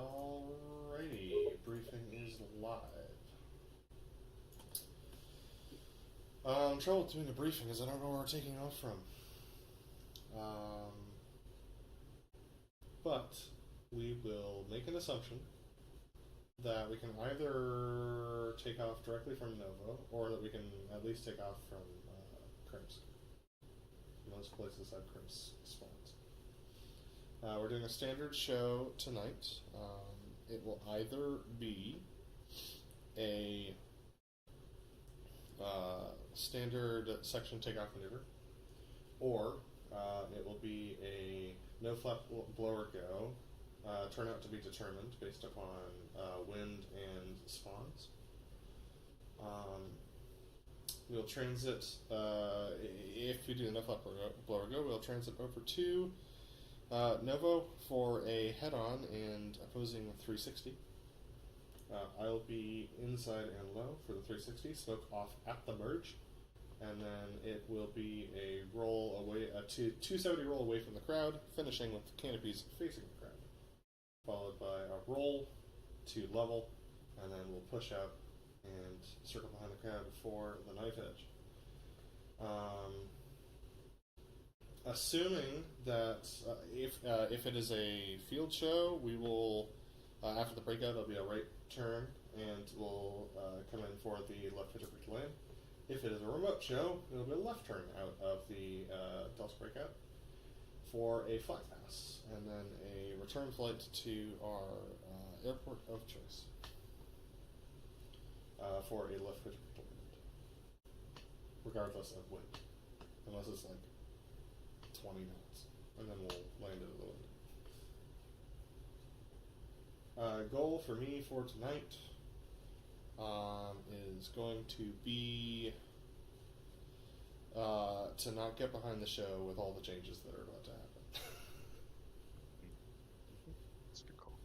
Alrighty, briefing is live. Trouble with doing a briefing is I don't know where we're taking off from. But we will make an assumption that we can either take off directly from Novo, or that we can at least take off from Krimsk. Most places have Krimsk spawns. We're doing a standard show tonight. It will either be a standard section takeoff maneuver, or it will be a no-flap blower go, turn out to be determined based upon wind and spawns. We'll transit, if we do the no-flap blower go, we'll transit over to Novo for a head-on and opposing 360. I'll be inside and low for the 360, smoke off at the merge, and then it will be a roll away, a 270 roll away from the crowd, finishing with the canopies facing the crowd, followed by a roll to level, and then we'll push out and circle behind the crowd for the knife edge. Assuming that if it is a field show, we will, after the breakout, there'll be a right turn, and we'll come in for the left pitch to land. If it is a remote show, it'll be a left turn out of the Delta breakout for a flat pass, and then a return flight to our airport of choice for a left pitch to land, regardless of wind, unless it's like 20 knots, and then we'll land it a little bit. Goal for me for tonight is going to be to not get behind the show with all the changes that are about to happen. That's a good call.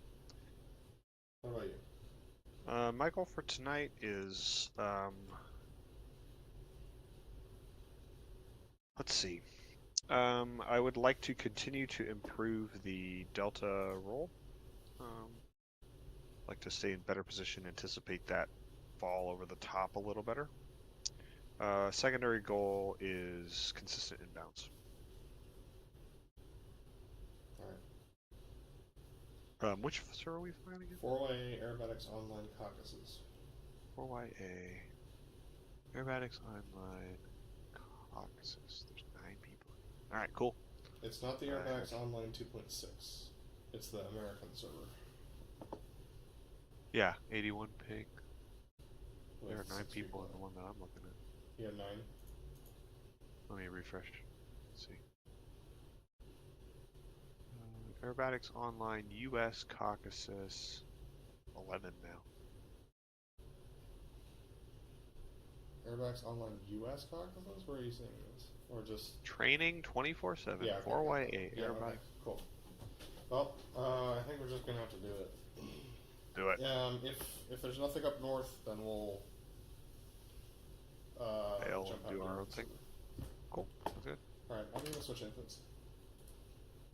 What about you? My goal for tonight is, let's see. I would like to continue to improve the Delta roll. Like to stay in better position, anticipate that fall over the top a little better. Secondary goal is consistent inbounds. Alright. Which server are we flying again? 4-way aerobatics online Caucasus. 4YA. Aerobatics online Caucasus. There's 9 people. Alright, cool. It's not the aerobatics online 2.6. It's the American server. Yeah, 81 ping. With There are 9 6 people in the one that I'm looking at. You have 9? Let me refresh. Let's see. Aerobatics Online US Caucasus 11 now. Aerobatics online US Caucasus? Where are you seeing this? Or just Training 24/7. Yeah, 4YA. yeah, Aerobatics. okay, cool. Well, I think we're just gonna have to do it. Do it. If there's nothing up north, then we'll I'll jump out do of our the own thing. server. Cool. Sounds good. Alright, I'm gonna switch infants.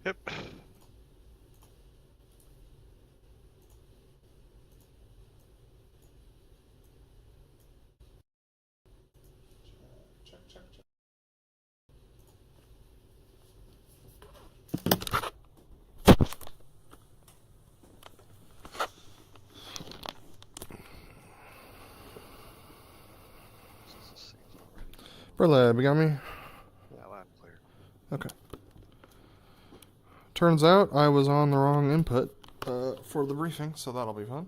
Yep. Check. BrotherLeb, you got me? Yeah, loud and clear. Okay. Turns out I was on the wrong input for the briefing, so that'll be fun.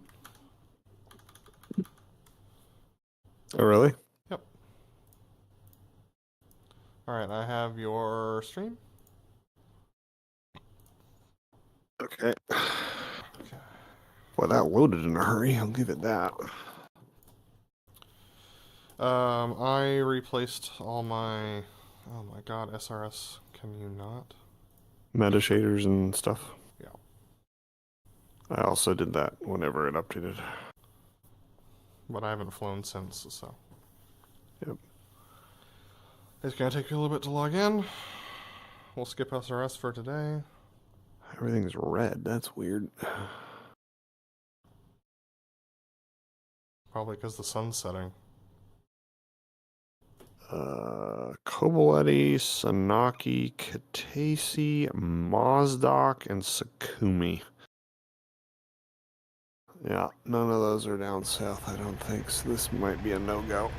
Oh, really? Yep. Alright, I have your stream. Okay. Okay. Well, that loaded in a hurry. I'll give it that. I replaced all my... Oh my god, SRS. Can you not? Meta shaders and stuff. Yeah. I also did that whenever it updated. But I haven't flown since, so... Yep. It's gonna take you a little bit to log in. We'll skip SRS for today. Everything's red. That's weird. probably because the sun's setting. Kobaletti, Sanaki, Katesi, Mozdok, and Sakumi. Yeah, none of those are down south, I don't think, so this might be a no-go.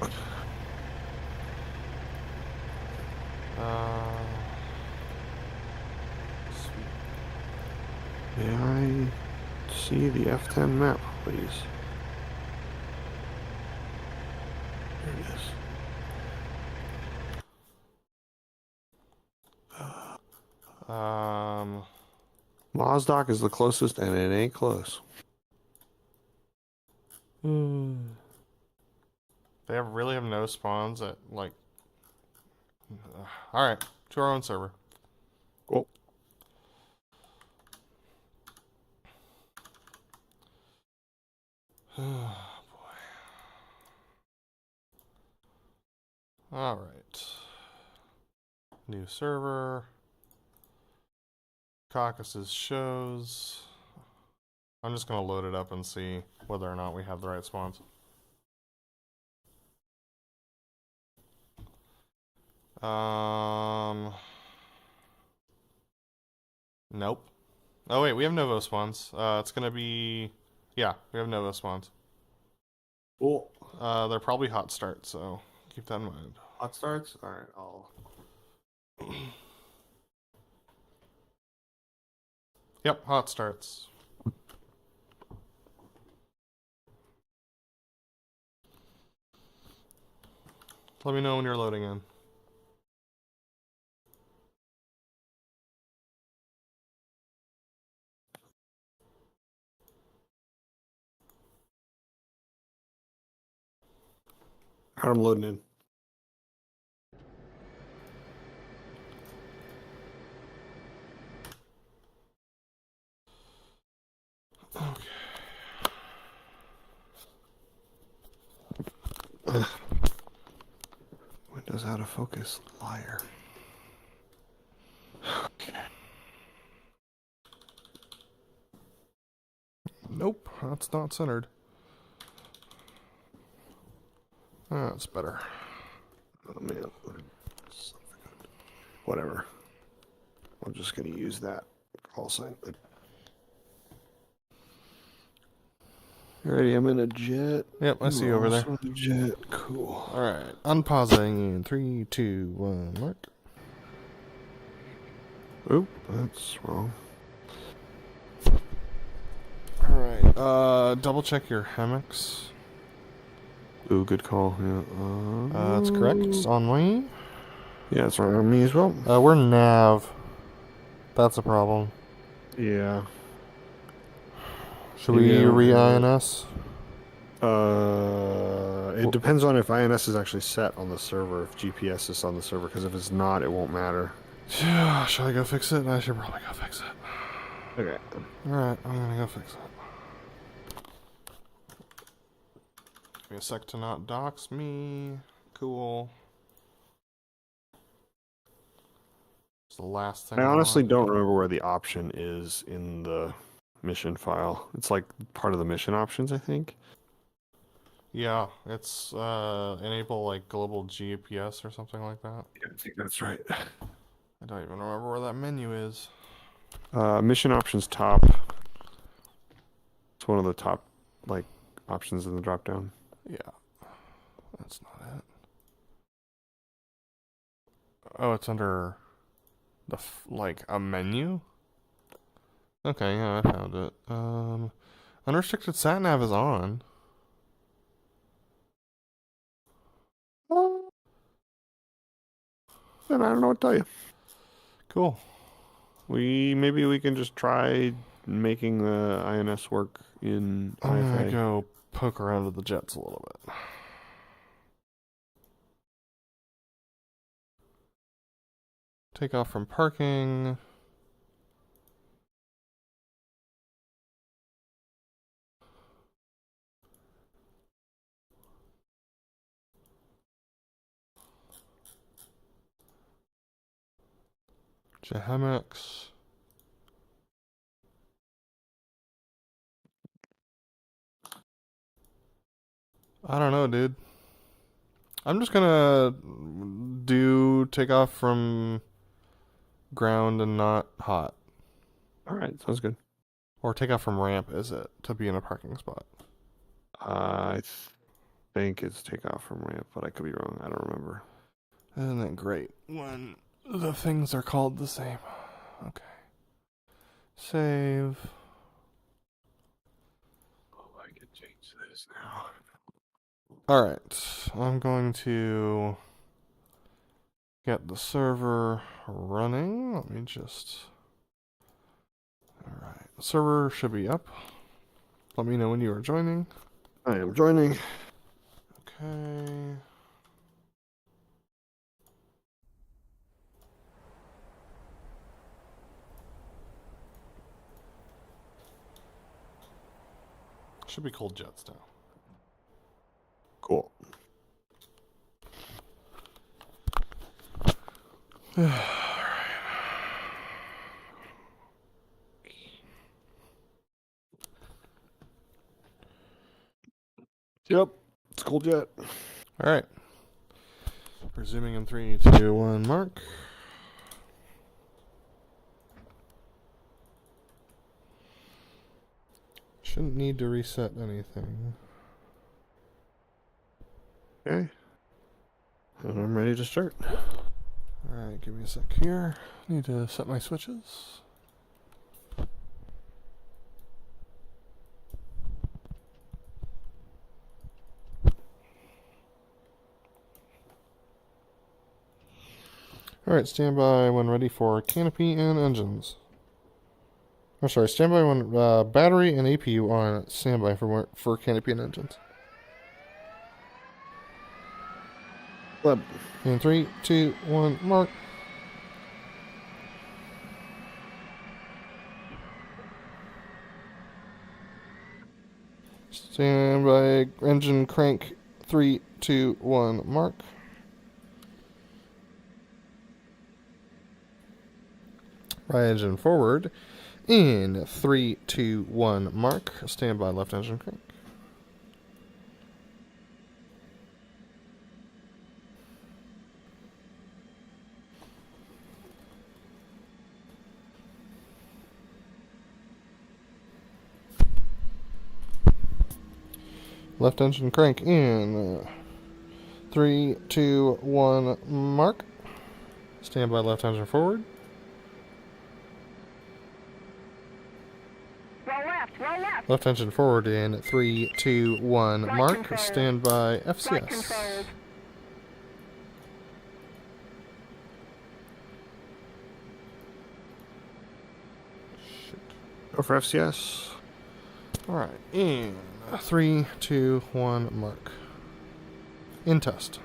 May I see the F10 map, please? There it is. Mozdok is the closest, and it ain't close. They really have no spawns at, like... Alright, to our own server. Cool. Oh, boy. Alright. New server. Caucasus shows. I'm just going to load it up and see whether or not we have the right spawns. Nope. Oh wait, we have Novo spawns. It's gonna be... Yeah, we have Novo spawns. Cool. They're probably hot start, so keep that in mind. Hot starts? Alright, I'll... Yep, hot starts. Let me know when you're loading in. I'm loading in. Okay. Windows out of focus, liar. Okay. Nope, that's not centered. That's better. Oh man. Whatever. I'm just gonna use that call sign. Alrighty, I'm in a jet. Yep, I see you over there. In a jet. Cool. Alright, unpausing in 3, 2, 1, mark. Oop, that's wrong. Alright, double check your hammocks. Ooh, good call. Yeah. That's correct. It's on me. Yeah, it's on me as well. We're nav. That's a problem. Yeah. Should we re-INS? It depends on if INS is actually set on the server, if GPS is on the server, because if it's not, it won't matter. Yeah, should I go fix it? I should probably go fix it. Okay. Alright, I'm gonna go fix it. Give me a sec to not dox me. Cool. It's the last thing I honestly want. don't remember where the option is in the mission file. It's like part of the mission options, I think. Yeah, it's enable like global GPS or something like that. Yeah, I think that's right. I don't even remember where that menu is. Mission options top. It's one of the top like options in the drop down. Yeah, that's not it. Oh, it's under the like a menu. Okay, yeah, I found it. Unrestricted sat nav is on. Then I don't know what to tell you. Cool. Maybe we can just try making the INS work in I'm gonna IFA. go poke around with the jets a little bit. Take off from parking. Jahemix. I don't know, dude. I'm just gonna do takeoff from ground and not hot. All right, sounds good. Or takeoff from ramp, is it, to be in a parking spot? I think it's takeoff from ramp, but I could be wrong. I don't remember. Isn't it great when the things are called the same? Okay. Save. Oh, I can change this now. Alright, I'm going to get the server running. Let me just... Alright, the server should be up. Let me know when you are joining. I am joining. Okay. Should be cold jets now. Cool. Yep, it's cool jet. Alright. Resuming in 3, 2, 1, mark. Shouldn't need to reset anything. Okay. And I'm ready to start. Alright, give me a sec here. Need to set my switches. Alright, stand by when ready for canopy and engines. Oh, sorry, stand by when battery and APU on standby for canopy and engines. Leb. In 3, 2, 1, mark. Stand by engine crank. 3, 2, 1, mark. Right engine forward. In 3, 2, 1, mark. Stand by left engine crank. Left engine crank in 3, 2, 1, mark. Stand by left engine forward. Roll left. Left engine forward in 3, 2, 1, mark. Stand by FCS. Go for FCS. Alright, in 3, 2, 1, mark. In test.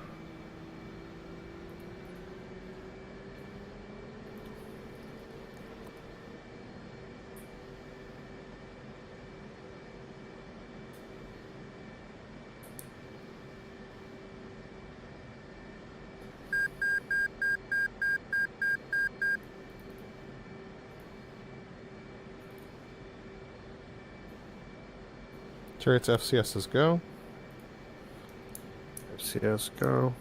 Chariot's FCS is go. FCS, go.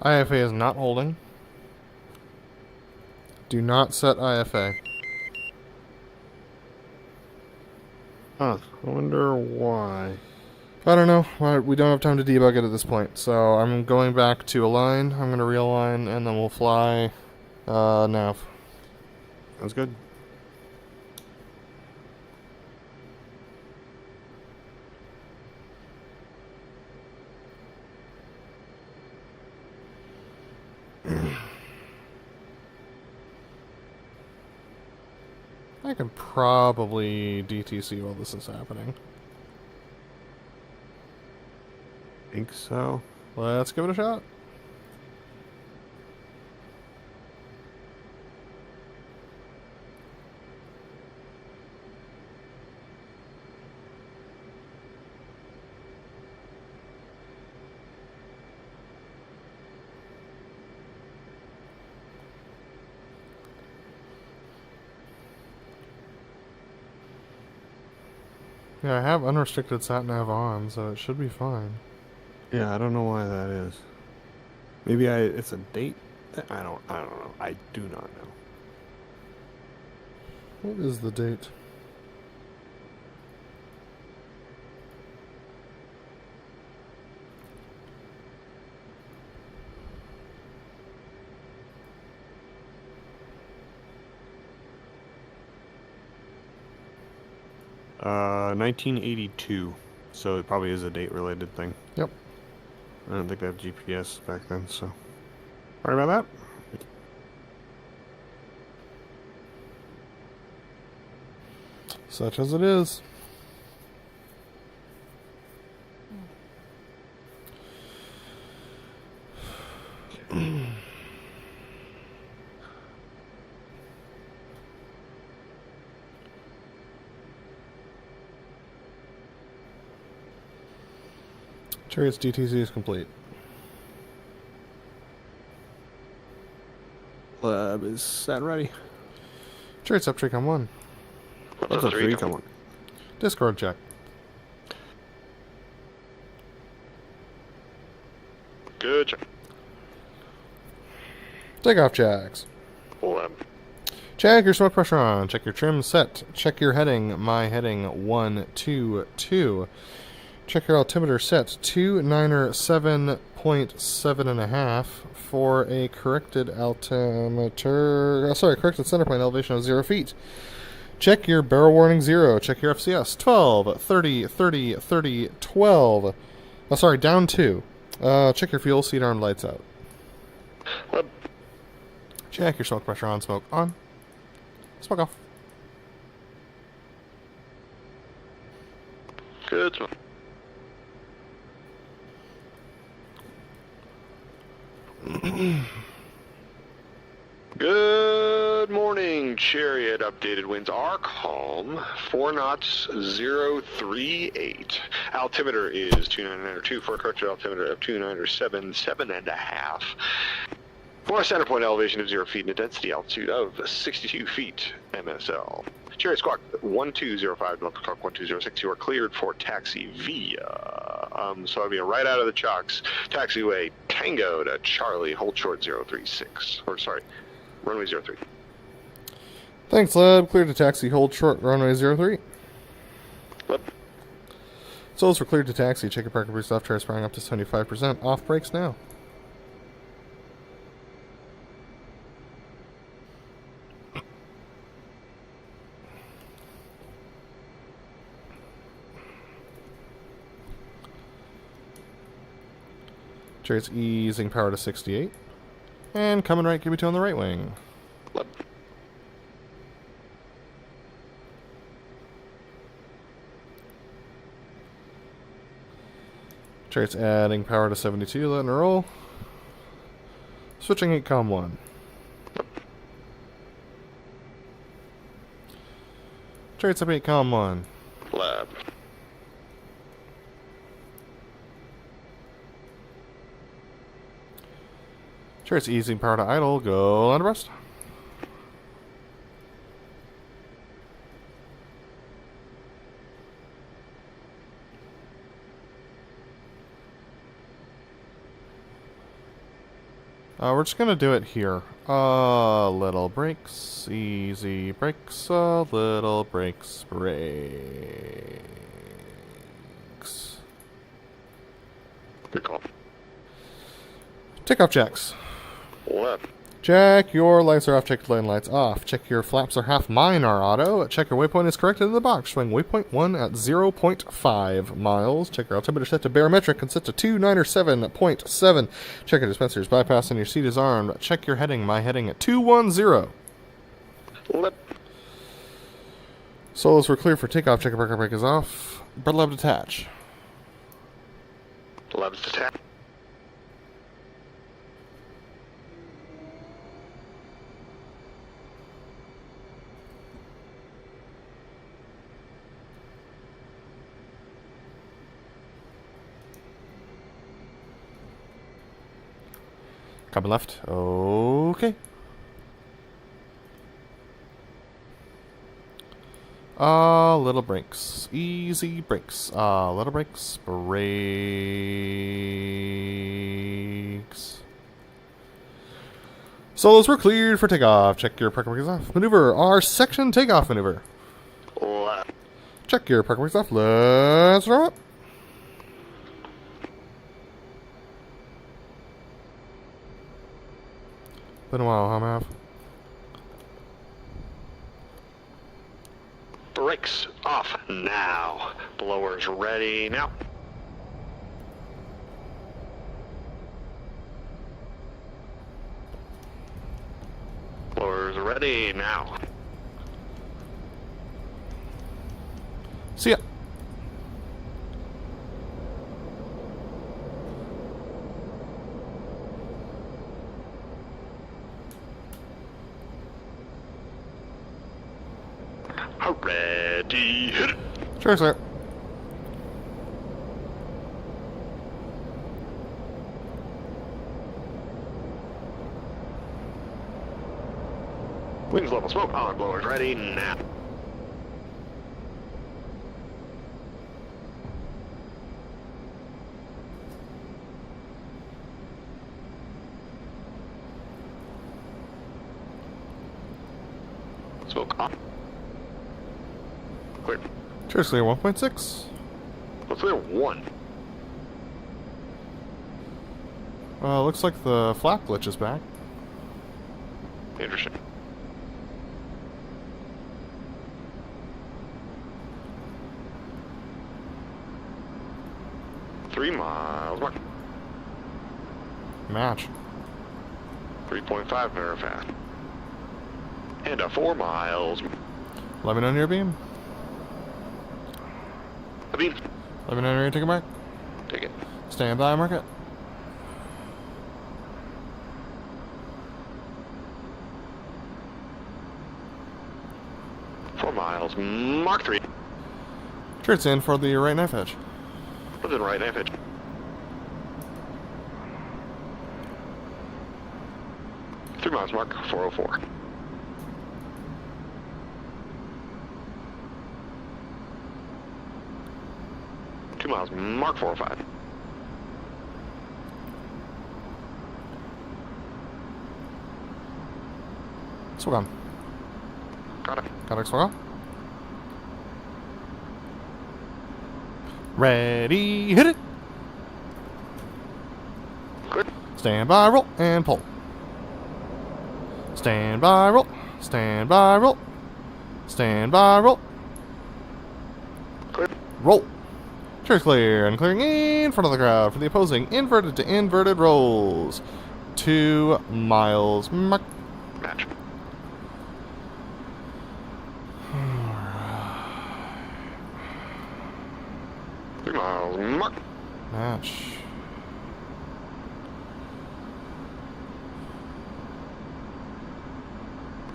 IFA is not holding. Do not set IFA. Huh. I wonder why. I don't know. We don't have time to debug it at this point. So I'm going back to align. I'm going to realign, and then we'll fly nav. Sounds good. I can probably DTC while this is happening. Think so. Let's give it a shot. Yeah, I have unrestricted sat-nav on, so it should be fine. Yeah, I don't know why that is. Maybe it's a date? I don't know. I do not know. What is the date? Uh, 1982. So it probably is a date-related thing. Yep. I don't think they have GPS back then, so... Sorry about that. Such as it is. Chariot's DTC is complete. Lab is set and ready. Chariot's up, on 1. What's up, 3? Come on. Discord check. Good check. Takeoff checks. Lab. Check your smoke pressure on. Check your trim set. Check your heading. My heading 1, 2, 2. Check your altimeter set. 297.7.5 for a corrected altimeter. Corrected center point elevation of 0 feet. Check your barrel warning 0. Check your FCS 12, 30, 30, 30, 12. Down 2. Check your fuel. Seat arm lights out. Lab. Check your smoke pressure on. Smoke on. Smoke off. Good. Good morning, Chariot. Updated winds are calm. 4 knots, 038. Altimeter is 2992 for a corrected altimeter of 2977.5. For a center point elevation of 0 feet and a density altitude of 62 feet MSL. Chariot Squawk 1205, Delta Clock 1206, you are cleared for taxi via, so I'll be right out of the chocks. Taxiway Tango to Charlie, hold short 036, or sorry, runway 03. Thanks, Leb. Cleared to taxi. Hold short. Runway 03. Leb. Souls for cleared to taxi. Check your parking boost off. Tire sprang up to 75%. Off brakes now. Chariot's easing power to 68. And coming right, give me 2 on the right wing. Leb. Chariot's adding power to 72, letting her roll. Switching 8 com 1. Chariot's up 8 com 1. Lab. Chariot's easing power to idle, go land abreast. We're just gonna do it here. Little brakes, easy brakes, little brakes, brakes. Good call. Takeoff checks. Left. Check your lights are off, check your lane lights off. Check your flaps are half, mine are auto. Check your waypoint is correct in the box, showing waypoint 1 at 0.5 miles. Check your altimeter set to barometric and set to 297.7. Check your dispensers bypass and your seat is armed. Check your heading, my heading at 210. Left. Solos were clear for takeoff, check your brake is off. BrotherLeb detach. Left's to tap. Coming left. Okay. Little brakes. Easy brakes. Little brakes. Brakes. Solos were cleared for takeoff. Check your parking brakes off. Maneuver. Our section takeoff maneuver. Left. Check your parking brakes off. Let's throw up. Been a while, huh, Mav? Brakes off now. Blowers ready now. Blowers ready now. See ya. Ready, hit it. Sure, sir. Wings level smoke on, blowers ready now. Smoke on. Clear. Cheers, clear 1.6. Let's clear 1. Looks like the flap glitch is back. Interesting. Three miles. Mark. Match. 3.5 very fast. And a 4 miles. Let me know near beam. I mean, Let me know near take a mark. take it. Stand by, mark it. Four miles. Mark 3. Turret's in for the right knife edge. Within right knife edge. Three miles. Mark 404. Two miles. Mark 405. Swag on. Got it. Got it, swag on. Ready, hit it. Good. Stand by, roll, and pull. Stand by, roll. Stand by, roll. Stand by, roll. Good. Roll. Turret clear, and clearing in front of the crowd for the opposing inverted to inverted rolls. 2 miles. Mark. Match. Three miles. Mark. Match.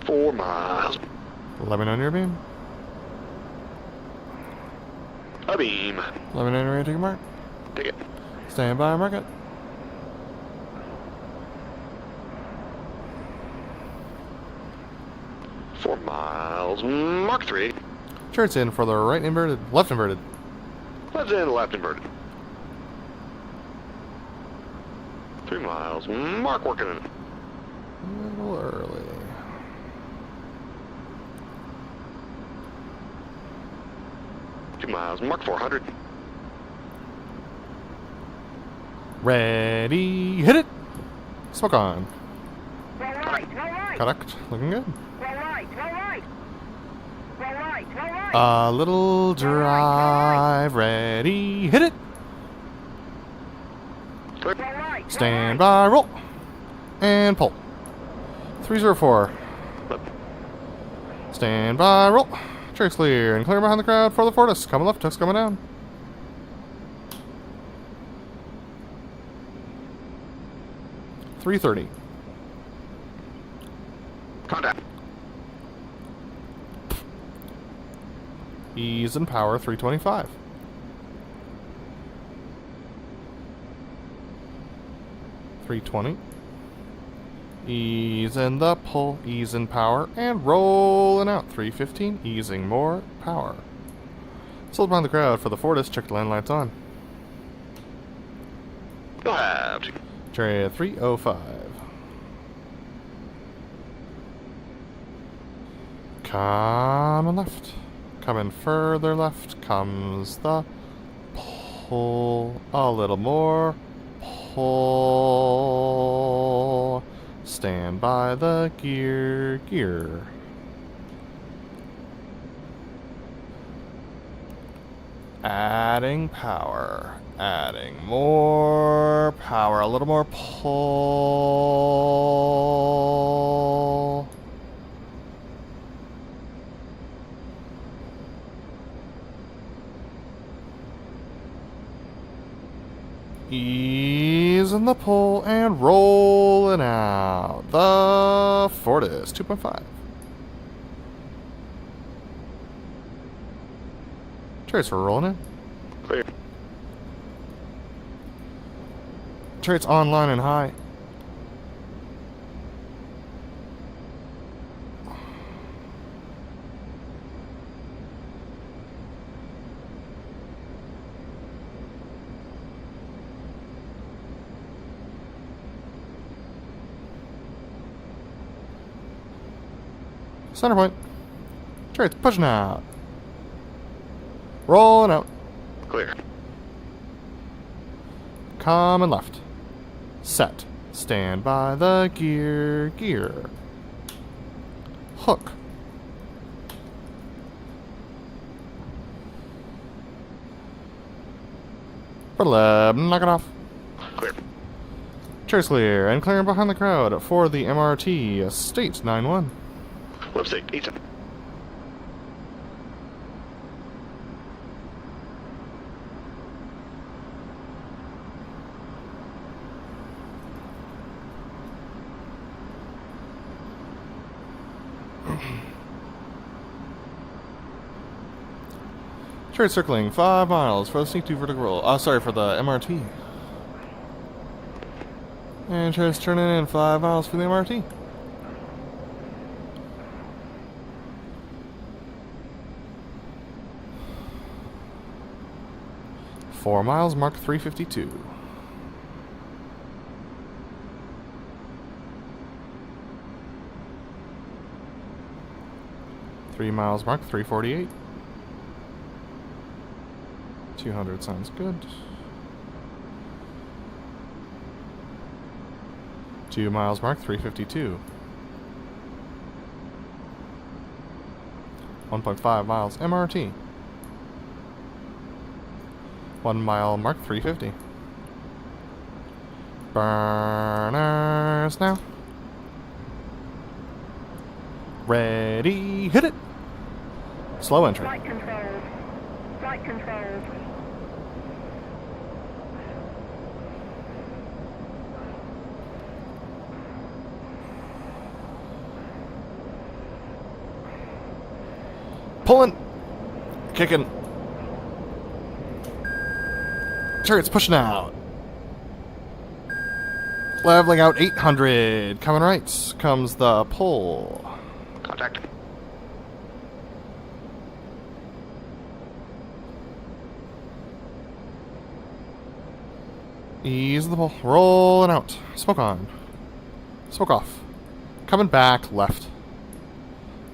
Four miles. Let me know near beam. A beam. Let me know near take a mark. Take it. Stand by, mark it. Four miles. Mark 3. Turret's in for the right inverted, left inverted. Left in, left inverted. 3 miles. Mark working in. A little early. Two miles. Mark 400. Ready, hit it! Smoke on. Roll right, roll right. Correct. Looking good. Roll right, roll right. Roll right, roll right. A little drive. Ready, hit it! Clear. Roll right, Stand by, roll. And pull. 304. Stand by, roll. Trace clear and clear behind the crowd for the Fortis. Coming left, tuck's coming down. .330. Contact. Ease and power 325. .320. Ease in the pull, ease in power, and rolling out. 315, easing more power. Sold behind the crowd for the Fortis. Check the land lights on. You'll have to. Chariot 305. Coming left. Coming further left comes the pull. A little more. Pull. Stand by the gear. Adding power. Adding more power. A little more pull. Ease in the pull and rolling out. The Fortis 2.5. Chariots for rolling in. Clear. Chariots online and high. Center point. Chariots pushing out. Rolling out. Clear. Coming left. Set. Stand by the gear. Hook. BrotherLeb, knock it off. Clear. Chairs clear and clearing behind the crowd for the MRT. State 9-1. Left state. 8. Chariot circling 5 miles for the sneak 2 vertical roll. Sorry, for the MRT. And Chariots turning in 5 miles for the MRT. Four miles, mark 352. Three miles, mark 348. 200 sounds good. 2 miles, mark 352. 1.5 miles, MRT. 1 mile, mark 350. Burners now. Ready, hit it. Slow entry. Flight controls. Flight controls. Pulling. Kicking. Chariots pushing out. Leveling out 800. Coming right comes the pull. Contact. Ease the pull. Rolling out. Smoke on. Smoke off. Coming back left.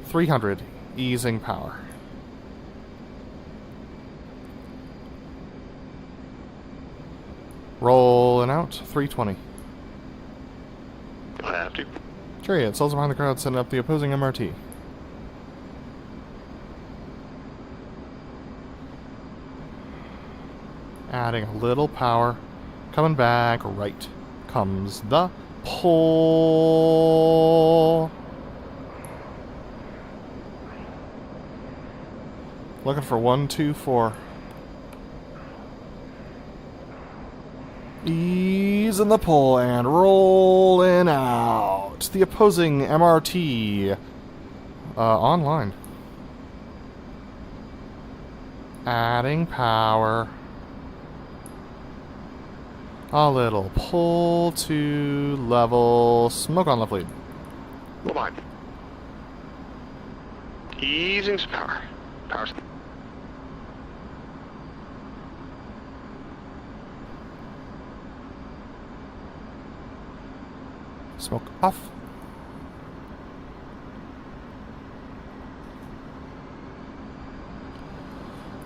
300. Easing power. Rolling out. 320. I'll have to. Chariot, cells behind the crowd, setting up the opposing MRT. Adding a little power. Coming back right. Comes the pull. Looking for 1, 2, 4. Easing the pull and rolling out. The opposing MRT online. Adding power. A little pull to level. Smoke on left lead. Low line. Easing some power. Power. Smoke off.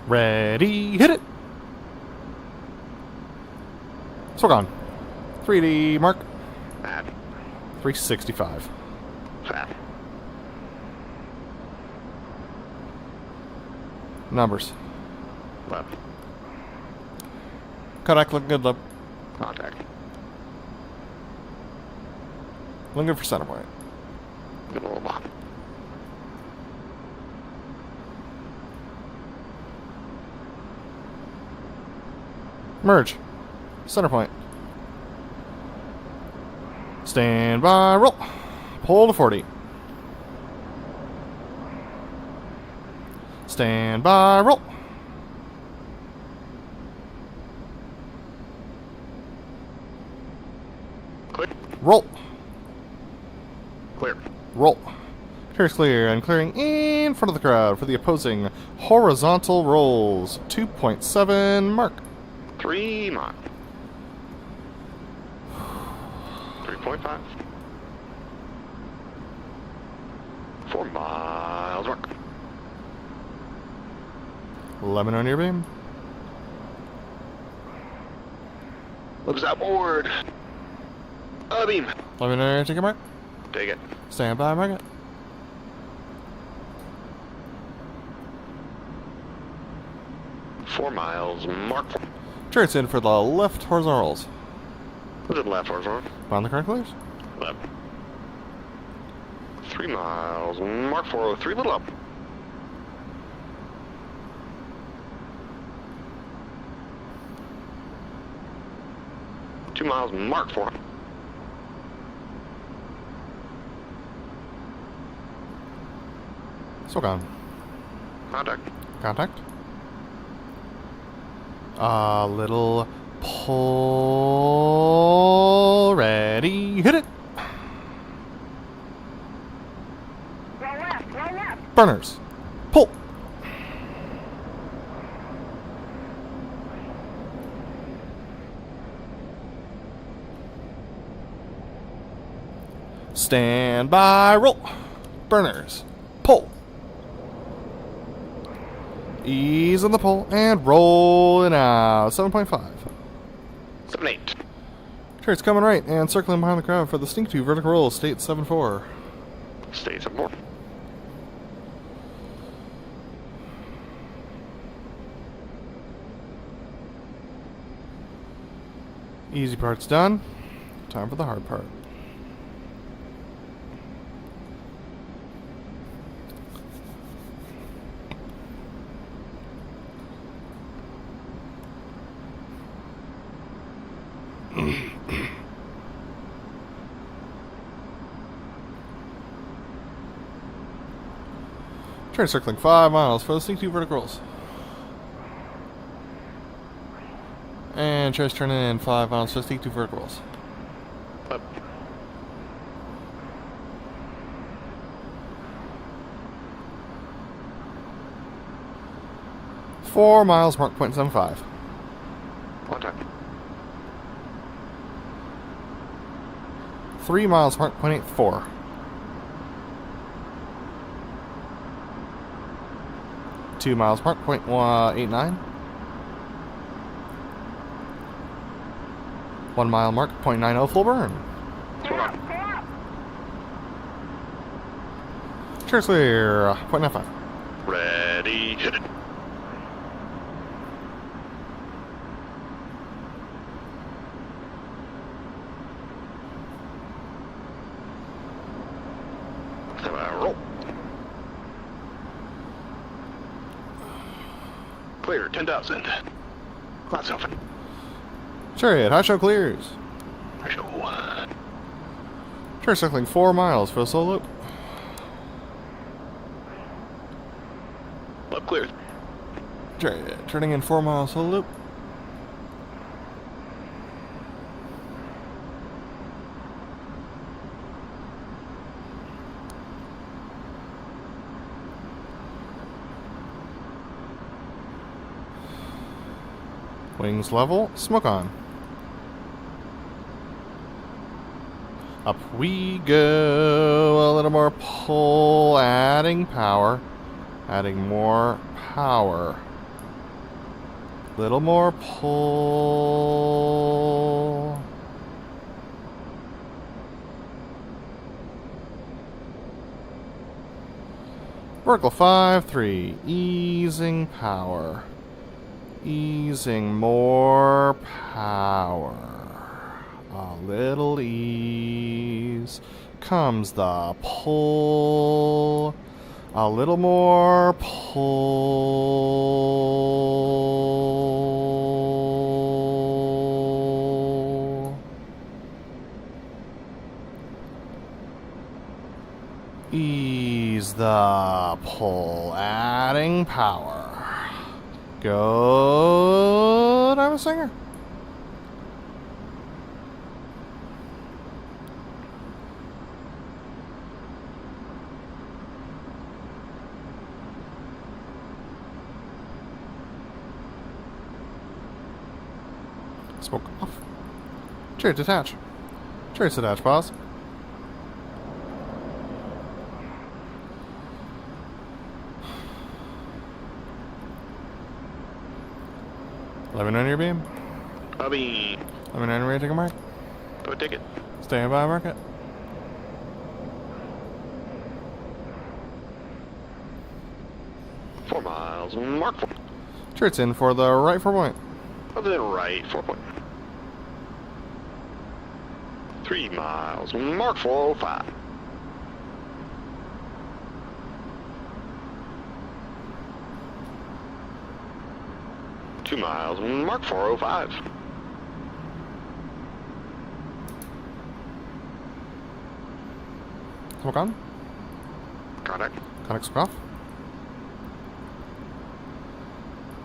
Ready, hit it! Smoke on. 3D mark. Bad. 365. Fat. Numbers. Left. Kodak looking good, look. Contact. Looking good for center point. Middle of lock. Merge. Center point. Stand by, roll. Pull to 40. Stand by, roll. Clear. Roll. Clear. Roll. Clear's clear and clearing in front of the crowd for the opposing horizontal rolls. 2.7 mark. 3 mile. 3.5. 4 miles mark. Lemon on your beam. Looks outboard. Beam. Lemon on your ticket mark. Take it. Stand by, mark it. Four miles. Mark. Chariot's in for the left horizontal rolls. Was it left horizontal? Find the correct clears. Left. 3 miles. Mark 403. Little up. Two miles. Mark 4. Smoke on. Contact. Contact. A little pull. Ready. Hit it. Roll left, roll left. Burners. Pull. Stand by. Roll. Burners. Pull. Ease on the pull and rolling out. 7.5. 7-8. Chariot's coming right and circling behind the crowd for the Stink 2 vertical roll. State 7-4. Stays up more. Easy part's done. Time for the hard part. Chariot circling 5 miles for the Stink 2 vertical rolls. And Chariot's turning in 5 miles for the Stink 2 vertical rolls. Up. Four miles, mark .75. Contact. 3 miles mark, 0.84. Two miles mark, 0.89. 1 mile mark, 0.90 full burn. Cheers clear, 0.95. Ready, hit it. Roll. Clear, 10,000. Glass open. Chariot, high show clears. Show. Chariot circling 4 miles for a solo loop. Up clear. Chariot, turning in 4 miles solo loop. Wings level, smoke on. Up we go, a little more pull, adding power, adding more power. Little more pull. Vertical 5-3, easing power. Easing more power. A little ease. Comes the pull. A little more pull. Ease the pull. Adding power. Good. I'm a singer. Smoke off. Chariot detach. Chariot detach, pause. Let me know your beam. Bobby. Let me know ready to take a mark. Go take it. Stand by, market. Four miles. Mark 4. Chariot's in for the right 4 point. Other than right, 4 point. 3 miles. Mark 405. Two miles. Mark 405. Smoke on. Contact. Contact smoke off.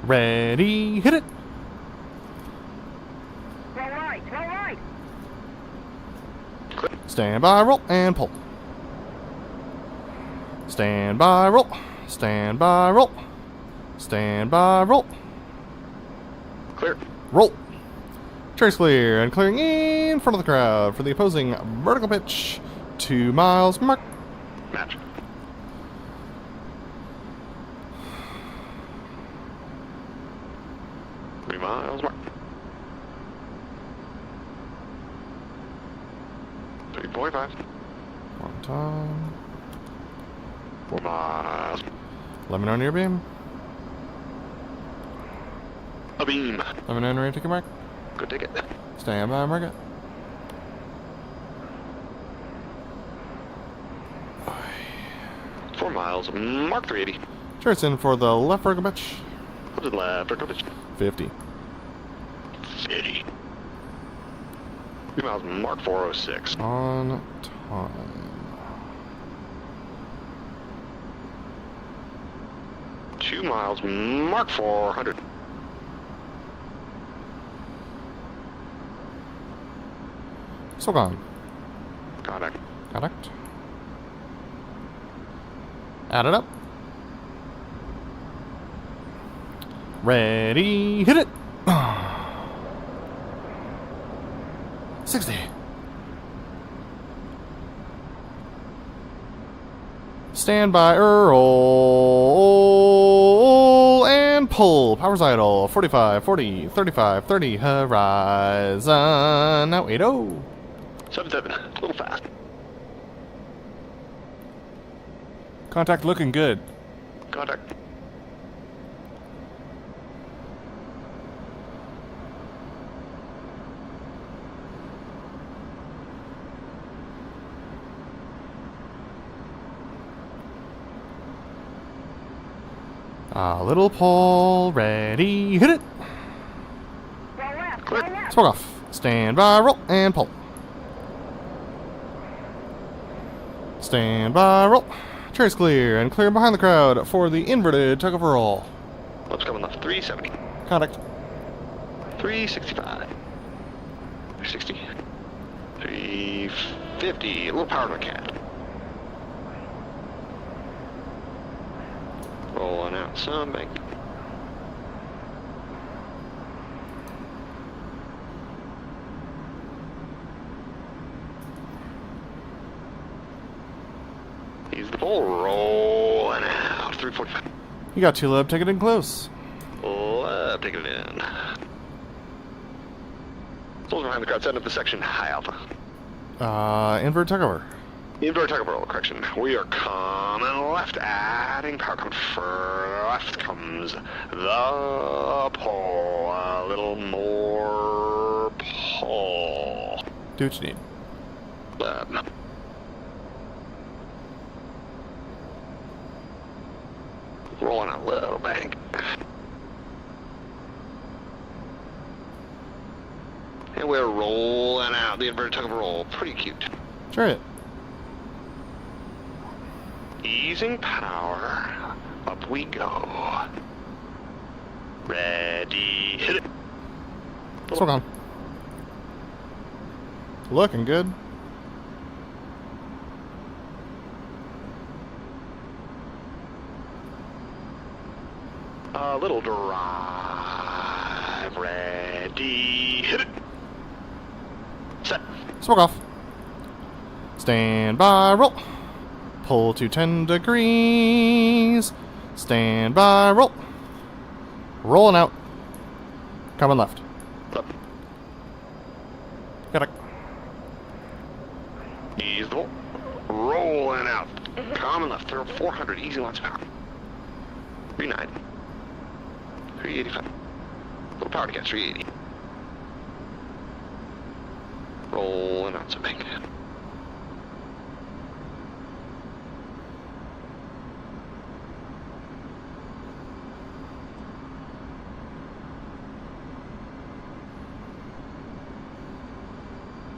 Ready, hit it. Roll right, roll right. Stand by, roll, and pull. Stand by, roll. Stand by, roll. Stand by, roll. Clear. Roll. Trace clear, and clearing in front of the crowd for the opposing vertical pitch. 2 miles, mark. Match. Three miles, mark. 3.5. One time. 4 miles. Let me know near beam. A beam. Let me know ready to take a mark. Go take it. Stand by, mark it. Four miles. Mark 380. Charts in for the left vertical pitch. Go to the left. Or go to 50. 50. 3 miles. Mark 406. On time. Two miles. Mark 400. So gone. Contact. Contact. Add it up. Ready, hit it. 60. Stand by, roll, and pull. Power's idle. 45, 40, 35, 30. Horizon. Now 80. 7-7, a little fast. Contact looking good. Contact. Little pull, ready, hit it. Go left, go Clear. left. Smoke off. Stand by, roll, and pull. Stand by, roll. Trace clear, and clear behind the crowd for the inverted tug of roll. Lips coming left. 370. Contact. 365. 360. 350. A little power to my cat. Rolling out some bank. He's the bull rolling out. 345. You got 2 lib, take it in close. Left, take it in. Soldier behind the crowd, setting up the section. High alpha. Invert tug over. Indoor tug of roll, correction. We are coming left, adding power. Coming further left comes the pull. A little more pull. Do what you need. Rolling a little bank. And we're rolling out the inverted tug of roll. Pretty cute. Chariot. Easing power. Up we go. Ready. Hit it. Smoke on. Looking good. A little drive. Ready. Hit it. Set. Smoke off. Stand by, roll. Pull to 10 degrees. Stand by, roll. Rolling out. Coming left. Up. Got it. Ease the ball. Rolling out. Common left. 400. Easy lots of power. 39. 385. Little power to get. 380. Rolling out some bank.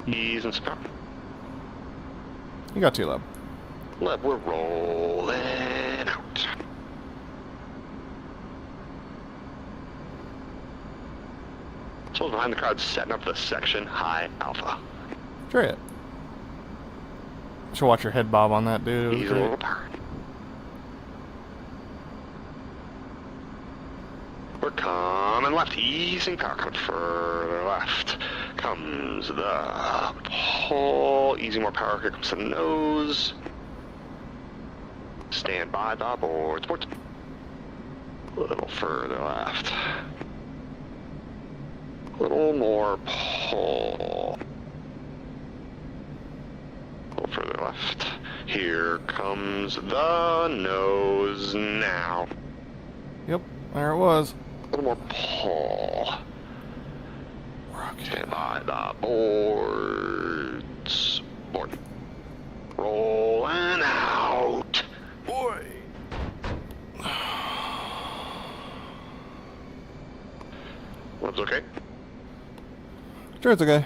Ease and some power. You got 2 lib. Left, we're rolling out. Souls behind the crowd setting up the section. High alpha. Chariot. Should watch your head bob on that, dude. It was Ease a great. little power. We're coming left. Easing power. Coming further left. Comes the pull. Easing more power. Here comes the nose. Stand by the board. Sports. A little further left. A little more pull. A little further left. Here comes the nose now. Yep, there it was. A little more pull. Stand by the boards. Board. Rolling out. Boy. Looks okay. Sure, it's okay.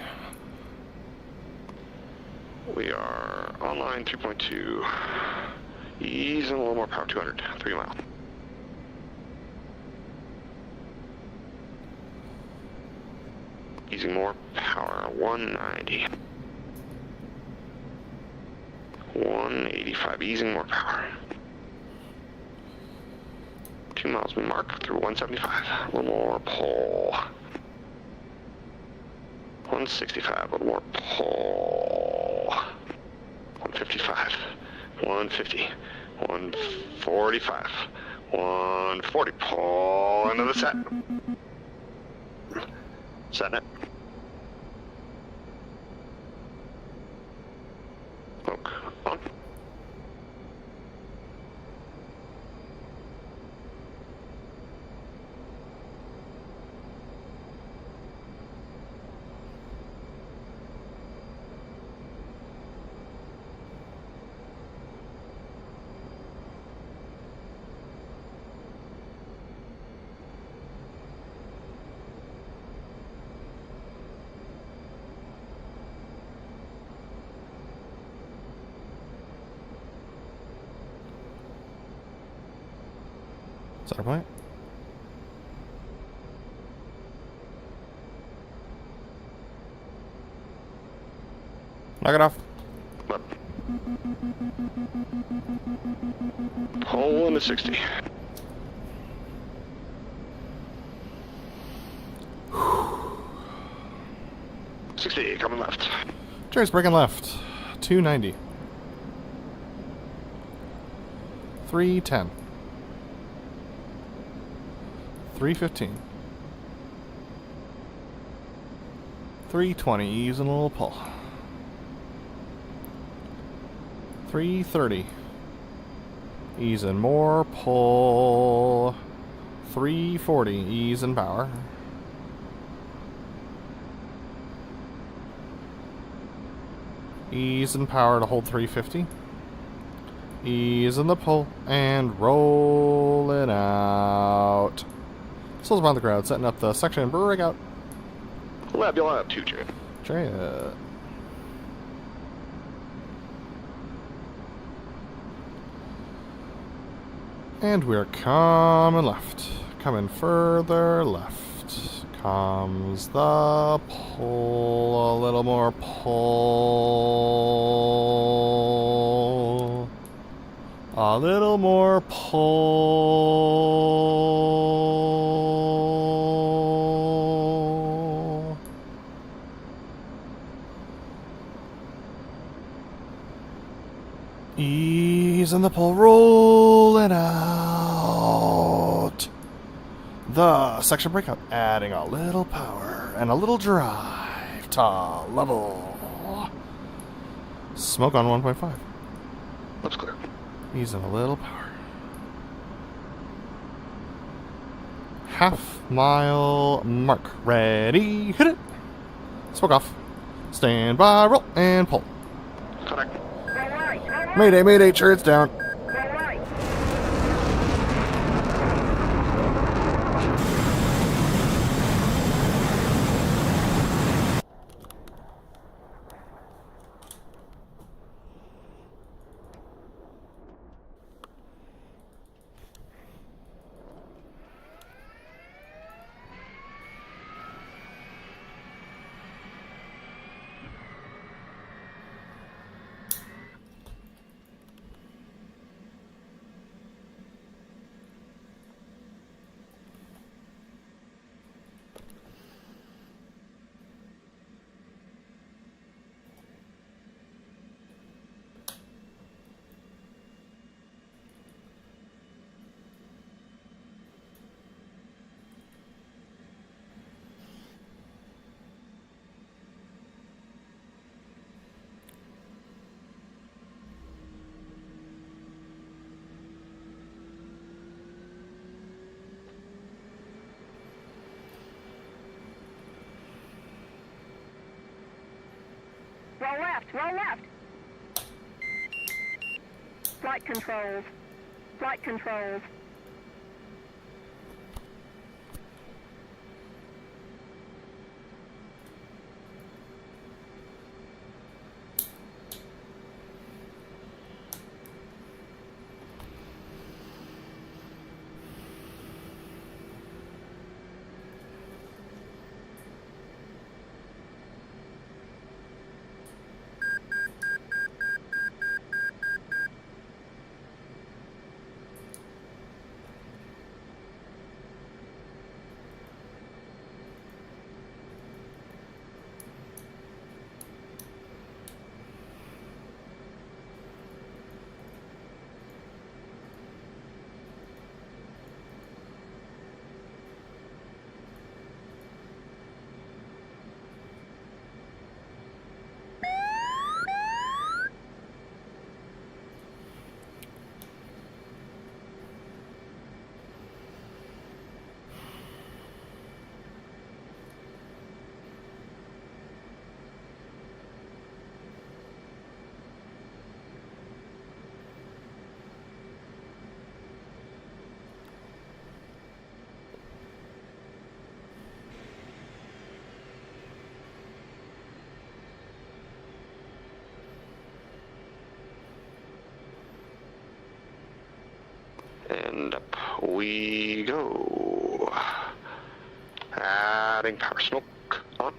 We are online 2.2. Easing a little more power. 200. 3 miles. Easing more power. 190. 185. Easing more power. 2 miles mark through 175. A little more pull. 165. A little more pull. 155. 150. 145. 140. Pull into the set. Setting it. Smoke on. Center point. Knock it off. Up. Hole in the 60. Coming left. Jerry's breaking left. 290. 310. 315. 320. Using a little pull. 330. Easing more pull. 340. Easing power. Ease and power to hold 350. Ease in the pull and roll it out. Souls around the crowd, setting up the section breakout. Lab, you'll have 2, Chariot. Chariot. And we're coming left. Coming further left. Comes the pull, a little more pull, a little more pull. Ease in the pull, roll it out. The section breakout, adding a little power and a little drive to level. Smoke on 1.5. Looks clear. Using a little power. Half mile mark. Ready, hit it. Smoke off. Stand by, roll, and pull. Connect. Mayday, mayday, Chariot's down. Roll left, roll left. Flight controls. Flight controls. we go. Adding power. Smoke on.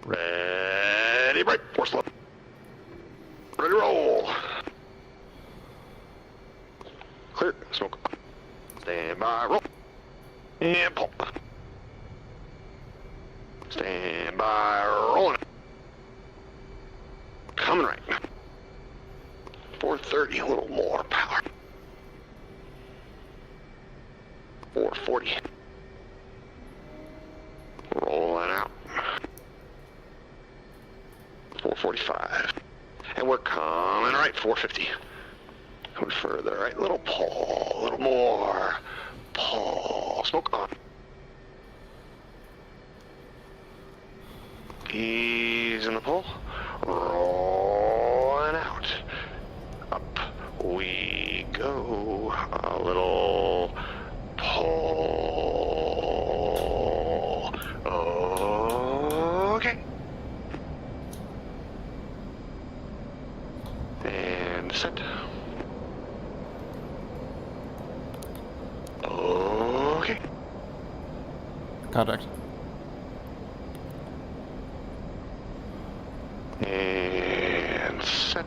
Ready, break. Force low. Ready, roll. Clear. Smoke. Stand by. Roll. And pull. Stand by. Rolling. Coming right. 430. A little more power. 440. Rolling out. 445. And we're coming right. 450. Coming further right. Little pull. A little more. Pull. Smoke on. Ease in the pull. Rolling out. Up we go. A little pull. Okay. And set. Okay. Contact. And set.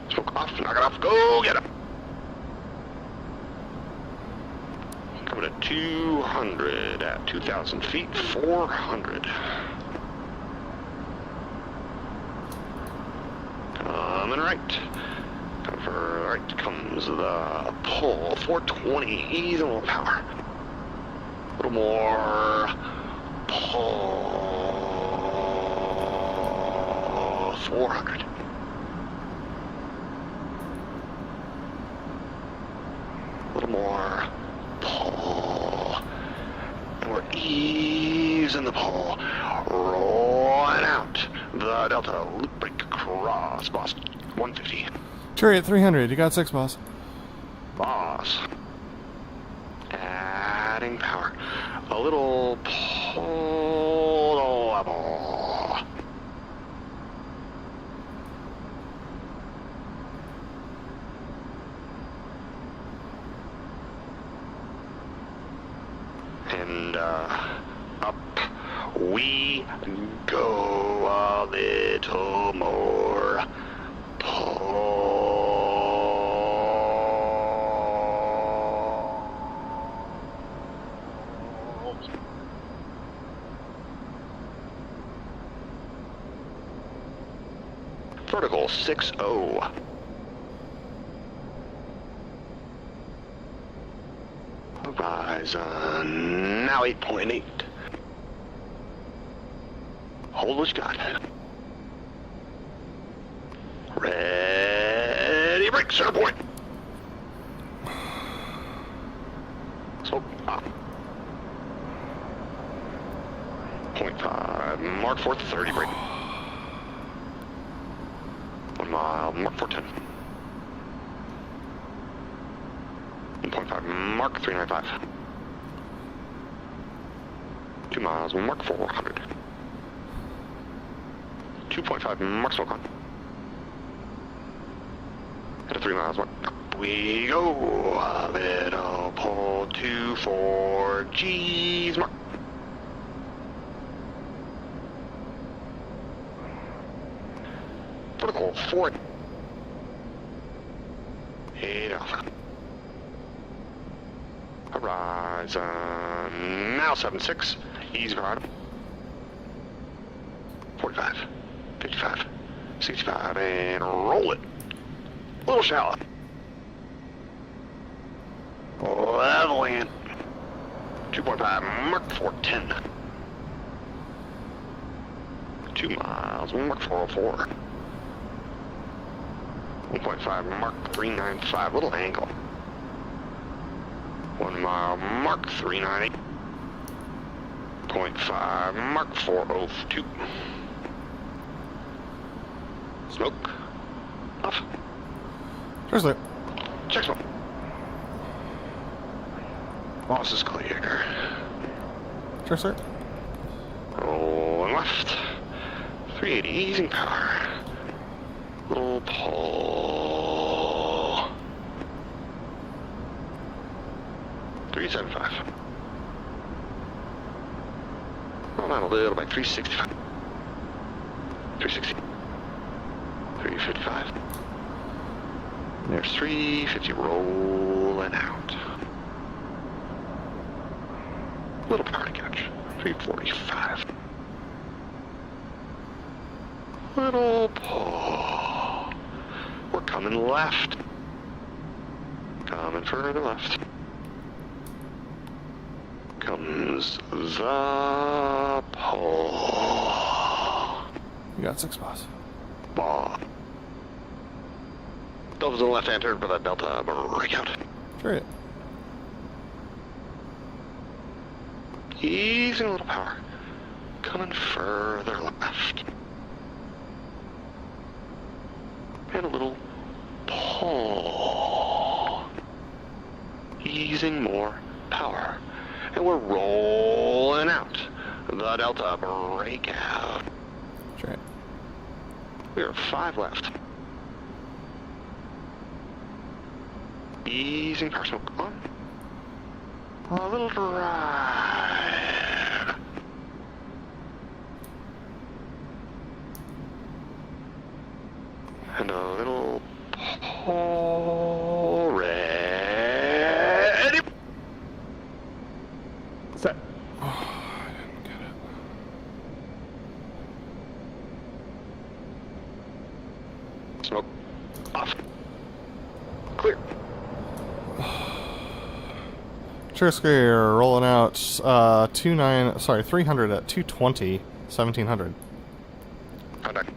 Smoke off, knock it off, go get him. Coming at 200 at 2,000 feet, 400. Coming right. Coming for right comes the pull, 420, ease a little power. A little more pull. 400. A little more pull. And we're easing the pull. Rolling out. The Delta loop break across. Boss 150. Chariot 300. You got 6, boss. Boss. Adding power. A little pull to level. And up we go a little more pull. Vertical 6-0. Ryzen now 8.8. Hold what you got. Ready, break, center point. Smoke up. 0.5, mark 430, break. 1 mile, mark 410. 1.5, mark 395. 2 miles, mark 400. 2.5, mark smoke on. At 3 miles, mark. Up we go. A little pull 2, 4 G's, mark. Vertical 4. 8 alpha. Horizon now 7.6. Easy ride. 45, 55, 65, and roll it. A little shallow. Leveling it. 2.5, mark 410. 2 miles, mark 404. 1.5, mark 395, little angle. 1 mile, mark 390. 0.5, mark 402. Smoke. Off. Seriously. Check smoke. Boss is clear. Sure, sir. Rolling left. 380, easing power. Little pull. 375. Hold on a little bit. 365. 360. 355. There's 350 rolling out. Little power to catch. 345. Little pull. We're coming left. Coming further left. Comes the pull. You got 6 spots. Ball. Delta's on the left-hand turn for that Delta breakout. Chariot. Easing a little power. Coming further left. And a little pull. Easing more power. And we're rolling out. The Delta breakout. Chariot. We are 5 left. Easing power smoke on. A little drive. And a little pull. Ready. Set. Oh, I didn't get it. Smoke off. Clear. Chariot rolling out 300 at 220, 1700. Contact.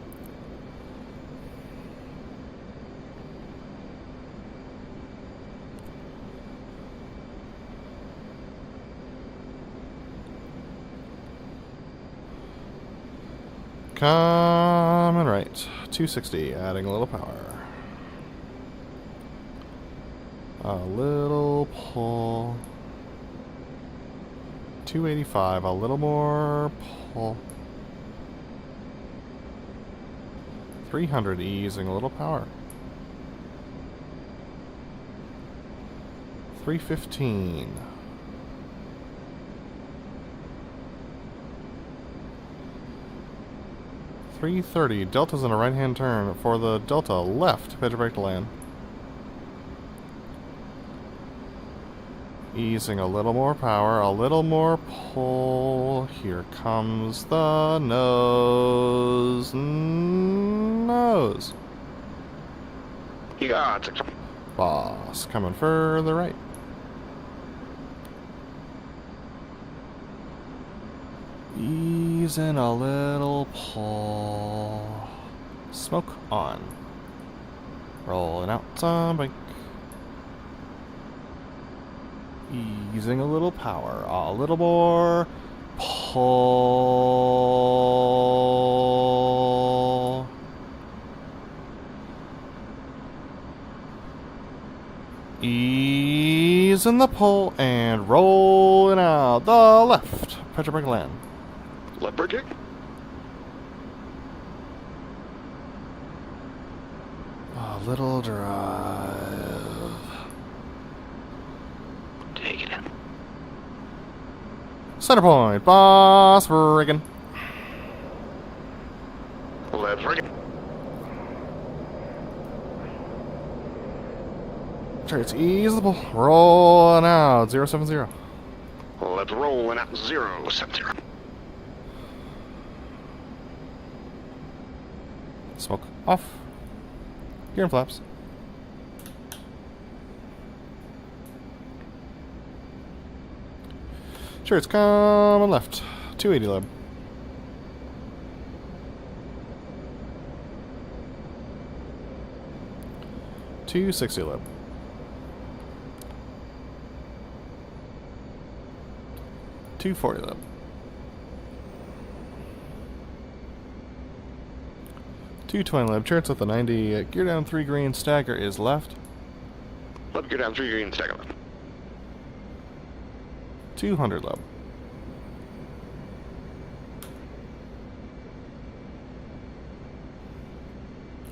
Coming right. 260, adding a little power. A little pull. 285, a little more pull. 300, easing a little power. 315. 330. Delta's in a right-hand turn for the Delta left. Pitch brake to land. Easing a little more power, a little more pull. Here comes the nose. Nose. You got it. Boss coming further right. Easing a little pull. Smoke on. Rolling out some bike. Easing a little power. A little more pull. Easing the pull and rolling out the left. Pressure brake land. Left brake kick. A little drive. Take it in. Center point. Boss rigging. Left brake. Chariot's easable. Rolling out. 070. Left rolling out 070. Smoke off. Gear and flaps. Chariot's coming left. 280 lab. $260 lab. $240 lab. $220 lab. Charts with the 90. Gear down 3 green. Stagger is left. Left gear down 3 green, stagger left. 200 lab.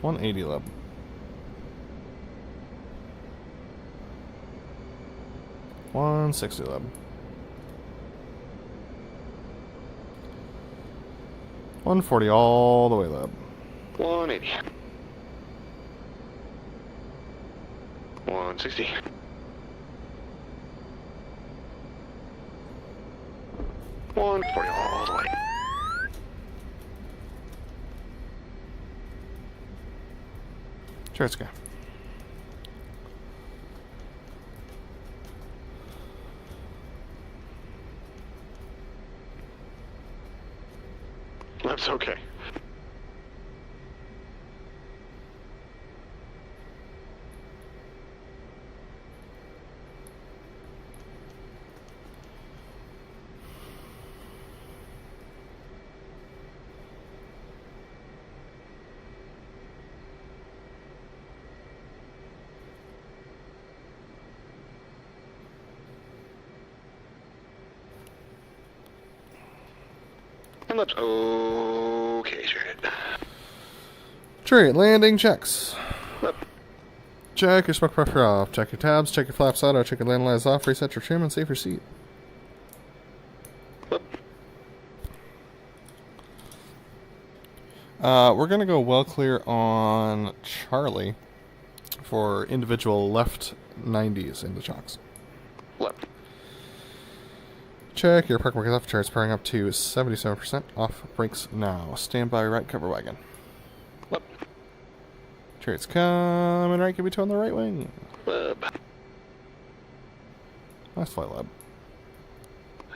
180 lib. $160 lib. 140 all the way lib. 180. 160. 140 all the way. Sure, it's okay. That's okay. And that's okay, Chariot. Chariot, landing checks. Yep. Check your smoke pressure off. Check your tabs. Check your flaps auto. Check your land lights off. Reset your trim and save your seat. Yep. We're going to go well clear on Charlie for individual left 90s into chocks. Left. Check your park markers off. Chariot's powering up to 77%. Off brakes now. Stand by right cover wagon. Left. Chariot's coming right. Give me two on the right wing. Leb. Nice flight, Leb.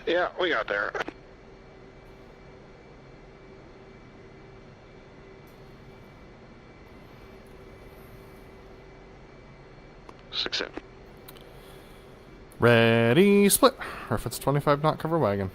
Yeah, we got there. Six in. Ready, split. Reference 25 knot cover wagon.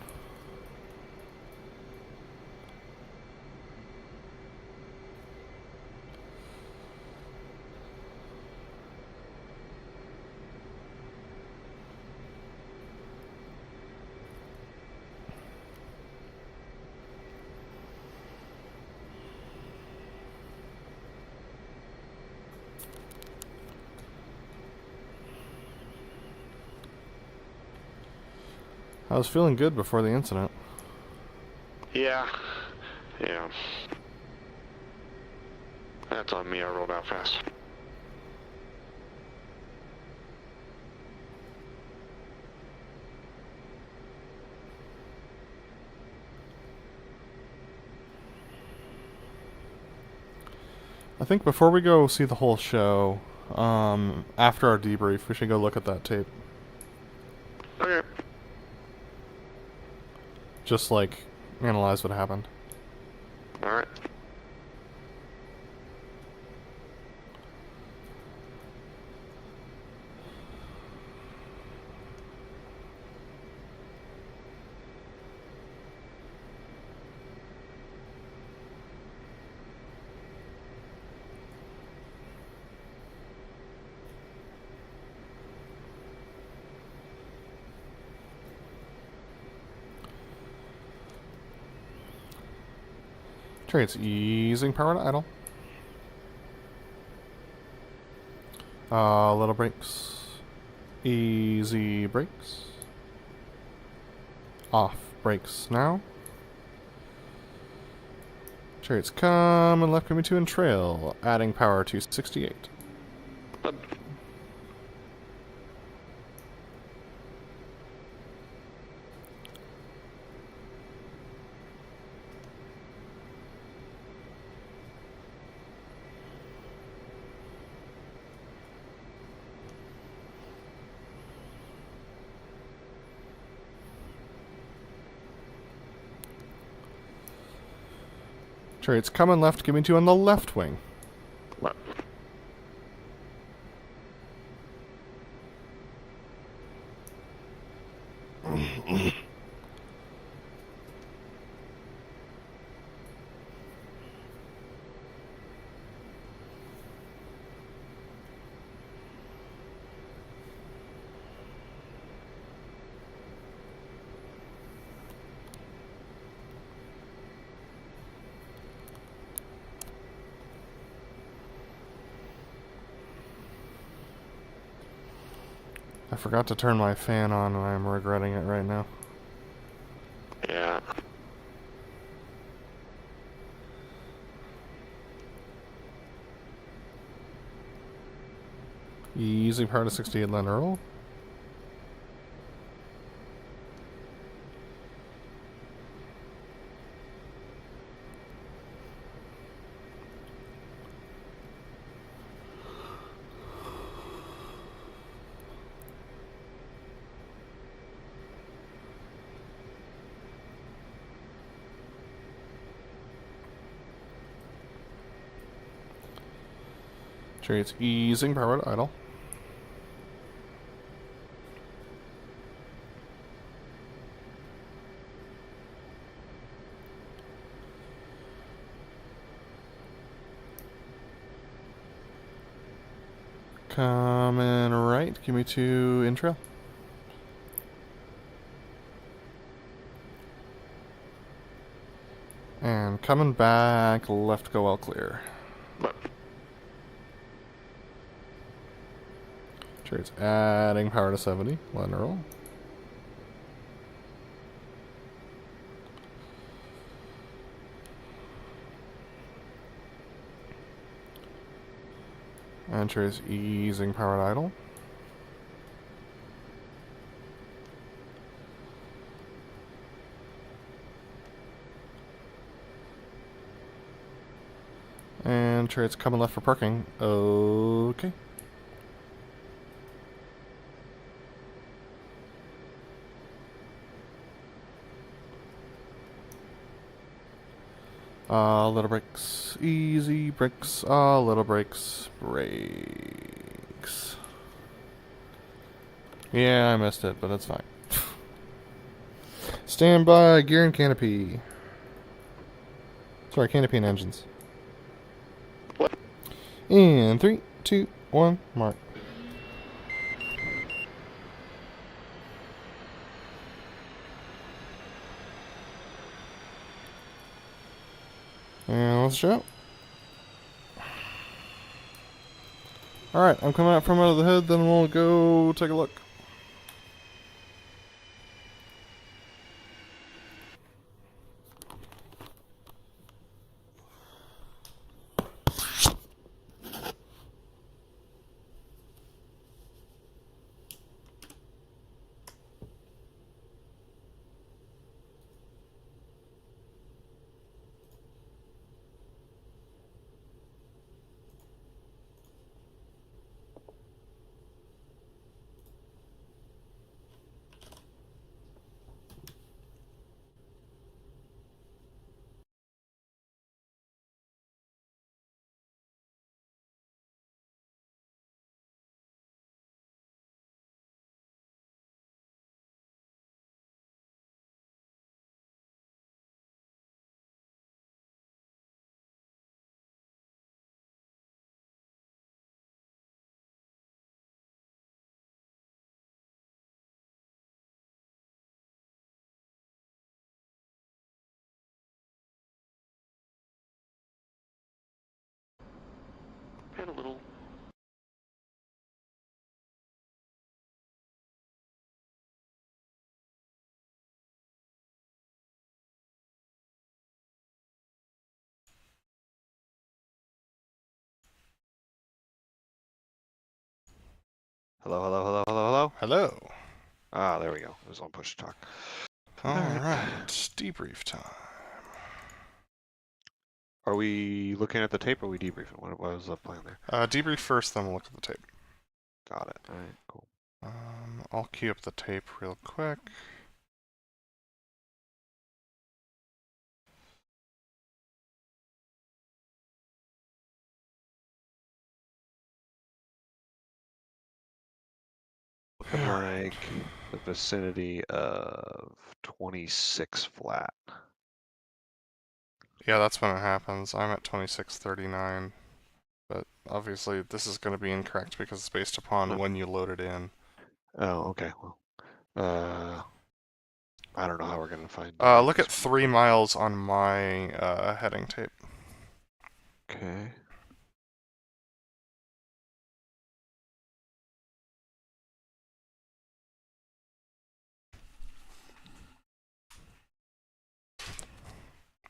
I was feeling good before the incident. Yeah. Yeah. That's on me, I rolled out fast. I think before we go see the whole show, after our debrief, we should go look at that tape. Okay. Just, like, analyze what happened. Alright. It's easing power to idle. Little brakes. Easy brakes. Off brakes now. Chariot's come and left me 2 in trail, adding power to 68. Chariot's coming left, give me 2 on the left wing. Left. I forgot to turn my fan on and I'm regretting it right now. Yeah. Easy part of 68 land roll. Chariot's easing power to idle. Coming right, give me 2 in trail. And coming back, left go all clear. Chariot's adding power to 70, letting roll. And Chariot's easing power to idle. And Chariot's coming left for parking. Okay. Little brakes, easy brakes, little brakes, brakes. Yeah, I missed it, but that's fine. Stand by, gear and canopy. Sorry, canopy and engines. What? In 3, 2, 1, mark. And let's show. Alright, I'm coming out from under the hood, then we'll go take a look. Had a little. Hello, hello, hello, hello, hello. Hello. Ah, there we go. It was on push to talk. Alright, debrief time. Are we looking at the tape or are we debriefing? What was the plan there? Debrief first, then we'll look at the tape. Got it. Alright, cool. I'll queue up the tape real quick. Looking like the vicinity of 26 flat. Yeah, that's when it happens. I'm at 2639. But obviously this is going to be incorrect because it's based upon when you load it in. Oh, okay. Well, I don't know how we're going to find look at 3 miles on my heading tape. Okay.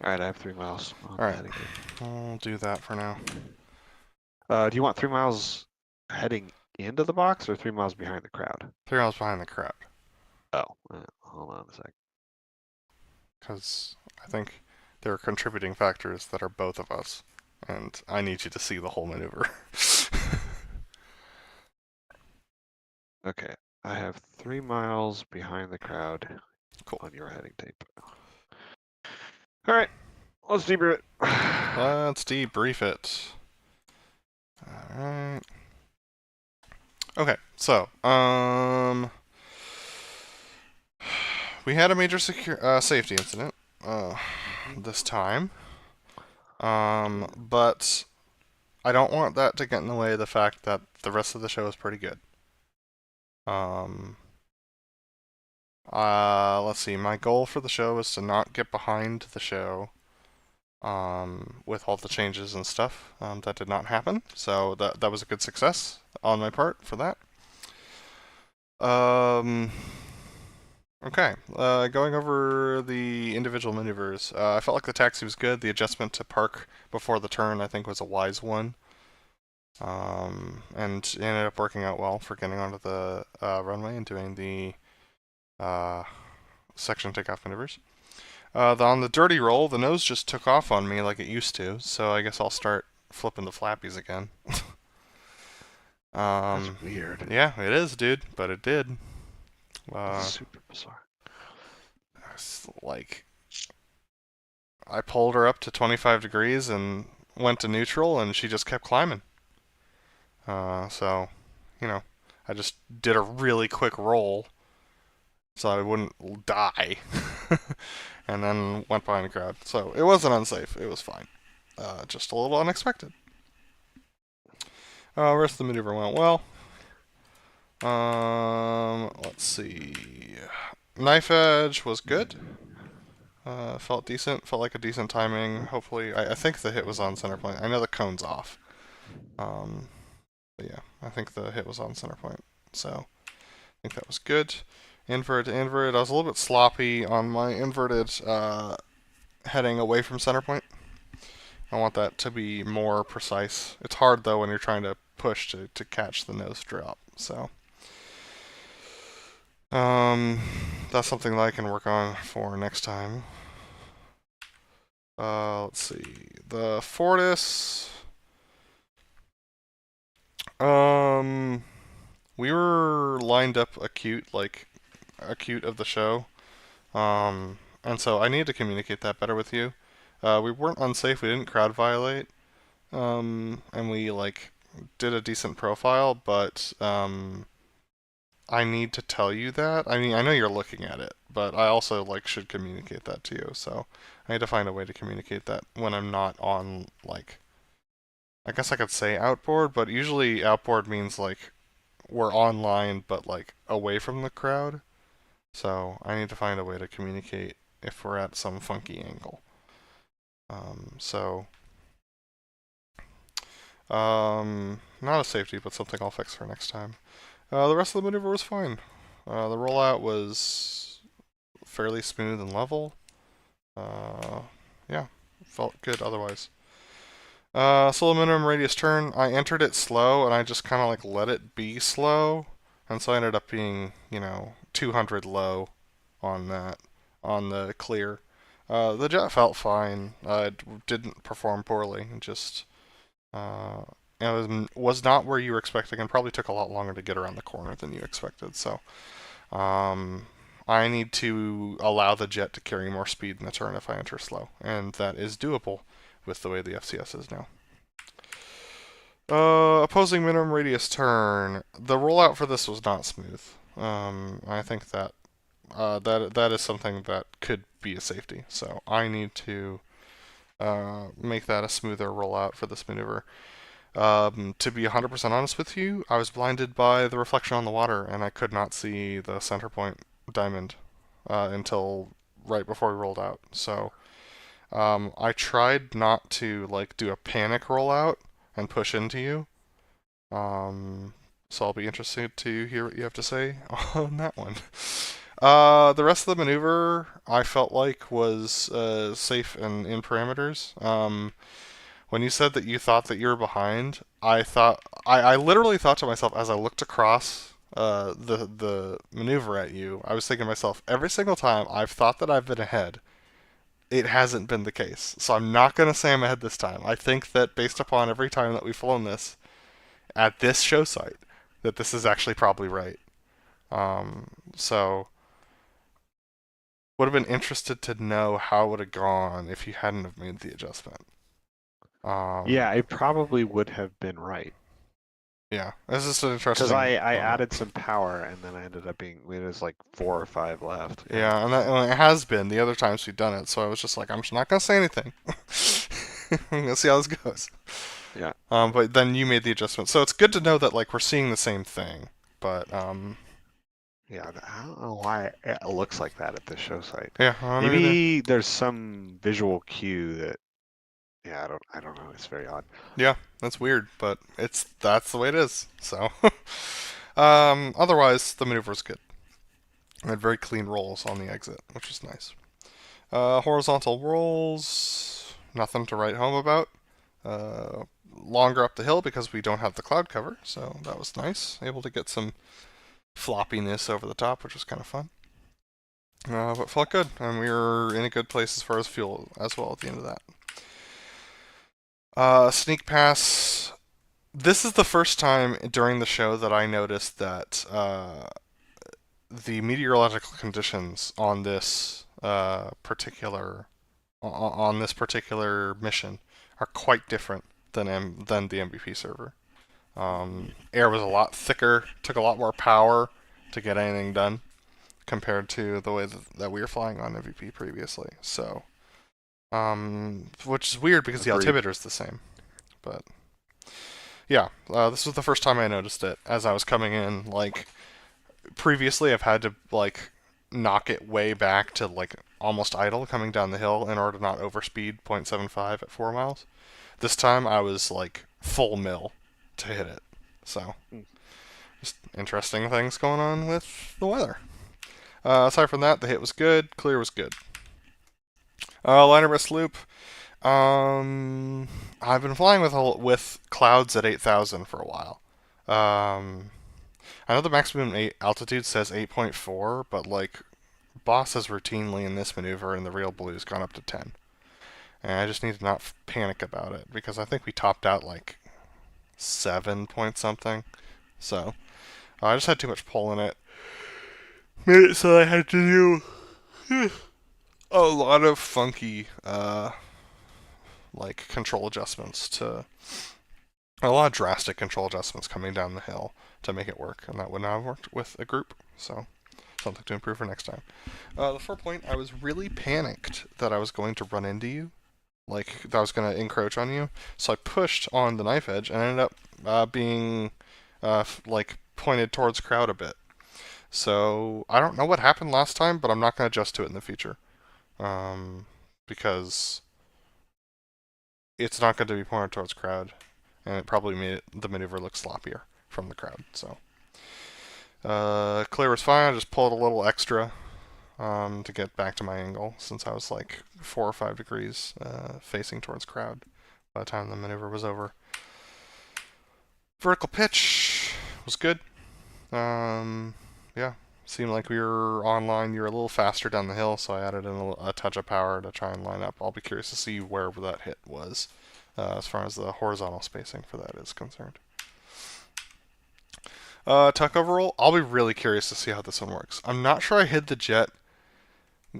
Alright, I have 3 miles on All right. heading tape. I'll do that for now. Do you want 3 miles heading into the box or 3 miles behind the crowd? 3 miles behind the crowd. Oh, hold on a sec. Because I think there are contributing factors that are both of us. And I need you to see the whole maneuver. Okay, I have 3 miles behind the crowd Cool. on your heading tape. Alright, let's debrief it. Let's debrief it. Alright. Okay, so, we had a major safety incident, this time. But I don't want that to get in the way of the fact that the rest of the show is pretty good. Let's see, my goal for the show is to not get behind the show, with all the changes and stuff. That did not happen, so that was a good success on my part for that. Okay, going over the individual maneuvers. I felt like the taxi was good. The adjustment to park before the turn, I think, was a wise one. And it ended up working out well for getting onto the runway and doing the section takeoff maneuvers. On the dirty roll, the nose just took off on me like it used to, so I guess I'll start flipping the flappies again. That's weird. Yeah, it is, dude, but it did. Super bizarre. Like, I pulled her up to 25 degrees and went to neutral, and she just kept climbing. So, you know, I just did a really quick roll so I wouldn't die, and then went behind the crowd. So it wasn't unsafe. It was fine. Just a little unexpected. Rest of the maneuver went well. Let's see. Knife edge was good. Felt decent. Felt like a decent timing. Hopefully, I think the hit was on center point. I know the cone's off. But yeah, I think the hit was on center point. So I think that was good. Invert to invert. I was a little bit sloppy on my inverted heading away from center point. I want that to be more precise. It's hard though when you're trying to push to catch the nose drop. So that's something that I can work on for next time. Let's see. The Fortis. We were lined up acute of the show. And so I need to communicate that better with you. We weren't unsafe, we didn't crowd violate. And we did a decent profile, but I need to tell you that. I mean, I know you're looking at it, but I also should communicate that to you. So I need to find a way to communicate that when I'm not on I guess I could say outboard, but usually outboard means we're online but away from the crowd. So I need to find a way to communicate if we're at some funky angle. Not a safety, but something I'll fix for next time. The rest of the maneuver was fine. The rollout was fairly smooth and level. Yeah, felt good otherwise. Slow minimum radius turn. I entered it slow, and I just kind of let it be slow, and so I ended up being 200 low on that, on the clear. The jet felt fine. It didn't perform poorly. It just it was not where you were expecting, and probably took a lot longer to get around the corner than you expected. So I need to allow the jet to carry more speed in the turn if I enter slow, and that is doable with the way the FCS is now. Opposing minimum radius turn. The rollout for this was not smooth. I think that that is something that could be a safety. So I need to make that a smoother rollout for this maneuver. To be 100% honest with you, I was blinded by the reflection on the water, and I could not see the center point diamond until right before we rolled out. So I tried not to do a panic rollout and push into you. So I'll be interested to hear what you have to say on that one. The rest of the maneuver I felt like was safe and in parameters. When you said that you thought that you were behind, I literally thought to myself as I looked across the maneuver at you, I was thinking to myself, every single time I've thought that I've been ahead, it hasn't been the case. So I'm not going to say I'm ahead this time. I think that based upon every time that we've flown this at this show site, that this is actually probably right. So would have been interested to know how it would have gone if you hadn't have made the adjustment. Yeah, it probably would have been right. Yeah, this is an interesting. Because I added some power, and then I ended up being, it was like 4 or 5 left. Yeah, and it has been the other times we've done it, so I was just like, I'm just not going to say anything. I'm going to see how this goes. Yeah. But then you made the adjustment. So it's good to know that, like, we're seeing the same thing. But, Yeah, I don't know why it looks like that at the show site. yeah. Maybe there's some visual cue that, yeah, I don't know. It's very odd. Yeah, that's weird, but that's the way it is. So, otherwise, the maneuver was good. I had very clean rolls on the exit, which was nice. Horizontal rolls, nothing to write home about. Longer up the hill because we don't have the cloud cover, so that was nice. Able to get some floppiness over the top, which was kind of fun. But felt good, and we were in a good place as far as fuel as well at the end of that. Sneak pass. This is the first time during the show that I noticed that the meteorological conditions on this particular mission are quite different than the MVP server. Air was a lot thicker, took a lot more power to get anything done compared to the way that we were flying on MVP previously. So, which is weird because the altimeter is the same. But yeah, this was the first time I noticed it as I was coming in. Like previously, I've had to like knock it way back to like almost idle coming down the hill in order to not overspeed 0.75 at 4 miles. This time I was like full mill to hit it. So just interesting things going on with the weather. Aside from that, the hit was good. Clear was good. Liner rest loop. I've been flying with clouds at 8,000 for a while. I know the maximum altitude says 8.4, but like boss has routinely in this maneuver in the real blue's gone up to 10. And I just need to not panic about it because I think we topped out like 7 point something. So I just had too much pull in it. Made it so I had to do a lot of funky like control adjustments to a lot of drastic control adjustments coming down the hill to make it work, and that would not have worked with a group. So something to improve for next time. The 4 point, I was really panicked that I was going to run into you, like that I was going to encroach on you. So I pushed on the knife edge and ended up being like pointed towards crowd a bit. So I don't know what happened last time, but I'm not going to adjust to it in the future because it's not going to be pointed towards crowd, and it probably made the maneuver look sloppier from the crowd. So clear was fine. I just pulled a little extra to get back to my angle since I was like 4 or 5 degrees facing towards crowd by the time the maneuver was over. Vertical pitch was good. Yeah, seemed like we were online. You were a little faster down the hill, so I added in a touch of power to try and line up. I'll be curious to see where that hit was as far as the horizontal spacing for that is concerned. Tuck overroll, I'll be really curious to see how this one works. I'm not sure I hid the jet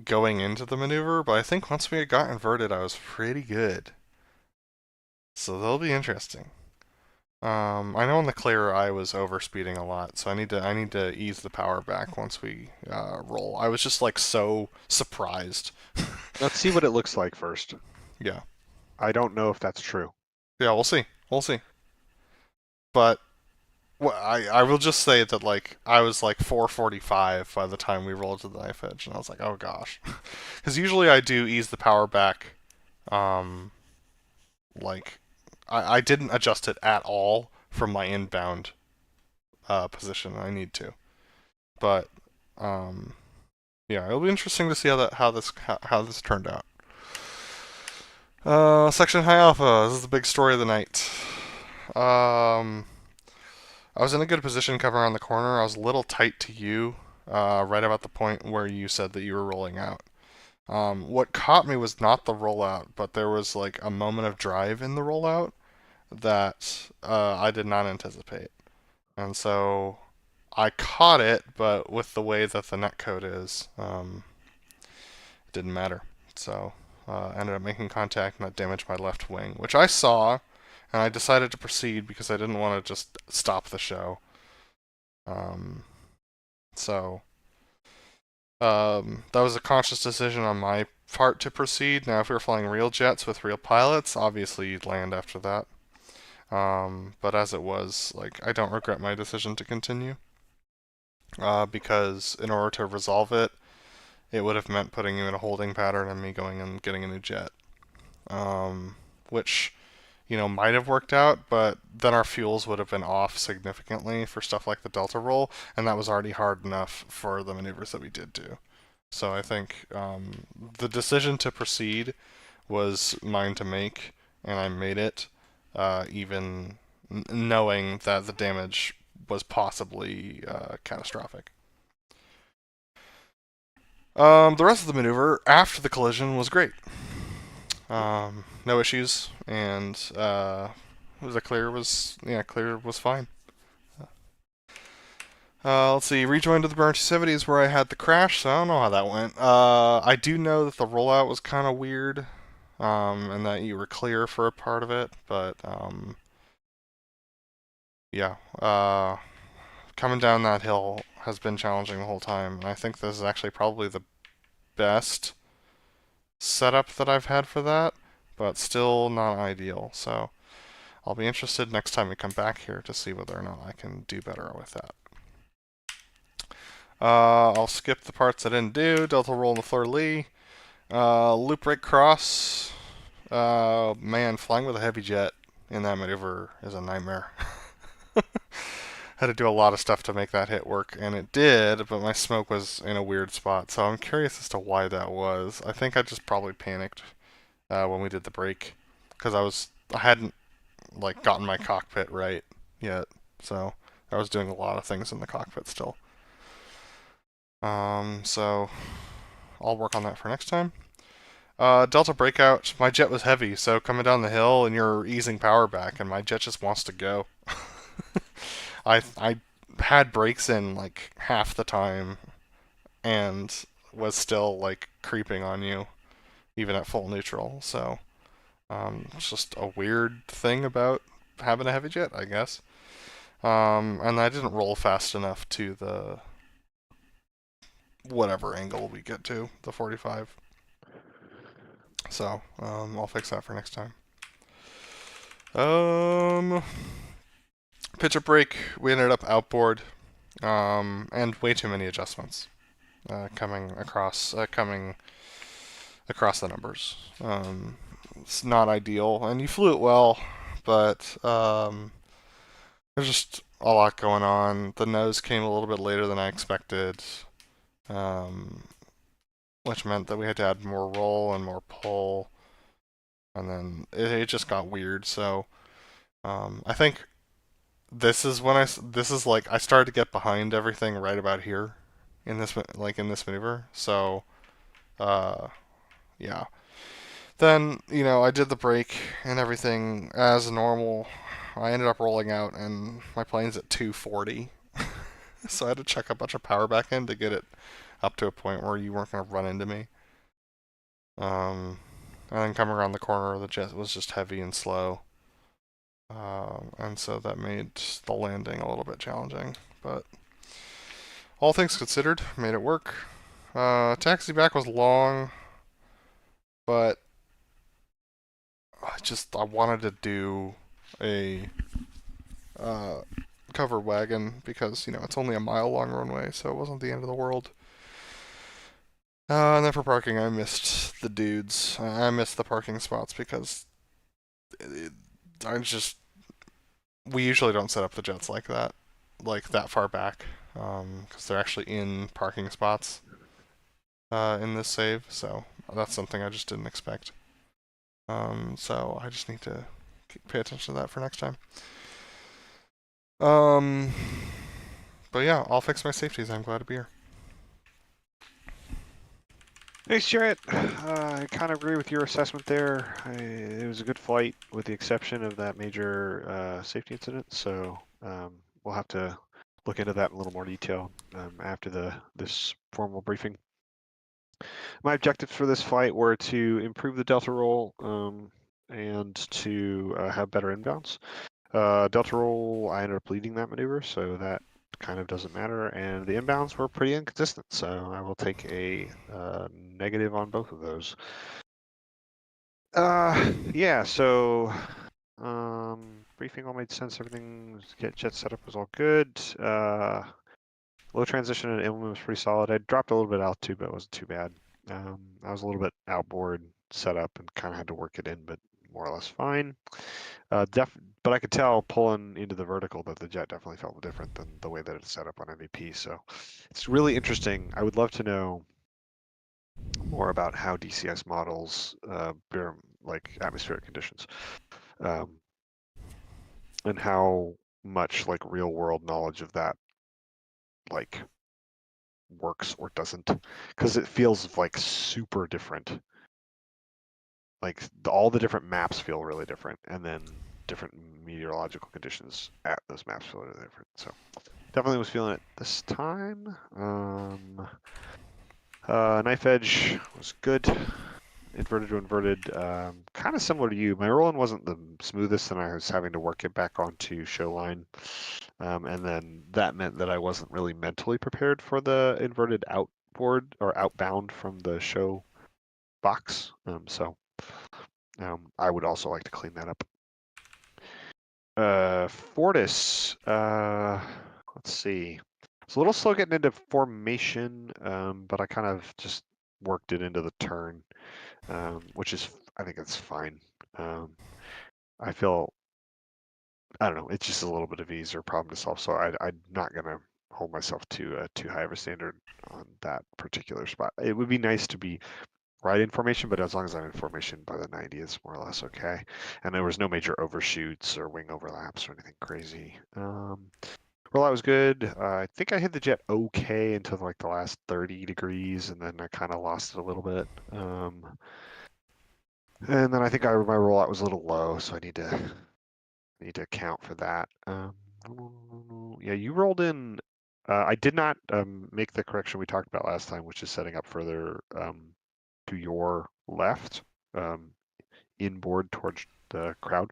going into the maneuver, but I think once we got inverted, I was pretty good. So that'll be interesting. I know on the clear I was overspeeding a lot, so I need to ease the power back once we roll. I was just like so surprised. Let's see what it looks like first. Yeah. I don't know if that's true. Yeah, we'll see. We'll see. But I will just say that like I was like 445 by the time we rolled to the knife edge, and I was like, oh gosh, because usually I do ease the power back. Like I didn't adjust it at all from my inbound position. I need to, but yeah, it'll be interesting to see how this turned out. Section High Alpha. This is the big story of the night. I was in a good position coming around the corner. I was a little tight to you, right about the point where you said that you were rolling out. What caught me was not the rollout, but there was like a moment of drive in the rollout that I did not anticipate. And so I caught it, but with the way that the netcode is, it didn't matter. So ended up making contact, and that damaged my left wing, which I saw, and I decided to proceed because I didn't want to just stop the show. So that was a conscious decision on my part to proceed. Now, if we were flying real jets with real pilots, obviously you'd land after that. But as it was, like, I don't regret my decision to continue. Because in order to resolve it, it would have meant putting you in a holding pattern and me going and getting a new jet. Which, might have worked out, but then our fuels would have been off significantly for stuff like the Delta roll, and that was already hard enough for the maneuvers that we did do. So I think the decision to proceed was mine to make, and I made it, even knowing that the damage was possibly catastrophic. The rest of the maneuver after the collision was great. No issues, and clear was fine. Let's see, rejoined to the Burn 270 is where I had the crash, so I don't know how that went. I do know that the rollout was kind of weird, and that you were clear for a part of it, but yeah, coming down that hill has been challenging the whole time, and I think this is actually probably the best setup that I've had for that, but still not ideal. So I'll be interested next time we come back here to see whether or not I can do better with that. I'll skip the parts I didn't do. Delta roll in the fleur-de-lis. Loop right cross. Man, flying with a heavy jet in that maneuver is a nightmare. Had to do a lot of stuff to make that hit work, and it did, but my smoke was in a weird spot, so I'm curious as to why that was. I think I just probably panicked when we did the break, because I hadn't gotten my cockpit right yet, so I was doing a lot of things in the cockpit still. So I'll work on that for next time. Delta breakout. My jet was heavy, so coming down the hill and you're easing power back, and my jet just wants to go. I had brakes in half the time, and was still creeping on you, even at full neutral. So it's just a weird thing about having a heavy jet, I guess. And I didn't roll fast enough to the whatever angle we get to, the 45. So I'll fix that for next time. Pitch break, we ended up outboard, and way too many adjustments coming across the numbers. It's not ideal, and you flew it well, but there's just a lot going on. The nose came a little bit later than I expected, which meant that we had to add more roll and more pull, and then it just got weird. So I think this is when I started to get behind everything right about here in this maneuver. So yeah. Then I did the brake and everything as normal. I ended up rolling out, and my plane's at 240, so I had to check a bunch of power back in to get it up to a point where you weren't going to run into me. And then coming around the corner, the jet was just heavy and slow. And so that made the landing a little bit challenging. But all things considered, made it work. Taxi back was long, but I wanted to do a cover wagon because, it's only a mile-long runway, so it wasn't the end of the world. And then for parking, I missed the dudes. I missed the parking spots because we usually don't set up the jets like that far back, because they're actually in parking spots. in this save, so that's something I just didn't expect. So I just need to pay attention to that for next time. But yeah, I'll fix my safeties. I'm glad to be here. Thanks, Chariot. I kind of agree with your assessment there. It was a good flight, with the exception of that major safety incident. So we'll have to look into that in a little more detail after this formal briefing. My objectives for this flight were to improve the delta roll and to have better inbounds. Delta roll, I ended up leading that maneuver, so that kind of doesn't matter. And the inbounds were pretty inconsistent, so I will take a negative on both of those. Yeah, so briefing all made sense. Everything, jet setup was all good. Low transition and inland was pretty solid. I dropped a little bit altitude, but it wasn't too bad. I was a little bit outboard setup and kind of had to work it in, but more or less fine. But I could tell pulling into the vertical that the jet definitely felt different than the way that it's set up on MVP. So it's really interesting. I would love to know more about how DCS models like atmospheric conditions, and how much like real world knowledge of that like works or doesn't, because it feels like super different. Like all the different maps feel really different, and then different meteorological conditions at those maps feel really different. So definitely was feeling it this time. Knife edge was good. Inverted to inverted, kind of similar to you. My rolling wasn't the smoothest, and I was having to work it back onto show line. And then that meant that I wasn't really mentally prepared for the inverted outboard or outbound from the show box. So I would also like to clean that up. Fortis, let's see. It's a little slow getting into formation, but I kind of just worked it into the turn, which is, I think it's fine. I feel, I don't know, it's just a little bit of ease or problem to solve, so I'm not going to hold myself to too high of a standard on that particular spot. It would be nice to be right in formation, but as long as I'm in formation by the 90, it's more or less okay. And there was no major overshoots or wing overlaps or anything crazy. Rollout was good. I think I hit the jet okay until like the last 30 degrees, and then I kind of lost it a little bit. And then I think my rollout was a little low, so I need to account for that. Yeah, you rolled in. I did not make the correction we talked about last time, which is setting up further to your left, inboard towards the crowd.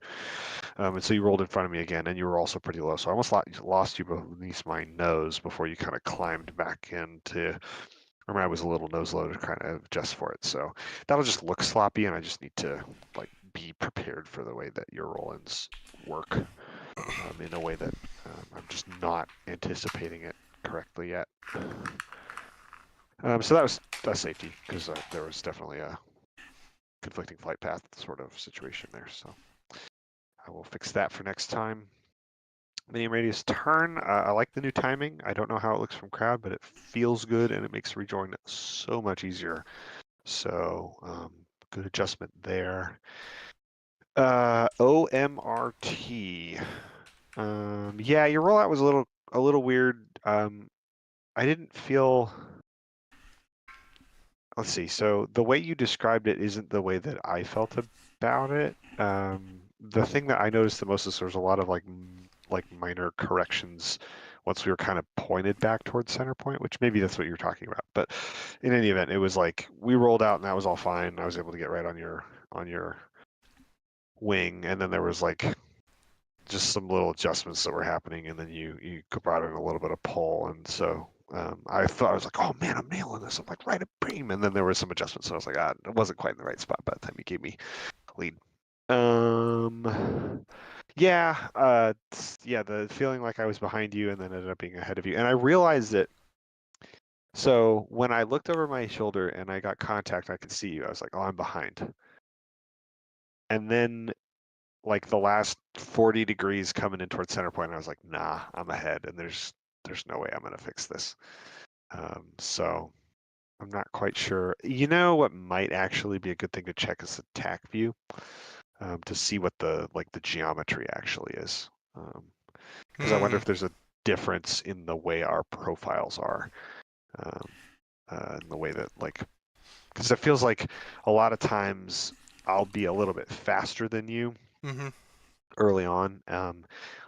And so you rolled in front of me again, and you were also pretty low. So I almost lost you beneath my nose before you kind of climbed back into. Remember, I was a little nose low to kind of adjust for it. So that'll just look sloppy, and I just need to like be prepared for the way that your roll-ins work in a way that I'm just not anticipating it correctly yet. So that was a safety, because there was definitely a conflicting flight path sort of situation there. So I will fix that for next time. Medium radius turn. I like the new timing. I don't know how it looks from crowd, but it feels good, and it makes rejoin so much easier. So good adjustment there. OMRT. Yeah, your rollout was a little weird. I didn't feel. Let's see. So the way you described it isn't the way that I felt about it. The thing that I noticed the most is there was a lot of like minor corrections once we were kind of pointed back towards center point, which maybe that's what you're talking about. But in any event, it was like we rolled out and that was all fine. I was able to get right on your wing, and then there was like just some little adjustments that were happening, and then you brought in a little bit of pull, and so I thought, I was like, oh man, I'm nailing this. I'm like right at beam, and then there were some adjustments, and I was like, it wasn't quite in the right spot by the time you gave me lead. Yeah, yeah, the feeling like I was behind you and then ended up being ahead of you, and I realized it. So when I looked over my shoulder and I got contact, I could see you. I was like, oh, I'm behind. And then like the last 40 degrees coming in towards center point, I was like, nah, I'm ahead, and there's no way I'm gonna fix this. So I'm not quite sure. You know what might actually be a good thing to check is the tack view, to see what the geometry actually is. Because I wonder if there's a difference in the way our profiles are, in the way that because it feels like a lot of times I'll be a little bit faster than you early on,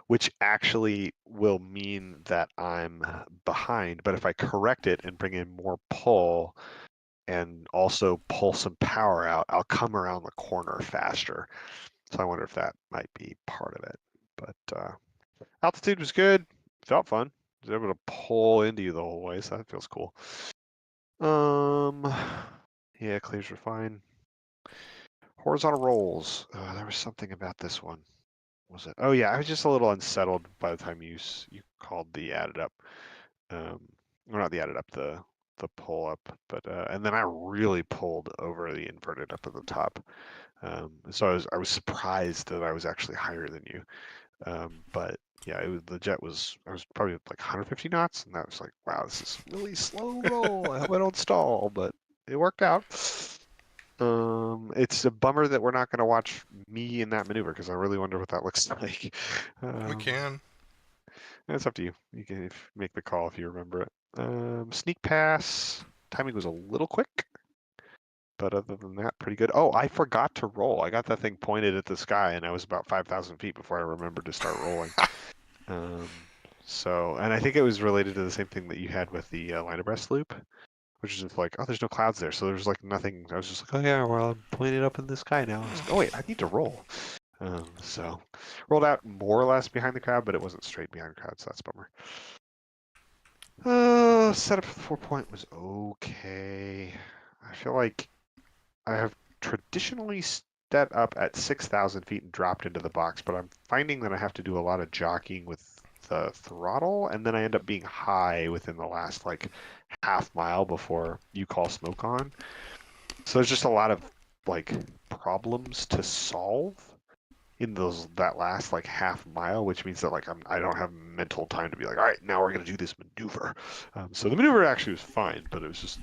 which actually will mean that I'm behind. But if I correct it and bring in more pull and also pull some power out, I'll come around the corner faster. So I wonder if that might be part of it. But altitude was good. Felt fun. Was able to pull into you the whole way, so that feels cool. Yeah, clears were fine. Horizontal rolls. There was something about this one. Was it? Oh yeah, I was just a little unsettled by the time you called the added up. Or not the added up, the pull up, but and then I really pulled over the inverted up at the top. So I was surprised that I was actually higher than you. But yeah, the jet I was probably like 150 knots, and that was like, wow, this is really slow roll. I hope I don't stall, but it worked out. It's a bummer that we're not going to watch me in that maneuver because I really wonder what that looks like. We can. It's up to you. You can make the call if you remember it. Sneak pass. Timing was a little quick, but other than that, pretty good. Oh, I forgot to roll. I got that thing pointed at the sky, and I was about 5,000 feet before I remembered to start rolling. And I think it was related to the same thing that you had with the line abreast loop, which is just like, oh, there's no clouds there, so there's like nothing. I was just like, oh yeah, well, I'm pointed up in the sky now. I was like, oh wait, I need to roll. So rolled out more or less behind the crowd, but it wasn't straight behind the crowd, so that's a bummer. Setup for the 4-point was okay. I feel like I have traditionally set up at 6,000 feet and dropped into the box, but I'm finding that I have to do a lot of jockeying with the throttle, and then I end up being high within the last like half mile before you call smoke on. So there's just a lot of like problems to solve in that last like half mile, which means that like I don't have mental time to be like, all right, now we're gonna do this maneuver. So the maneuver actually was fine, but it was just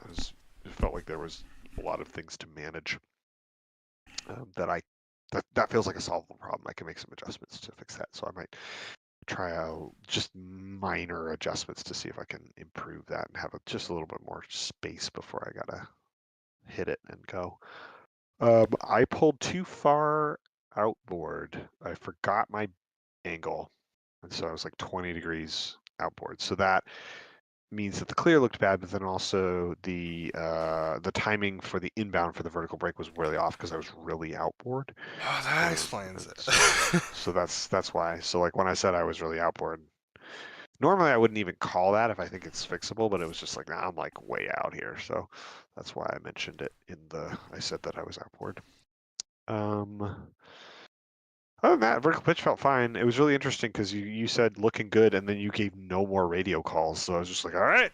it felt like there was a lot of things to manage that feels like a solvable problem. I can make some adjustments to fix that, so I might try out just minor adjustments to see if I can improve that and have just a little bit more space before I gotta hit it and go. I pulled too far outboard. I forgot my angle, and so I was like 20 degrees outboard. So that means that the clear looked bad, but then also the timing for the inbound for the vertical brake was really off because I was really outboard. Oh, that explains it. So that's why. So like when I said I was really outboard, normally I wouldn't even call that if I think it's fixable, but it was just like, nah, I'm like way out here. So that's why I mentioned it I said that I was outboard. Other than that, vertical pitch felt fine. It was really interesting because you said looking good, and then you gave no more radio calls. So I was just like, all right,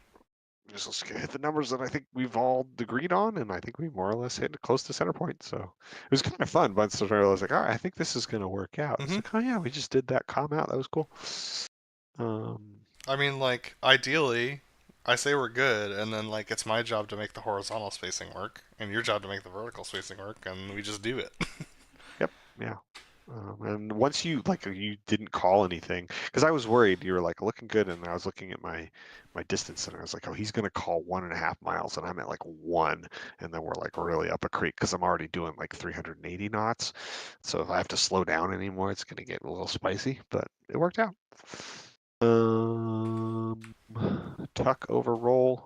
let's hit the numbers that I think we've all agreed on, and I think we more or less hit close to center point. So it was kind of fun. But I was like, all right, I think this is going to work out. It's like, oh yeah, we just did that calm out. That was cool. I mean, like, ideally, I say we're good, and then, like, it's my job to make the horizontal spacing work, and your job to make the vertical spacing work, and we just do it. Yep, yeah. And once you didn't call anything, because I was worried. You were like looking good, and I was looking at my distance, and I was like, oh, he's gonna call 1.5 miles, and I'm at like 1, and then we're like really up a creek because I'm already doing like 380 knots. So if I have to slow down anymore, it's gonna get a little spicy, but it worked out. Tuck over roll.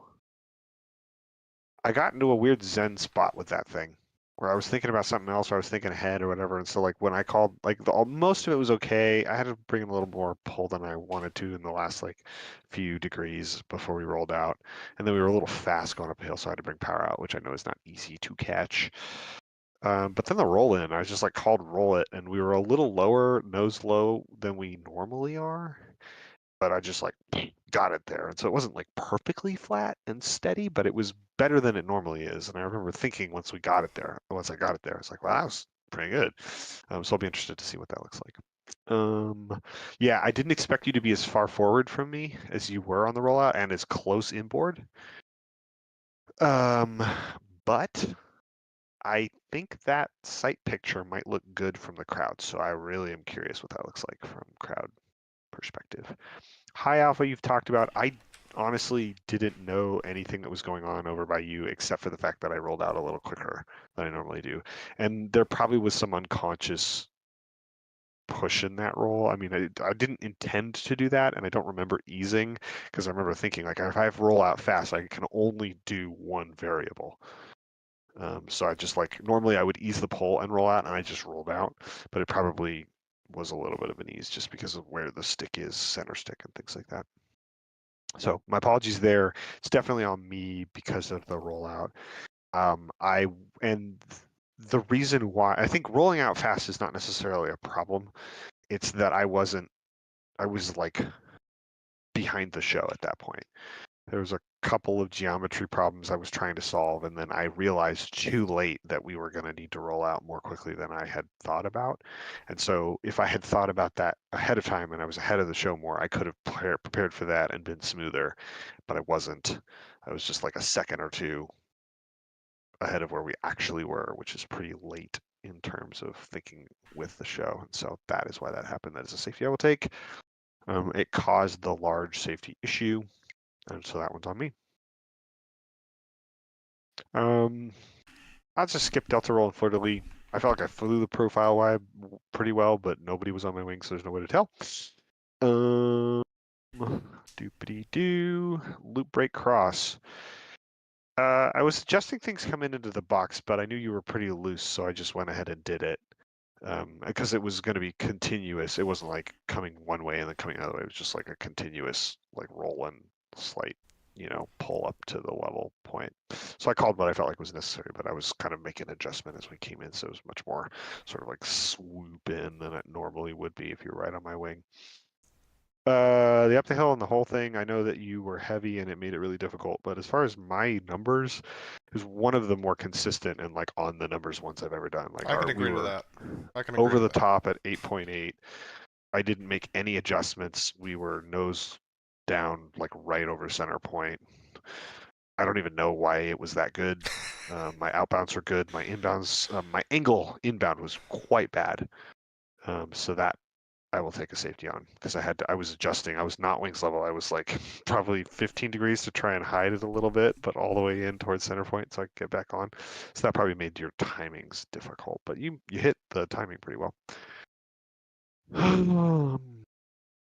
I got into a weird zen spot with that thing where I was thinking about something else, or I was thinking ahead or whatever. And so like when I called, like most of it was okay. I had to bring in a little more pull than I wanted to in the last like few degrees before we rolled out. And then we were a little fast going uphill, so I had to bring power out, which I know is not easy to catch. But then the roll in, I was just like called roll it, and we were a little lower, nose low than we normally are. But I just like got it there. And so it wasn't like perfectly flat and steady, but it was better than it normally is. And I remember thinking once I got it there, I was like, wow, that was pretty good. So I'll be interested to see what that looks like. Yeah, I didn't expect you to be as far forward from me as you were on the rollout and as close inboard. But I think that sight picture might look good from the crowd, so I really am curious what that looks like from crowd perspective. High Alpha, you've talked about. I honestly didn't know anything that was going on over by you, except for the fact that I rolled out a little quicker than I normally do. And there probably was some unconscious push in that roll. I mean, I didn't intend to do that, and I don't remember easing, because I remember thinking, like, if I roll out fast, I can only do one variable. So I just like, normally I would ease the pull and roll out, and I just rolled out, but it probably was a little bit of an ease just because of where the stick is, center stick and things like that. So my apologies there. It's definitely on me because of the rollout. And the reason why I think rolling out fast is not necessarily a problem. It's that I was like behind the show at that point. There was a couple of geometry problems I was trying to solve, and then I realized too late that we were going to need to roll out more quickly than I had thought about. And so if I had thought about that ahead of time and I was ahead of the show more, I could have prepared for that and been smoother, but I wasn't. I was just like a second or two ahead of where we actually were, which is pretty late in terms of thinking with the show. And so that is why that happened. That is a safety I will take. It caused the large safety issue, and so that one's on me. I'll just skip Delta Roll and Fleur-de-Lis. I felt like I flew the profile wide pretty well, but nobody was on my wing, so there's no way to tell. Doopity-doo. Loop break cross. I was adjusting things coming into the box, but I knew you were pretty loose, so I just went ahead and did it. Because it was going to be continuous. It wasn't like coming one way and then coming another way. It was just like a continuous like roll and slight, pull up to the level point. So I called what I felt like was necessary, but I was kind of making an adjustment as we came in, so it was much more sort of like swoop in than it normally would be if you're right on my wing. The up the hill and the whole thing, I know that you were heavy and it made it really difficult, but as far as my numbers, it was one of the more consistent and like on the numbers ones I've ever done. Like I can agree we to were that. I can agree over to the that. top at 8.8. I didn't make any adjustments. We were nose down, like right over center point. I don't even know why it was that good. My outbounds were good. My inbounds, my angle inbound was quite bad. So that I will take a safety on because I was adjusting. I was not wings level. I was like probably 15 degrees to try and hide it a little bit, but all the way in towards center point so I could get back on. So that probably made your timings difficult, but you hit the timing pretty well.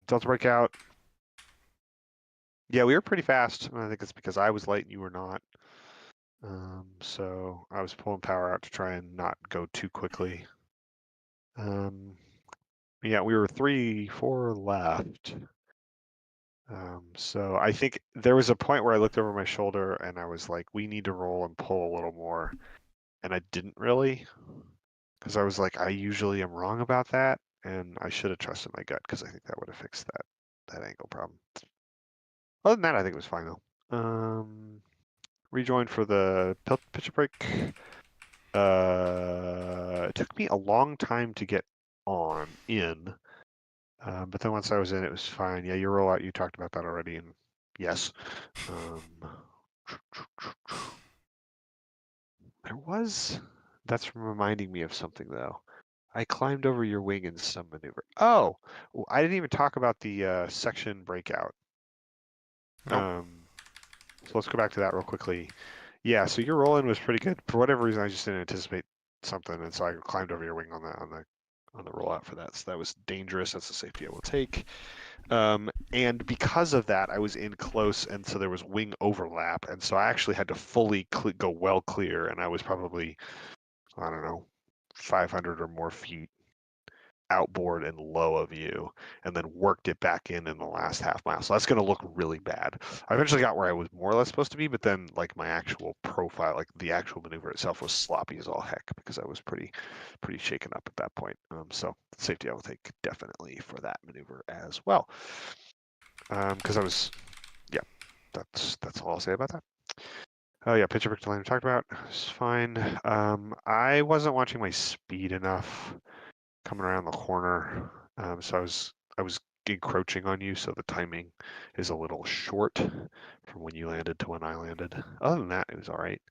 Delta breakout. Yeah, we were pretty fast. I think it's because I was late and you were not. So I was pulling power out to try and not go too quickly. Yeah, we were 3-4 left. So I think there was a point where I looked over my shoulder and I was like, we need to roll and pull a little more. And I didn't really, because I was like, I usually am wrong about that. And I should have trusted my gut because I think that would have fixed that angle problem. Other than that, I think it was fine though. Rejoin for the pitch break. It took me a long time to get in. But then once I was in, it was fine. Yeah, your rollout, you talked about that already, and yes. That's reminding me of something though. I climbed over your wing in some maneuver. Oh, I didn't even talk about the section breakout. Nope. So let's go back to that real quickly. Yeah, so your roll-in was pretty good. For whatever reason, I just didn't anticipate something, and so I climbed over your wing on the rollout for that. So that was dangerous. That's a safety I will take. And because of that, I was in close, and so there was wing overlap, and so I actually had to fully go well clear, and I was probably, I don't know, 500 or more feet outboard and low of you, and then worked it back in the last half mile. So that's going to look really bad. I eventually got where I was more or less supposed to be, but then like my actual profile, like the actual maneuver itself was sloppy as all heck because I was pretty shaken up at that point. So safety I will take definitely for that maneuver as well. Because I was, yeah, that's all I'll say about that. Oh yeah, pitch break delay we talked about. It's fine. I wasn't watching my speed enough coming around the corner. So I was encroaching on you, so the timing is a little short from when you landed to when I landed. Other than that, it was all right.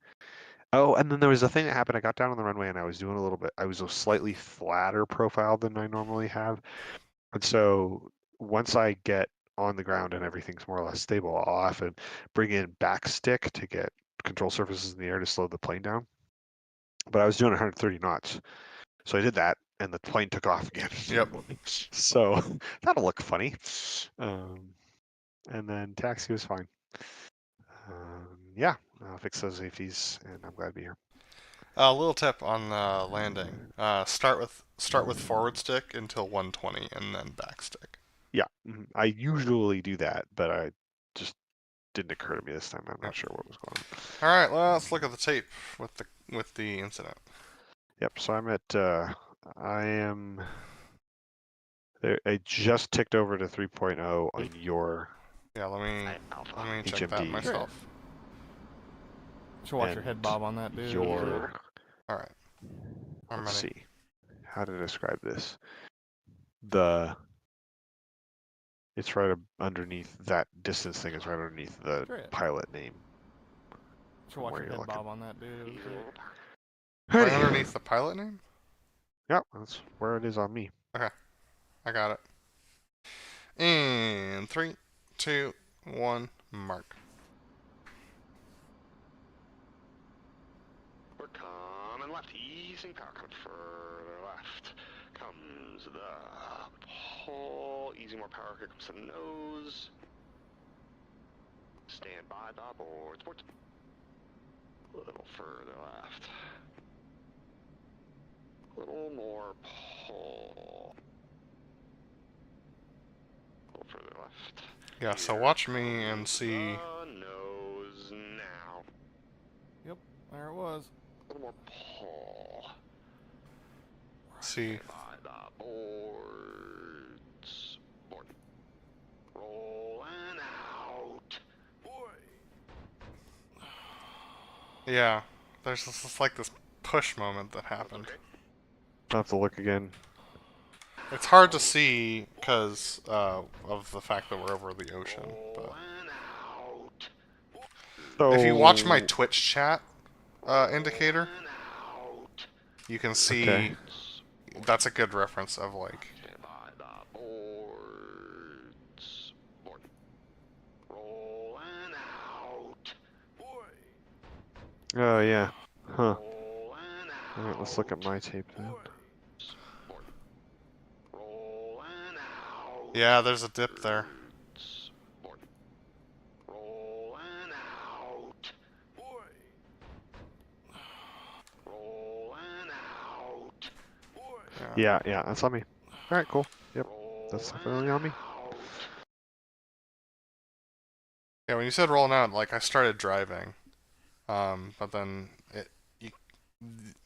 Oh, and then there was a thing that happened. I got down on the runway and I was doing a little bit. I was a slightly flatter profile than I normally have, and so once I get on the ground and everything's more or less stable, I'll often bring in backstick to get control surfaces in the air to slow the plane down. But I was doing 130 knots, so I did that, and the plane took off again. Yep. So that'll look funny. And then taxi was fine. Yeah, I'll fix those safeties, and I'm glad to be here. A little tip on landing: start with forward stick until 120, and then back stick. Yeah, I usually do that, but I just didn't occur to me this time. I'm not sure what was going on. All right, well, let's look at the tape with the incident. Yep. So I'm at. I am. I just ticked over to 3.0 on your. Yeah, let me check that HMD. myself. Should watch your head bob on that, dude. Your. All right. I'm Let's ready. see. How to describe this? It's right underneath that distance thing. Is right underneath the Great. pilot name. Should watch where your you're head looking. bob on that, dude. Right underneath the pilot name? Yep, that's where it is on me. Okay. I got it. And 3, 2, 1, mark. We're coming left, easing power cut further left. Comes the pull, easing more power, here comes the nose. Stand by the board, sports. A little further left. A little more pull. A little further left. Yeah, so watch me and see. Nose now. Yep, there it was. A little more pull. See. By the boards. Board. Rolling out. Yeah, there's just like this push moment that happened. I'll have to look again. It's hard to see because of the fact that we're over the ocean. But So if you watch my Twitch chat indicator, you can see Okay. that's a good reference of like. By the boards. Board. Rolling out. Oh yeah. Huh. Rolling All right, let's look at my tape then. Board. Rolling out. Yeah, there's a dip there. Board. Rolling out. Rolling out. Yeah, that's on me. All right, cool. Yep, that's definitely on me. Yeah, when you said rolling out, like I started driving, but then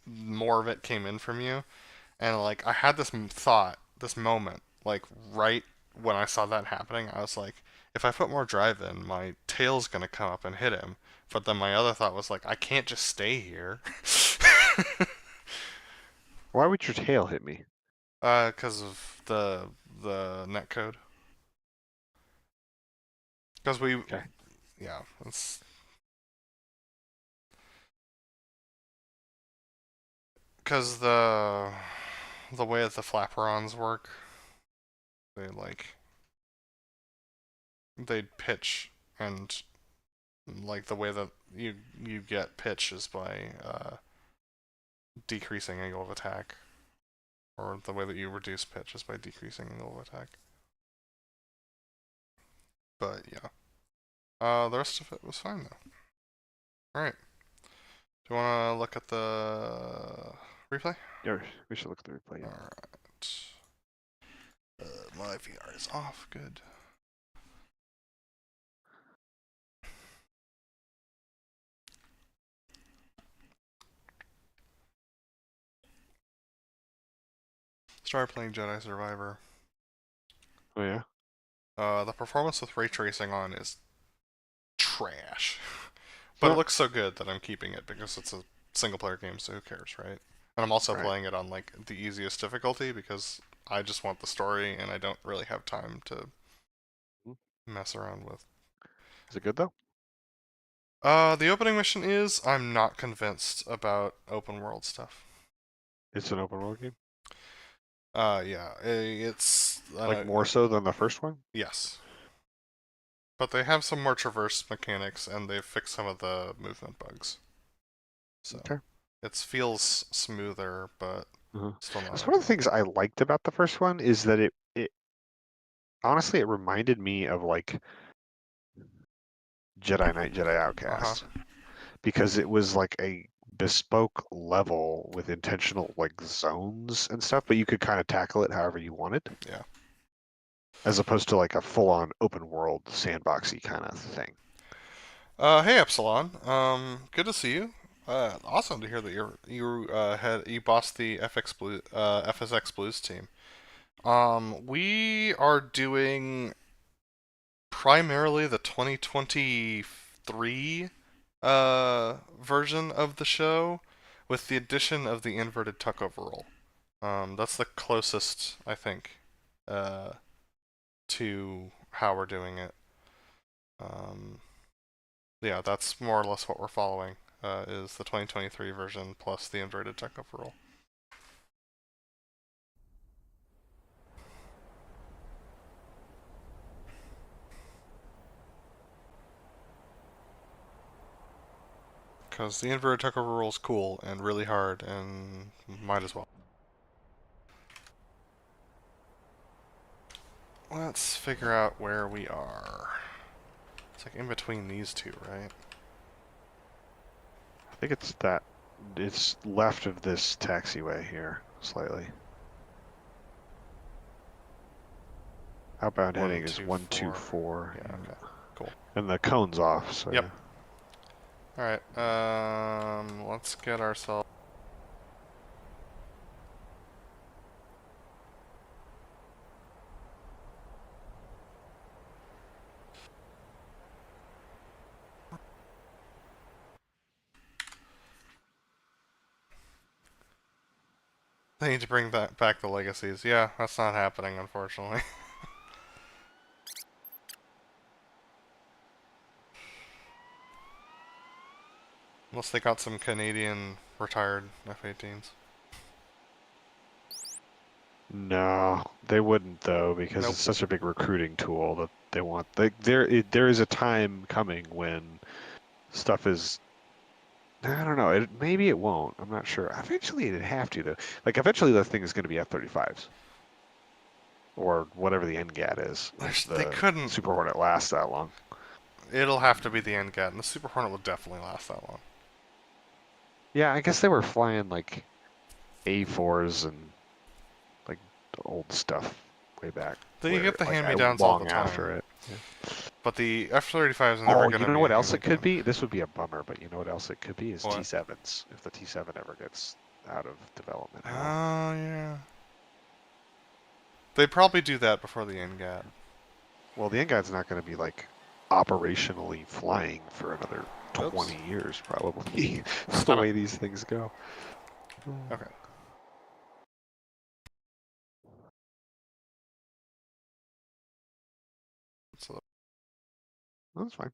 more of it came in from you, and like I had this thought, this moment, like right when I saw that happening, I was like, if I put more drive in, my tail's gonna come up and hit him. But then my other thought was like, I can't just stay here. Why would your tail hit me? Because of the netcode. Because we, Okay. yeah, it's. Because the way that the flaperons work, they'd pitch, and like the way that you get pitch is by decreasing angle of attack, or the way that you reduce pitch is by decreasing angle of attack. But yeah, the rest of it was fine though. All right, do you want to look at the replay? Yeah, we should look at the replay. Yeah. All right. My VR is off. Good. Started playing Jedi Survivor. Oh yeah. The performance with ray tracing on is trash, but Huh. it looks so good that I'm keeping it because it's a single player game, so who cares, right? And I'm also Right. playing it on like the easiest difficulty because I just want the story, and I don't really have time to mess around with. Is it good though? The opening mission is. I'm not convinced about open world stuff. It's an open world game. Yeah, it's Like more so than the first one. Yes. But they have some more traverse mechanics, and they've fixed some of the movement bugs. So Okay. it feels smoother, but still not. That's one of the things I liked about the first one is that it honestly it reminded me of like Jedi Knight, Jedi Outcast, because it was like a bespoke level with intentional like zones and stuff, but you could kind of tackle it however you wanted. Yeah. As opposed to like a full-on open world sandboxy kind of thing. Hey Epsilon, good to see you. Awesome to hear that you bossed the FSX Blues team. We are doing primarily the 2023 version of the show, with the addition of the inverted tuck overroll. That's the closest, I think, to how we're doing it. Yeah, that's more or less what we're following, is the 2023 version plus the inverted tuck overroll. Because the inverted tuck overroll is cool and really hard, and might as well. Let's figure out where we are. It's like in between these two, right? I think it's left of this taxiway here, slightly. Outbound heading is 124. Yeah, okay. Cool. And the cone's off, so yep. Alright, let's get ourselves... They need to bring back the legacies. Yeah, that's not happening, unfortunately. Unless they got some Canadian retired F-18s. No, they wouldn't though, because it's such a big recruiting tool that they want. There is a time coming when stuff is. I don't know. Maybe it won't. I'm not sure. Eventually, it'd have to though. Like eventually, the thing is going to be F-35s, or whatever the NGAT is. They couldn't. Super Hornet last that long. It'll have to be the NGAT, and the Super Hornet will definitely last that long. Yeah, I guess they were flying like A4s and like old stuff way back. Then you get the hand-me-downs all the time. After it. Yeah. But the F-35s are never going to be... you know what else it could be? This would be a bummer, but you know what else it could be is what? T7s, if the T7 ever gets out of development. Oh, yeah. They'd probably do that before the NGAT. Well, the NGAT's not going to be, like, operationally flying for another 20 years, probably. That's the way these things go. Okay. So that's fine.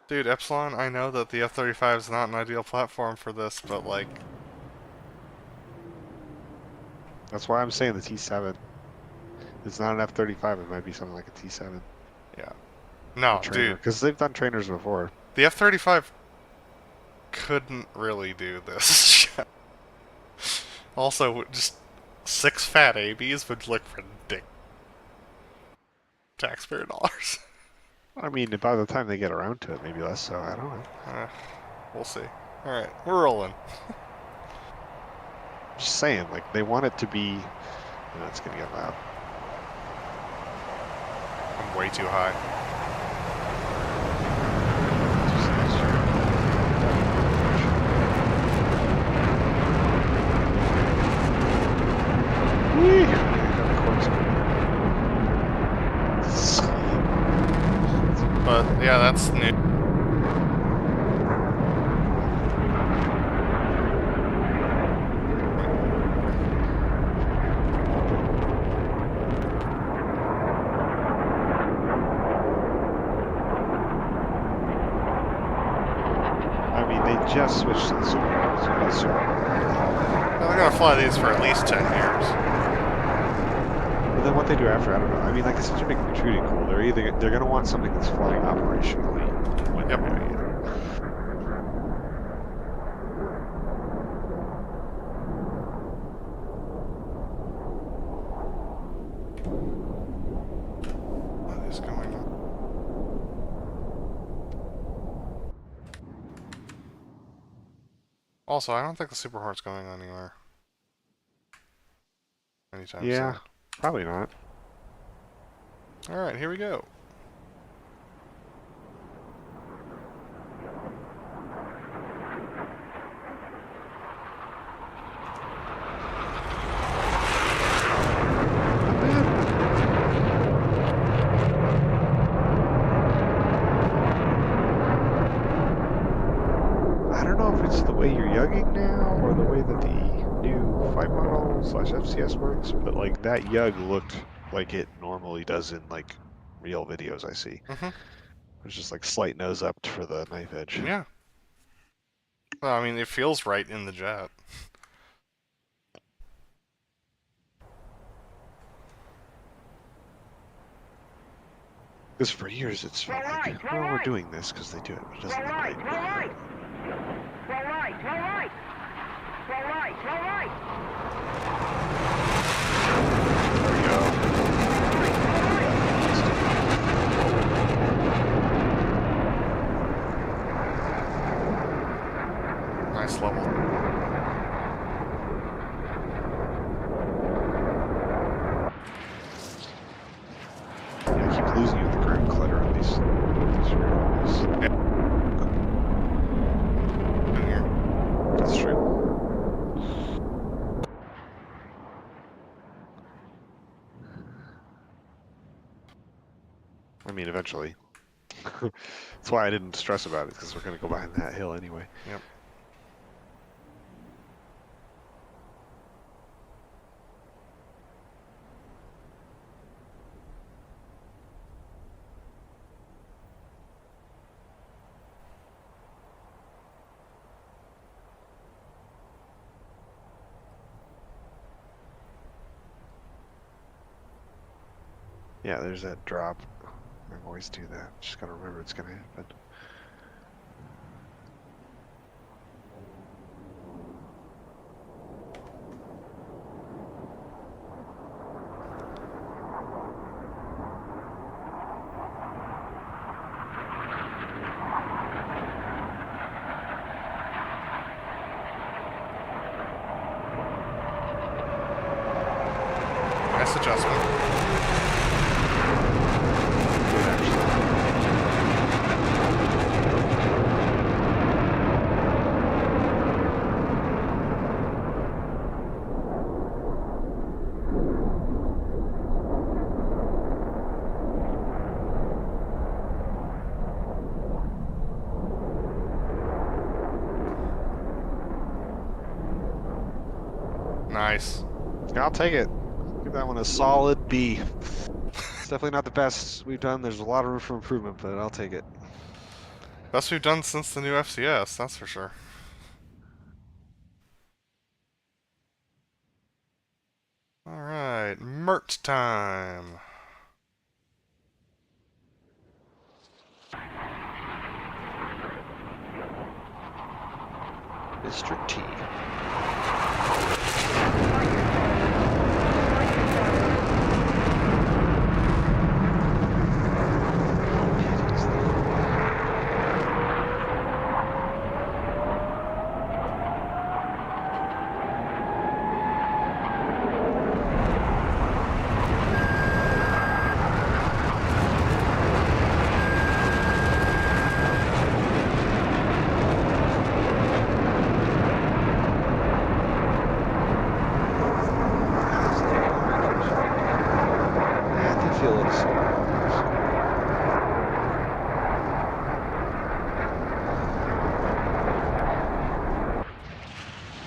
Dude, Epsilon, I know that the F-35 is not an ideal platform for this, but like... That's why I'm saying the T7. It's not an F-35, it might be something like a T7. Yeah. No, dude. Because they've done trainers before. The F-35 couldn't really do this. Also, just 6 fat ABs would look ridiculous. Taxpayer dollars. I mean, by the time they get around to it, maybe less so. I don't know. We'll see. Alright, we're rolling. Just saying, like, they want it to be... That's gonna get loud. I'm way too high. But yeah, that's new. just switched to the Super Hornets. So the Super Well, they're gonna fly these for at least 10 years. But then what they do after, I don't know. I mean, like, it's such a big protruding hole. They're gonna want something that's flying operationally when they're doing it. What is going on? Also, I don't think the Super Hornet's going anywhere anytime Yeah, soon. probably not. Alright, here we go. I don't know if it's the way you're yugging now or the way that the new fight model / FCS works, but like that yug looked like it normally does in like real videos I see. Mm-hmm. It's just like slight nose up for the knife edge. Yeah. Well, I mean, it feels right in the jet. Because for years it's been like, well, we're doing this because they do it, but it doesn't look right. Go right! Go right! Go right! Go right! Go right! There we go. Nice level. Yeah, I keep losing you with the ground clutter on these areas. In here. That's true. I mean, eventually. That's why I didn't stress about it, because we're going to go behind that hill anyway. Yep. Yeah, there's that drop. I always do that. Just gotta remember it's gonna happen. Nice adjustment. Good, actually. Nice. I'll take it. Give that one a solid B. It's definitely not the best we've done. There's a lot of room for improvement, but I'll take it. Best we've done since the new FCS, that's for sure. Alright, Mert time. Mr. T.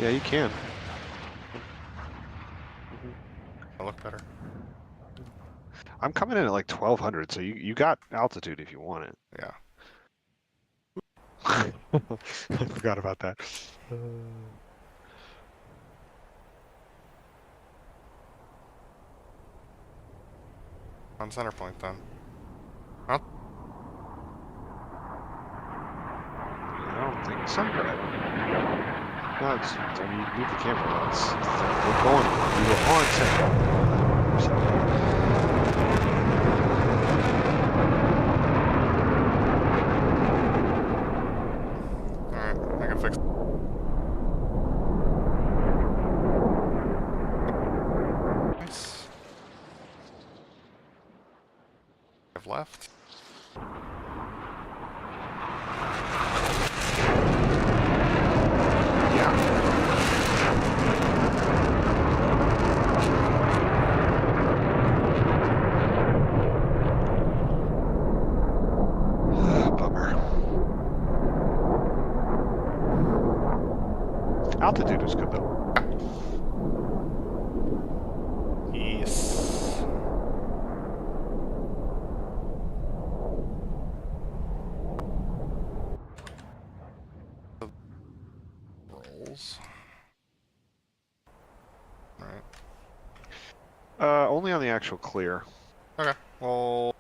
Yeah, you can. I look better. I'm coming in at like 1200, so you got altitude if you want it. Yeah. I forgot about that. On center point then. I don't think so. No, it's, I mean, you can move the camera. We're going. We were on center. Alright, I can fix. Nice. I've left. Altitude was good though. Yes. Rolls. Alright. Only on the actual clear. Okay. Well.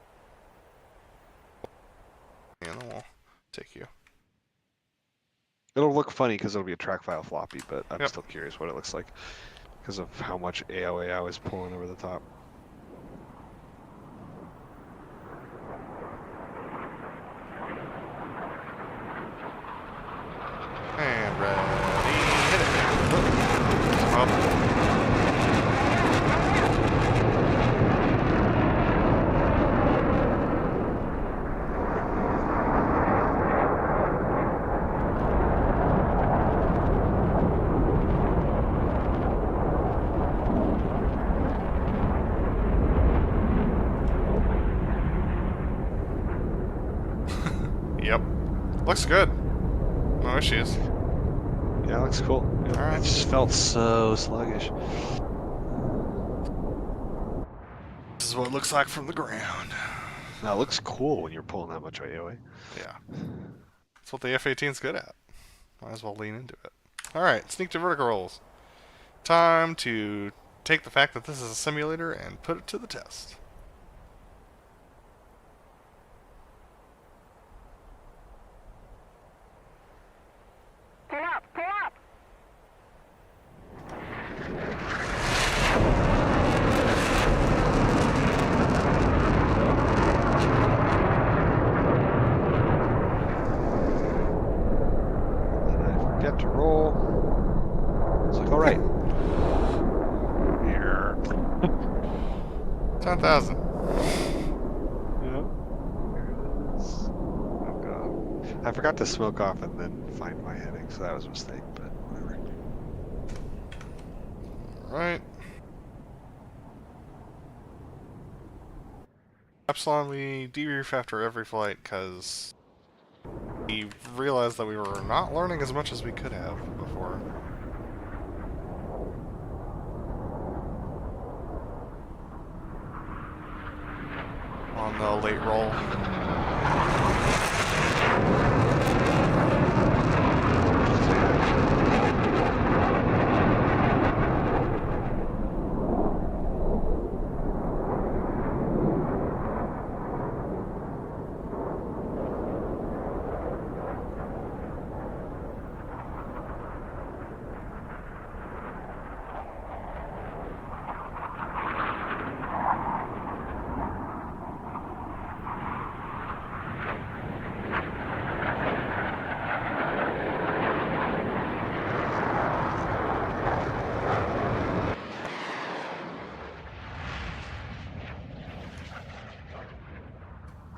Yeah, then we'll take you. It'll look funny because it'll be a track file floppy, but I'm Yep. still curious what it looks like because of how much AOA I was pulling over the top. And ready, hit it. Up. Yep. Looks good. No issues. Yeah, it looks cool. Yeah, Alright. It just felt so sluggish. This is what it looks like from the ground. No, it looks cool when you're pulling that much AOA. Yeah. That's what the F-18's good at. Might as well lean into it. Alright, sneak to vertical rolls. Time to take the fact that this is a simulator and put it to the test. Pull up, pull up. And I forget to roll. It's like, all right. Here. 10,000. Yeah. Here it is. Oh god. I forgot to smoke off and then find my heading, so that was a mistake, but whatever. Alright. Epsilon, we debrief after every flight because we realized that we were not learning as much as we could have before. On the late roll.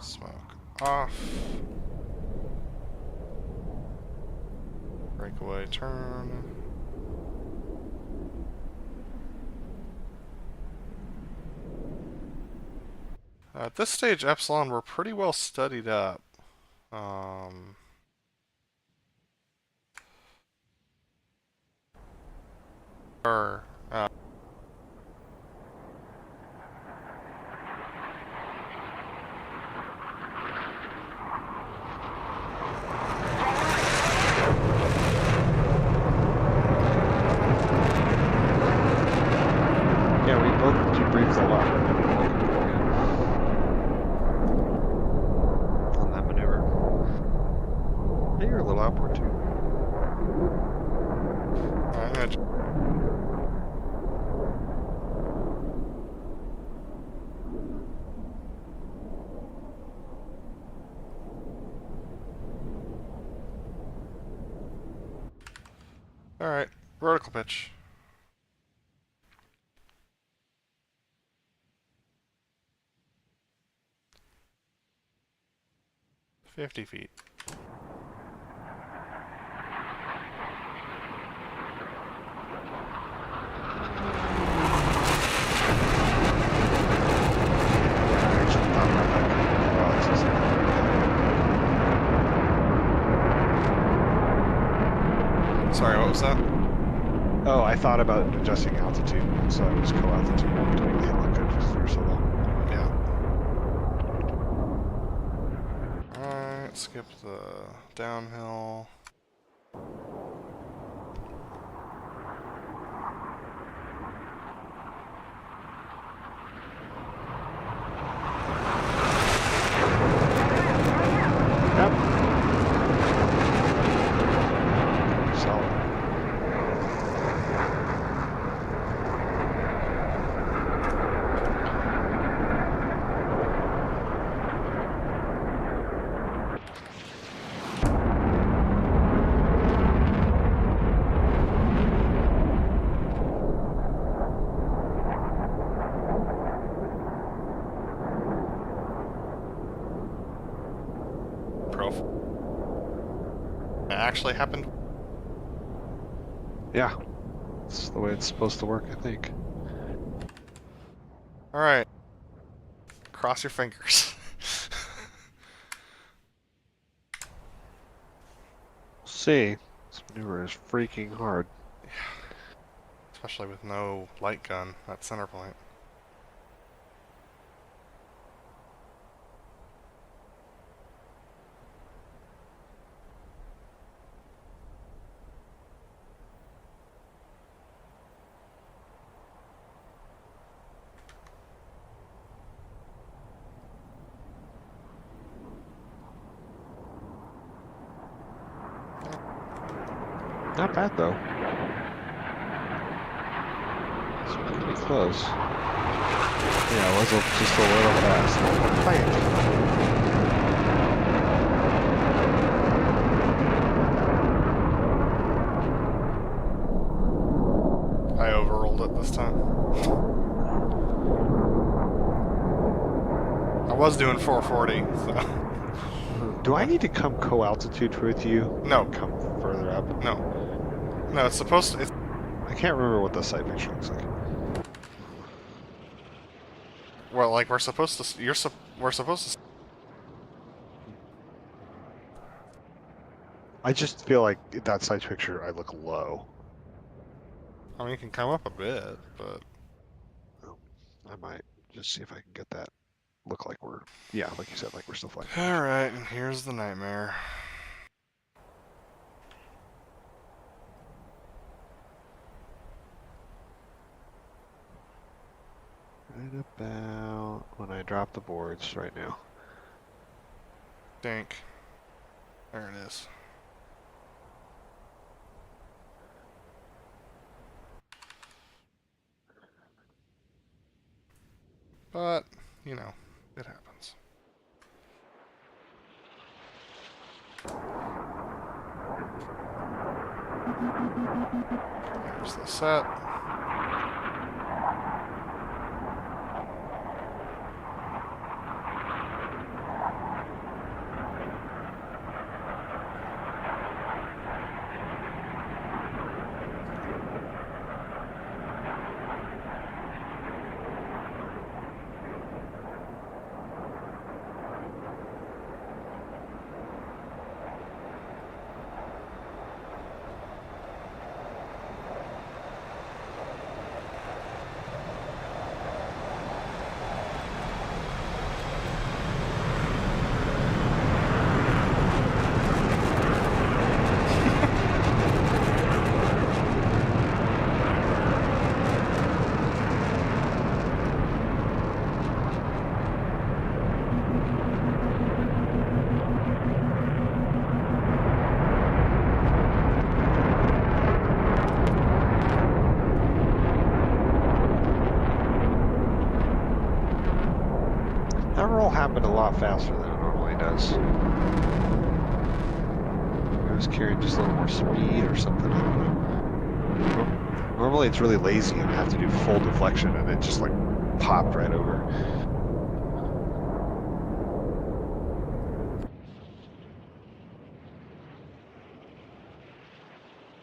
Smoke off. Breakaway turn. At this stage, Epsilon, we're pretty well studied up. Or, Pull brief the lock. On that maneuver. Hey, you're a little outboard too. Alright. Alright, vertical pitch. $50 feet. Sorry, what was that? Oh, I thought about adjusting altitude, so I was co-altitude to make the hit look good for so long. Yeah. Alright, skip the downhill. Yep. Solid. It actually happened. Yeah. That's the way it's supposed to work, I think. Alright. Cross your fingers. See, this maneuver is freaking hard. Especially with no light gun at center point. Not bad though. It's pretty close. Yeah, it was just a little fast. I overrolled it this time. I was doing 440, so. Do I need to come co-altitude with you? No. Come further up? No. No, it's supposed to. It's, I can't remember what the site picture looks like. well, like we're supposed to. We're supposed to. I just feel like that site picture I look low. I mean, you can come up a bit, but I might just see if I can get that look like we're, yeah, like you said, like we're still flying. all right. And here's the nightmare. Right about when I drop the boards right now. Dink. There it is. But, you know, it happens. There's the set. That roll happened a lot faster than it normally does. I was carrying just a little more speed or something. I don't know. Normally it's really lazy and I have to do full deflection and it just like popped right over.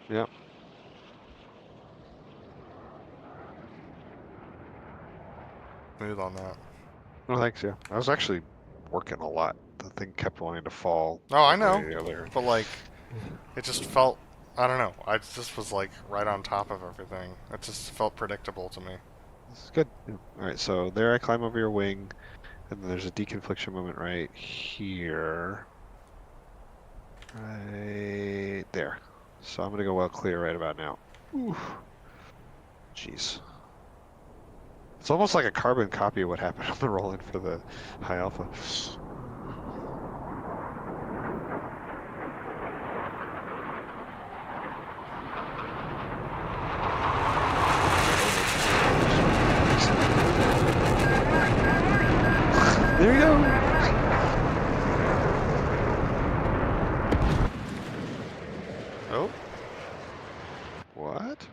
Yep. Smooth on that. No thanks, yeah. I was actually working a lot. The thing kept wanting to fall. Oh, I one way know. or the other. But like, it just felt, I don't know. I just was like right on top of everything. It just felt predictable to me. This is good. Yeah. All right, so there I climb over your wing, and then there's a deconfliction moment right here. Right there. So I'm gonna go well clear right about now. Oof. Jeez. It's almost like a carbon copy of what happened on the roll-in for the high alpha. There you go. Oh? What?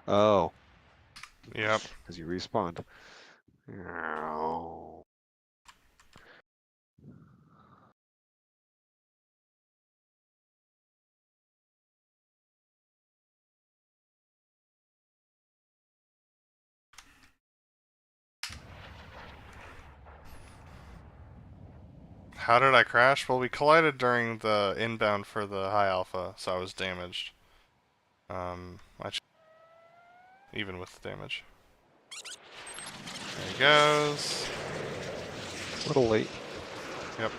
Oh, Yep. because you respawned. Ow. How did I crash? Well, we collided during the inbound for the high alpha, so I was damaged. Even with the damage. There he goes. A little late. Yep.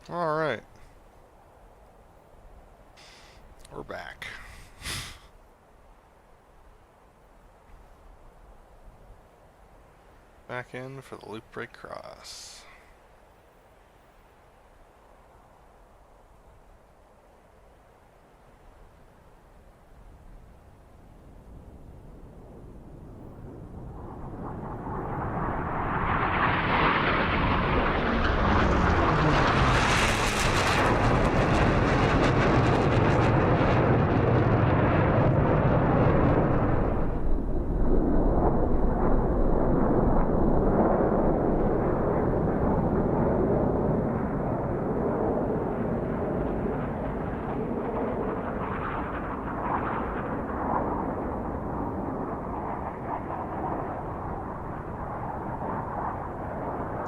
Alright. We're back. Back in for the loop break cross.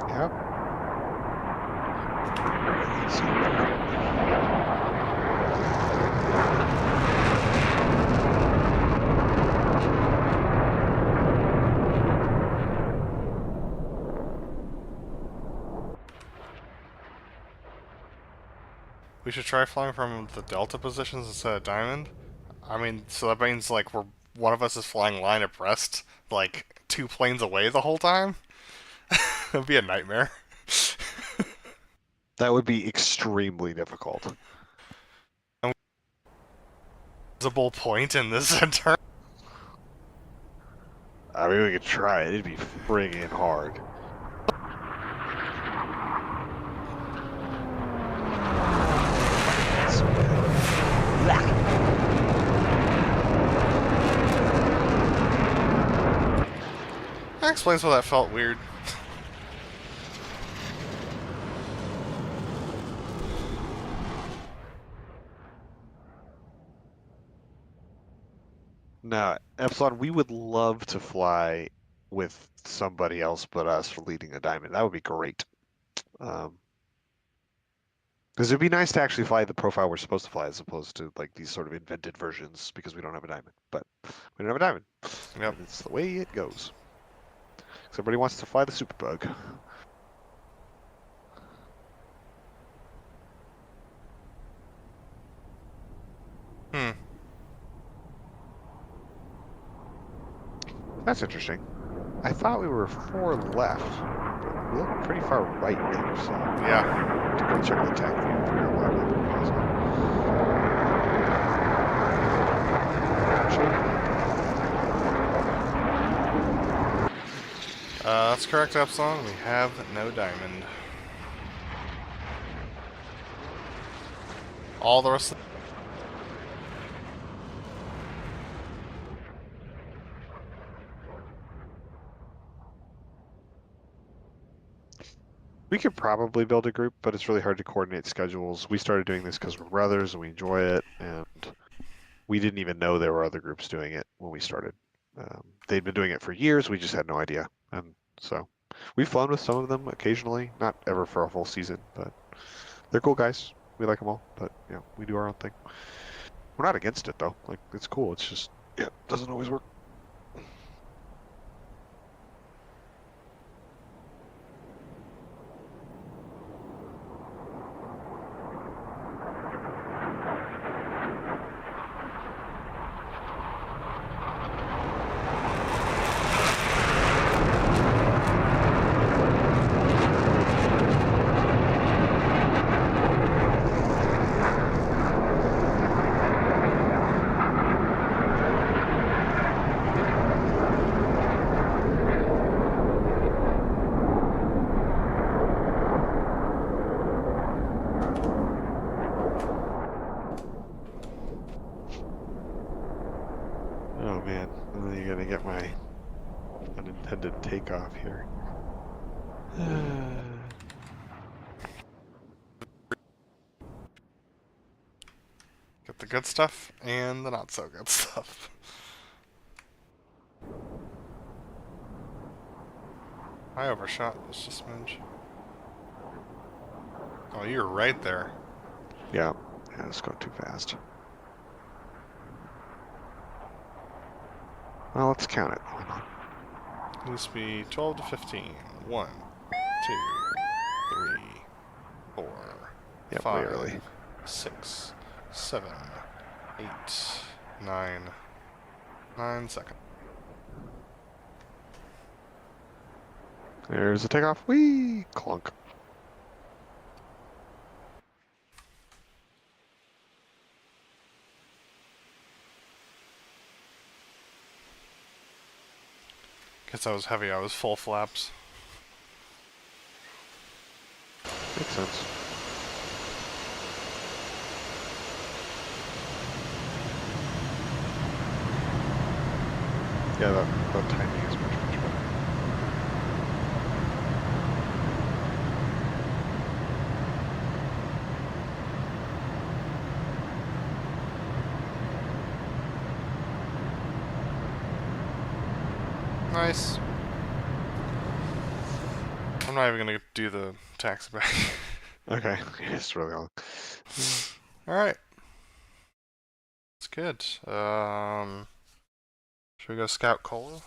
Yep. We should try flying from the delta positions instead of diamond. I mean, so that means like one of us is flying line abreast, like 2 planes away the whole time. It'd be a nightmare. That would be extremely difficult. Visible point in the center. I mean, we could try it. It'd be friggin' hard. That explains why that felt weird. No, Epsilon, we would love to fly with somebody else but us for leading a diamond. That would be great. Because it'd be nice to actually fly the profile we're supposed to fly as opposed to like these sort of invented versions because we don't have a diamond. But we don't have a diamond. Yep. And it's the way it goes. So everybody wants to fly the Superbug. Hmm. That's interesting. I thought we were 4 left, but we look pretty far right there, so Yeah. to go check the tech view. Figure out why we pause it. That's correct, Epsilon. We have no diamond. All the rest of We could probably build a group, but it's really hard to coordinate schedules. We started doing this because we're brothers and we enjoy it, and we didn't even know there were other groups doing it when we started. They'd been doing it for years, we just had no idea. And so we've flown with some of them occasionally, not ever for a full season, but they're cool guys. We like them all, but yeah, we do our own thing. We're not against it though. Like, it's cool. It's just, yeah, it doesn't always work. Oh man, and then you're gonna get my unintended takeoff here. get the good stuff and the not so good stuff. I overshot this just a smidge. Oh, you're right there. Yeah, it's going too fast. Well, let's count it. Hold on. Needs to be 12 to 15. 1, 2, 3, 4, Yep, way 5, early. 6, 7, 8, 9. 9 seconds. There's a takeoff. Whee! Clunk. Guess I was heavy, I was full flaps. Makes sense. Yeah, that timing is much better. Nice. I'm not even gonna do the taxi back. Okay, it's really long. Alright. It's good. Should we go scout Cola?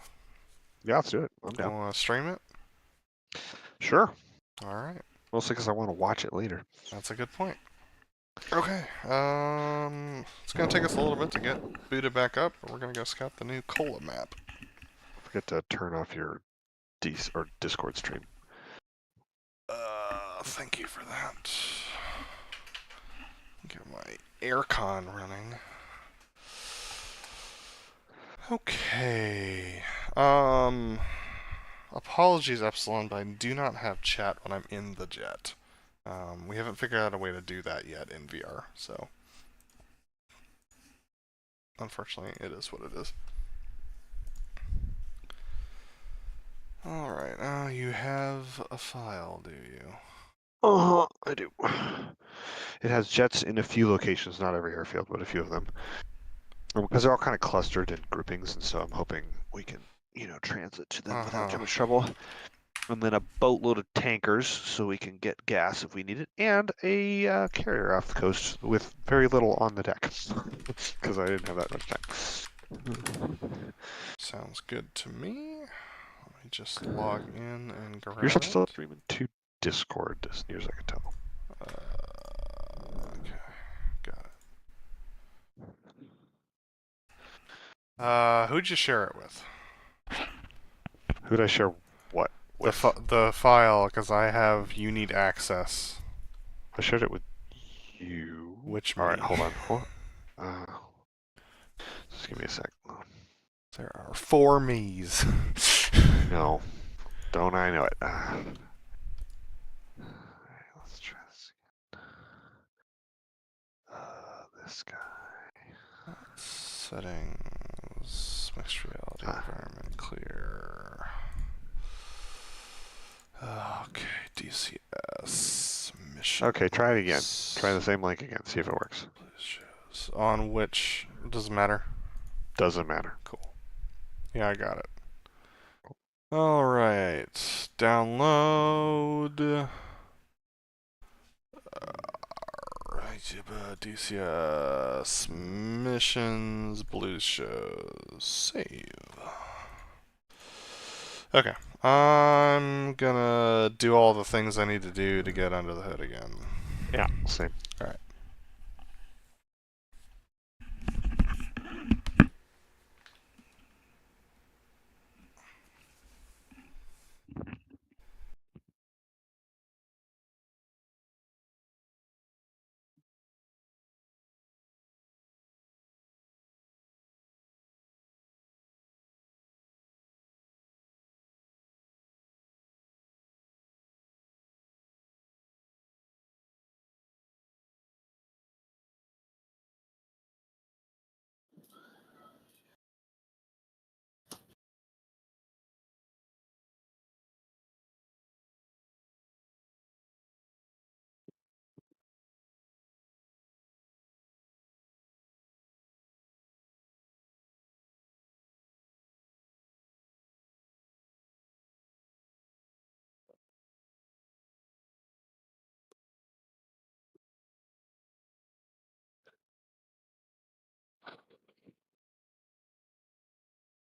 Yeah, let's do it. I'm down. Wanna stream it? Sure. Alright. Mostly because I want to watch it later. That's a good point. Okay, it's gonna take us a little bit to get booted back up, but we're gonna go scout the new Cola map. Forget to turn off your Discord stream. Thank you for that. Get my aircon running. Okay. Apologies, Epsilon, but I do not have chat when I'm in the jet. We haven't figured out a way to do that yet in VR, so unfortunately, it is what it is. Alright, you have a file, do you? I do. It has jets in a few locations, not every airfield, but a few of them. Because they're all kind of clustered in groupings, and so I'm hoping we can, transit to them without too much trouble. And then a boatload of tankers so we can get gas if we need it, and a carrier off the coast with very little on the deck, because I didn't have that much time. Sounds good to me. Let me just log in and grab You're it. still streaming to Discord, as near as I can tell. Okay, got it. Who'd you share it with? Who'd I share what with? The file, because I have you need access. I shared it with you. Which All right, me? hold on. Just give me a sec. There are 4 me's. No, don't I know it? Let's try this again. This guy. Settings, mixed reality, environment, clear. Okay, DCS, mission. Okay, try it again. Try the same link again, see if it works. Shows. On which, doesn't matter. Doesn't matter. Cool. Yeah, I got it. Alright, download. DCS, missions, blues shows, save. Okay, I'm gonna do all the things I need to do to get under the hood again. Yeah, same. Alright.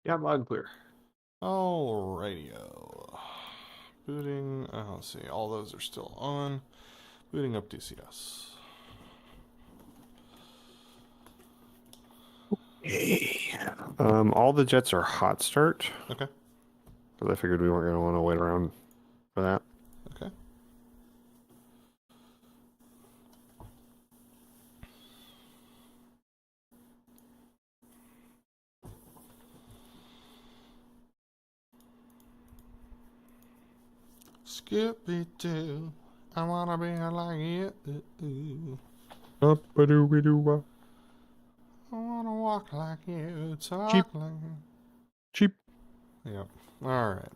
Yeah, loud and clear. Alrighty-o. Booting, let's see, all those are still on. Booting up DCS. Hey. All the jets are hot start. Okay. Because I figured we weren't going to want to wait around for that. Okay. Skippy-doo, I wanna be like you. Up-a-doo-be-doo-wah. I wanna walk like you, talk Cheap. like... Cheap. Yep. Alright.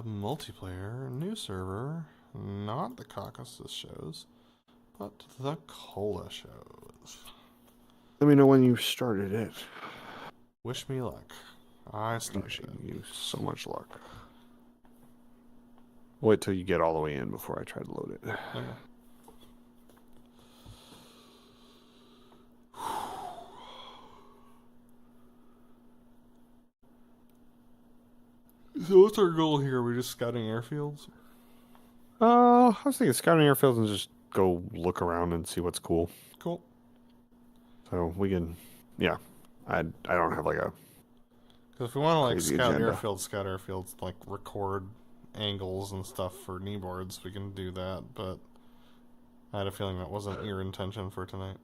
Multiplayer, new server, not the Caucasus shows, but the Cola shows. Let me know when you started it. Wish me luck. I I'm started wishing it. you so much luck. Wait till you get all the way in before I try to load it. Okay. So what's our goal here? We're just scouting airfields? I was thinking scouting airfields and just go look around and see what's cool. Cool. So we can, yeah. I don't have like a... Because if we want to like crazy scout agenda. airfields, like record angles and stuff for kneeboards, we can do that. But I had a feeling that wasn't your intention for tonight.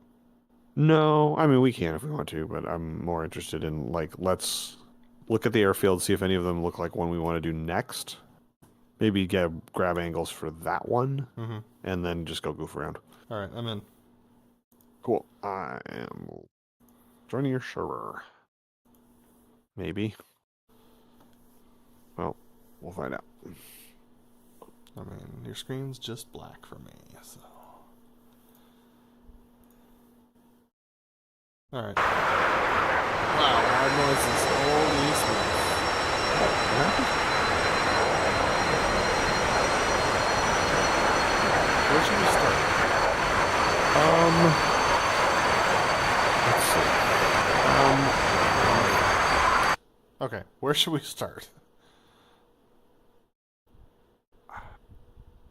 No, I mean, we can if we want to, but I'm more interested in, like, let's look at the airfield, see if any of them look like one we want to do next. Maybe grab angles for that one, and then just go goof around. All right, I'm in. Cool. I am joining your server. Maybe. Well, we'll find out. I mean, your screen's just black for me, so... Alright. Wow, loud noises. Holy smokes. Where should we start? Let's see. Okay, where should we start?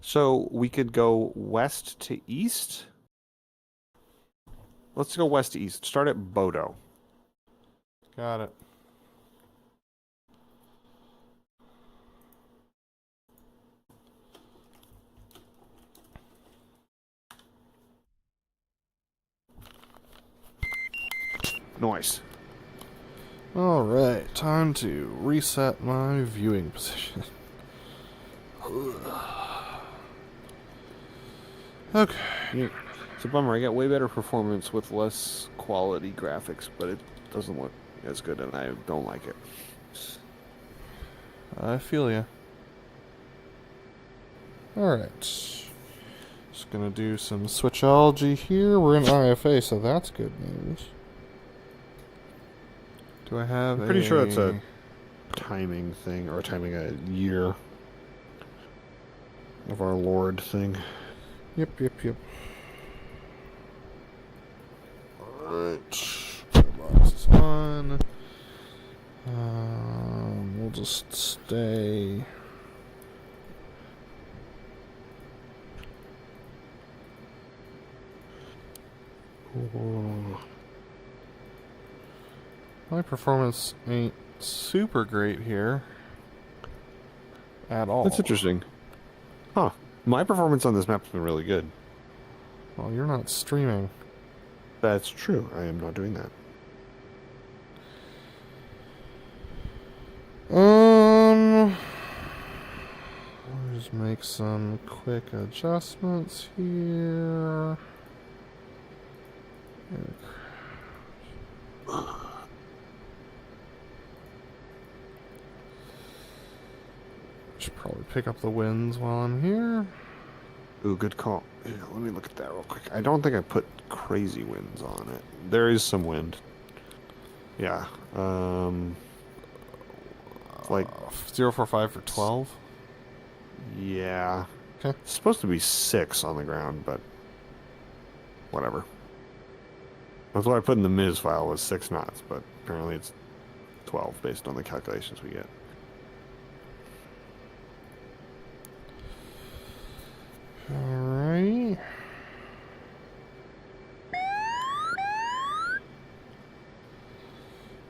So we could go west to east. Let's go west to east. Start at Bodo. Got it. Nice. Alright, time to reset my viewing position. Okay. Yeah. It's a bummer. I got way better performance with less quality graphics, but it doesn't look as good, and I don't like it. I feel ya. Alright. Just gonna do some switchology here. We're in IFA, so that's good news. Do I have I'm pretty sure it's a timing thing, or timing a year of our Lord thing. Yep. Alright. Box is on. We'll just stay. Ooh. My performance ain't super great here. At all. That's interesting. Huh. My performance on this map has been really good. Well, you're not streaming. That's true. I am not doing that. I'll just make some quick adjustments here. Should probably pick up the winds while I'm here. Ooh, good call. Yeah, let me look at that real quick. I don't think I put crazy winds on it. There is some wind. Yeah. Like 045 for 12. Yeah. Okay. It's supposed to be 6 on the ground, but whatever. That's what I put in the Miz file was 6 knots, but apparently it's 12 based on the calculations we get. Alright.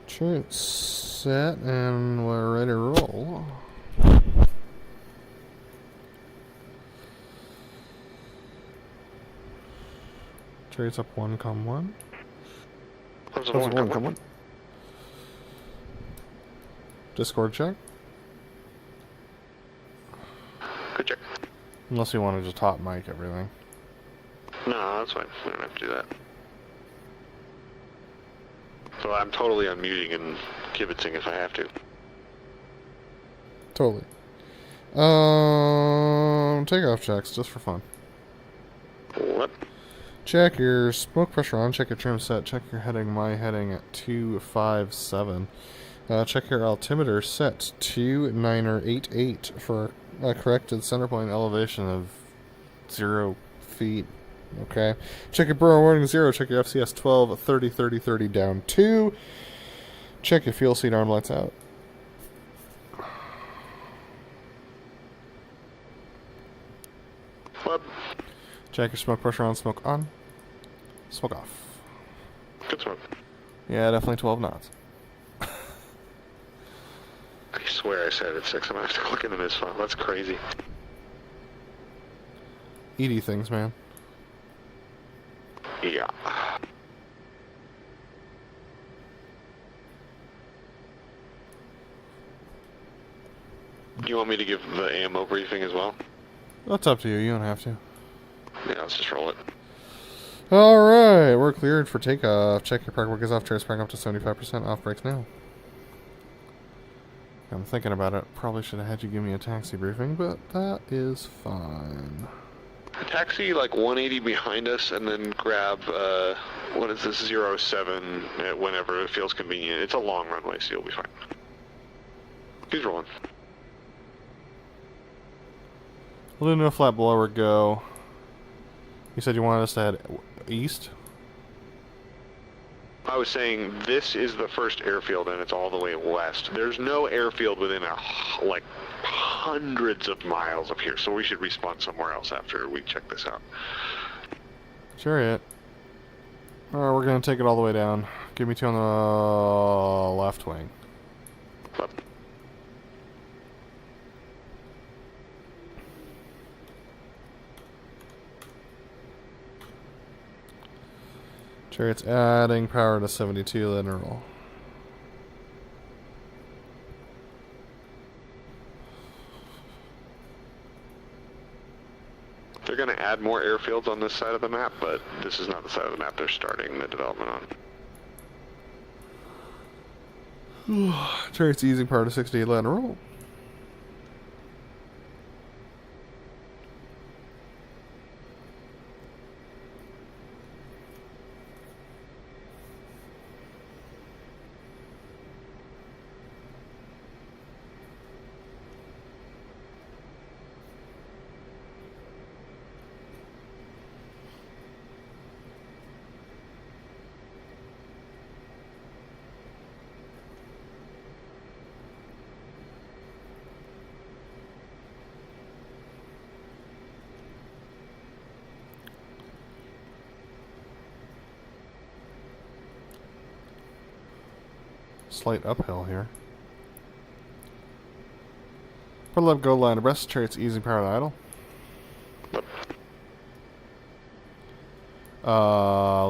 Chariot set, and we're ready to roll. Chariot's up 1, come 1. Come on. Discord check. Good check. Unless you want to just hot mic everything. No, that's fine. We don't have to do that. So I'm totally unmuting and kibitzing if I have to. Totally. Takeoff checks, just for fun. What? Check your smoke pressure on, check your trim set, check your heading, my heading at 257. Check your altimeter set to 988 for a corrected center point elevation of 0 feet. Okay. Check your burrow warning 0, check your FCS 12, 30, 30, 30 down 2. Check your fuel seat arm lights out. What? Check your smoke pressure on, smoke on, smoke off. Good smoke. Yeah, definitely 12 knots. I swear I said it's 6. I'm gonna have to look in the Miz file. That's crazy. ED things, man. Yeah. Do you want me to give the ammo briefing as well? That's up to you, you don't have to. Yeah, let's just roll it. Alright, we're cleared for takeoff. Check your park brake is off, chairs park up to 75%, off brakes now. I'm thinking about it. Probably should have had you give me a taxi briefing, but that is fine. Taxi like 180 behind us and then grab What is this, 07, whenever it feels convenient. It's a long runway, so you'll be fine. He's rolling. We'll do no flat blower go. You said you wanted us to head east? I was saying this is the first airfield and it's all the way west. There's no airfield within like hundreds of miles of here, so we should respawn somewhere else after we check this out. Chariot. Alright, we're gonna take it all the way down. Give me 2 on the left wing. Left. Chariot's adding power to 72 linear. They're going to add more airfields on this side of the map, but this is not the side of the map they're starting the development on. Chariot's easing power to 68 linear. Slight uphill here. BrotherLeb go line abreast. Chariot's easing power to idle.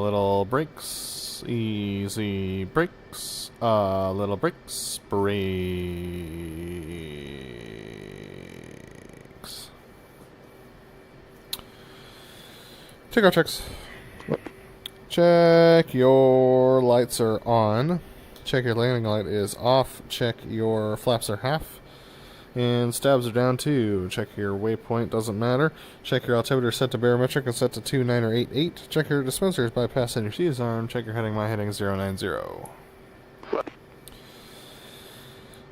Little brakes. Easy brakes. Little brakes. Brakes. Takeoff checks. Check your lights are on. Check your landing light is off. Check your flaps are half. And stabs are down too. Check your waypoint, doesn't matter. Check your altimeter set to barometric and set to 2988. Check your dispensers bypassing your C's arm. Check your heading, my heading 090.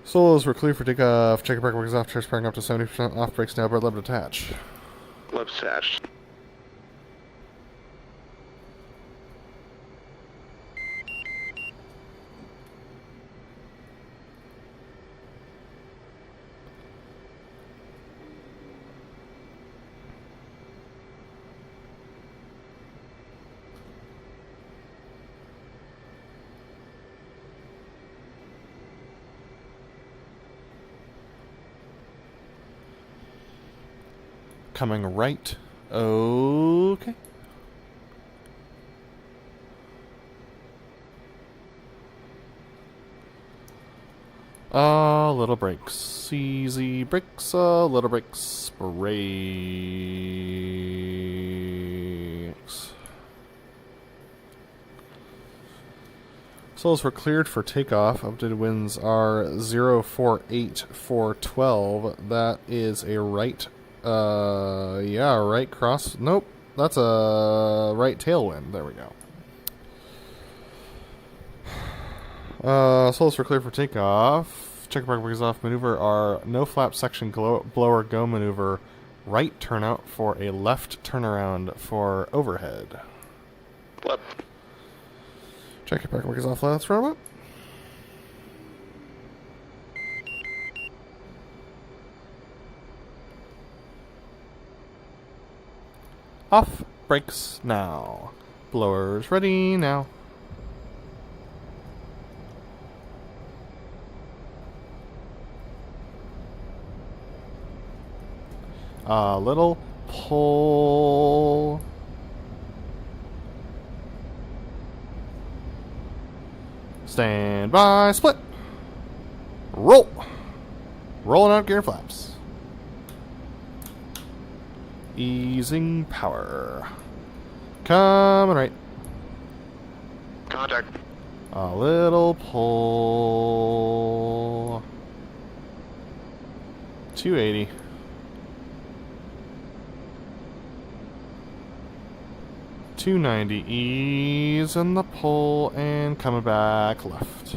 Solos were clear for takeoff. Check your brake works off. Chairs parking up to 70% off. Brakes now. BrotherLeb detach. Left attached. Coming right. Okay. Little brakes. Easy brakes. Little brakes. Brakes. Souls were cleared for takeoff. Updated winds are 048412. That is a right. Yeah, right cross. Nope. That's a right tailwind. There we go. Souls were cleared for takeoff. Check park brings off maneuver are no flap section blower go maneuver. Right turnout for a left turnaround for overhead. Left. Check your park brings off left robot. Off. Brakes now. Blowers ready now. Little pull. Stand by. Split. Roll. Rolling out gear flaps. Easing power. Coming right. Contact. A little pull. 280. 290, ease in the pull and coming back left.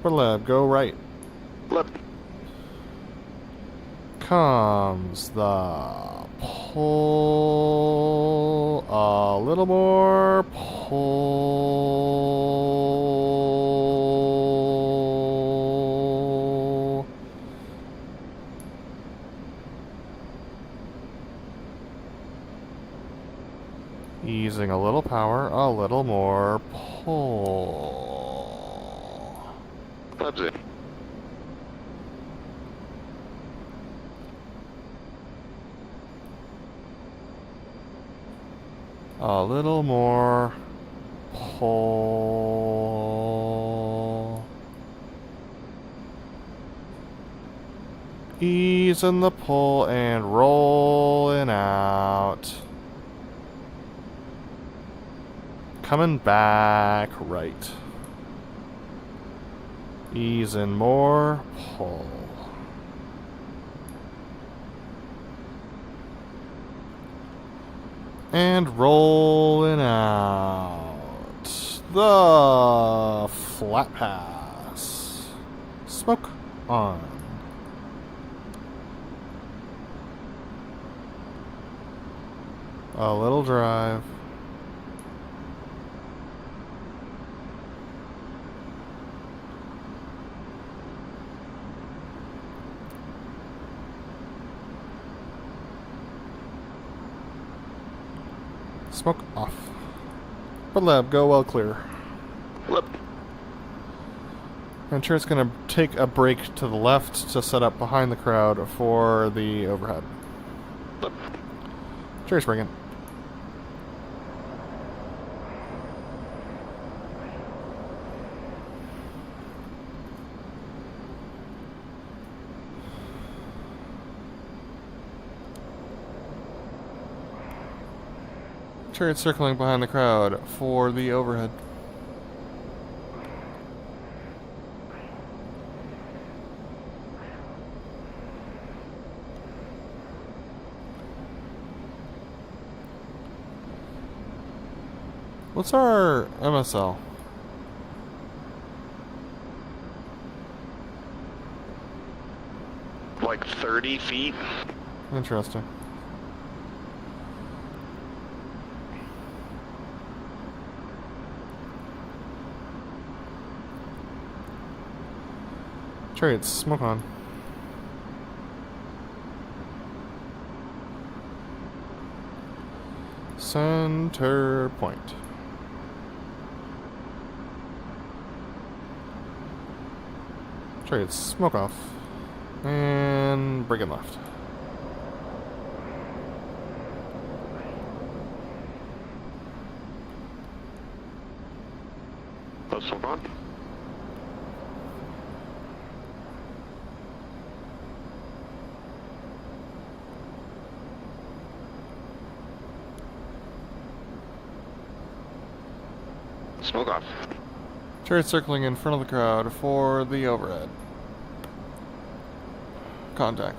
BrotherLeb, go right. Left. Comes the pull, a little more pull. Easing a little power, a little more pull. Leb's in. A little more pull. Ease in the pull and rolling out. Coming back right. Ease in more pull. And rolling out the flat pass. Smoke on. A little drive. Smoke off. BrotherLeb, go well clear. Left. And sure, it's going to take a break to the left to set up behind the crowd for the overhead. Left. Cheers, bring it. Chariot circling behind the crowd for the overhead. What's our MSL? Like 30 feet. Interesting. Chariots, smoke on. Center point. Chariots, smoke off. And break it left. Let's smoke on. Smoke off. Chariot circling in front of the crowd for the overhead. Contact.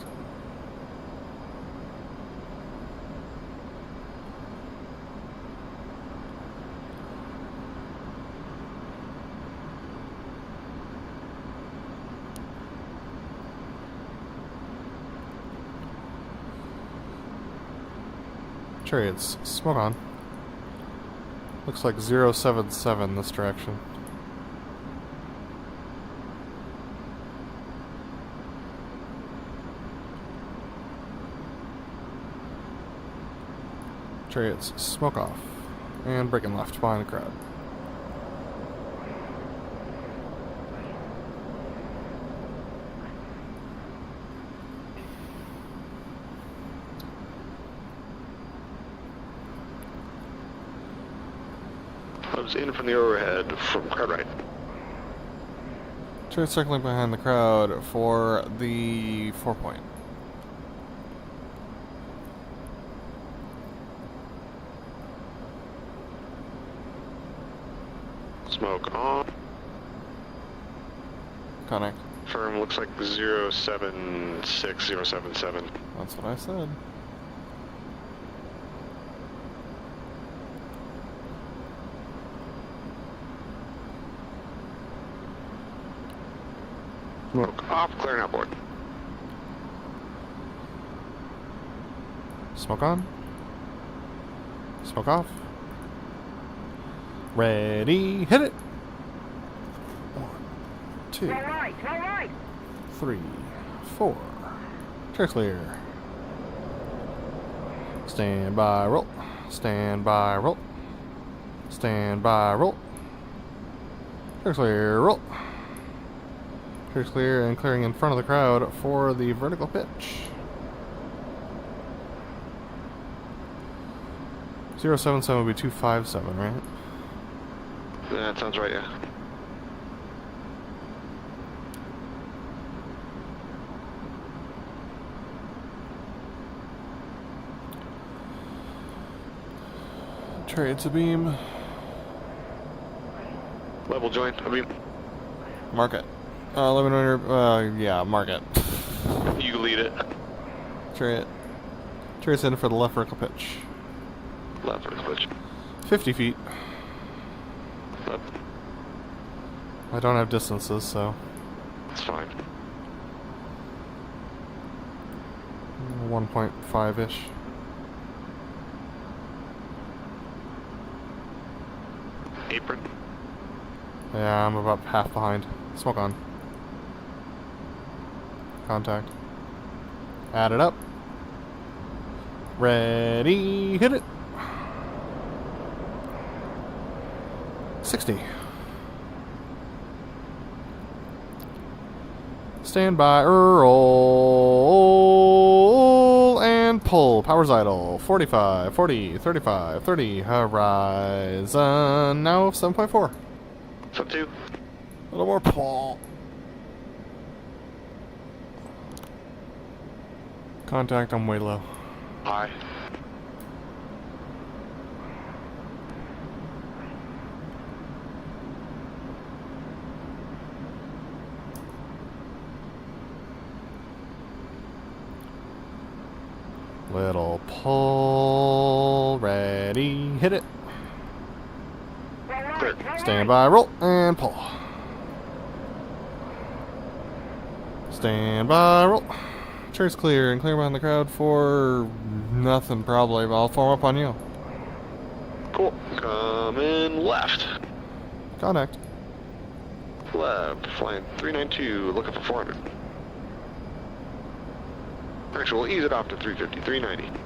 Chariots, smoke on. Looks like 077 this direction. Chariots, smoke off. And breaking left behind the crowd. Comes in from the overhead from crowd right. Chariot circling behind the crowd for the 4-point. Smoke on. Connect. Firm looks like 076, 077. That's what I said. Smoke off, clearing outboard. Smoke on. Smoke off. Ready, hit it. 1, 2, All right, all right. 3, 4. Clear, clear. Stand by, roll. Stand by, roll. Stand by, roll. Clear, clear, roll. Clear, clear, and clearing in front of the crowd for the vertical pitch. 077 would be 257, right? That sounds right, yeah. Chariot's a beam. Level join, I mean, Mark it. Let me know yeah, mark it. you lead it. Chariot. Chariot's in for the left vertical pitch. Left or switch. 50 feet. Left. I don't have distances, so It's fine. 1.5-ish. Apron. Yeah, I'm about half behind. Smoke on. Contact. Add it up. Ready, hit it. 60. Stand by, roll, and pull. Power's idle. 45, 40, 35, 30. Horizon. Now 7.4. Sub 2. A little more pull. Contact, I'm way low. High. Little pull. Ready, hit it. Clear. Stand by, roll, and pull. Stand by, roll. Chair's clear, and clear behind the crowd for nothing, probably. I'll form up on you. Cool. Coming left. Contact. Left. Flying 392. Looking for 400. Actually, we'll ease it off to 350. 390.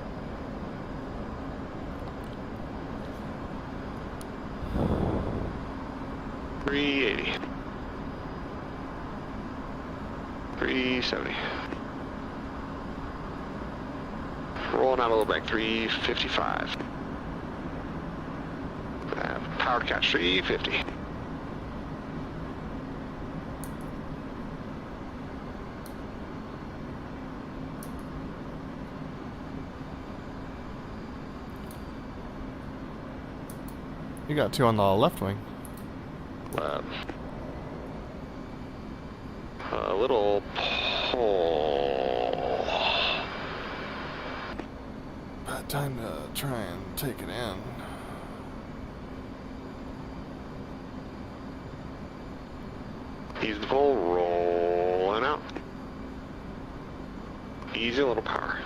$380. $370. Rolling out a little back. $355. Powered catch. $350. You got 2 on the left wing. A little pull. Bad time to try and take it in. Ease the pull, rolling out. Easy little power.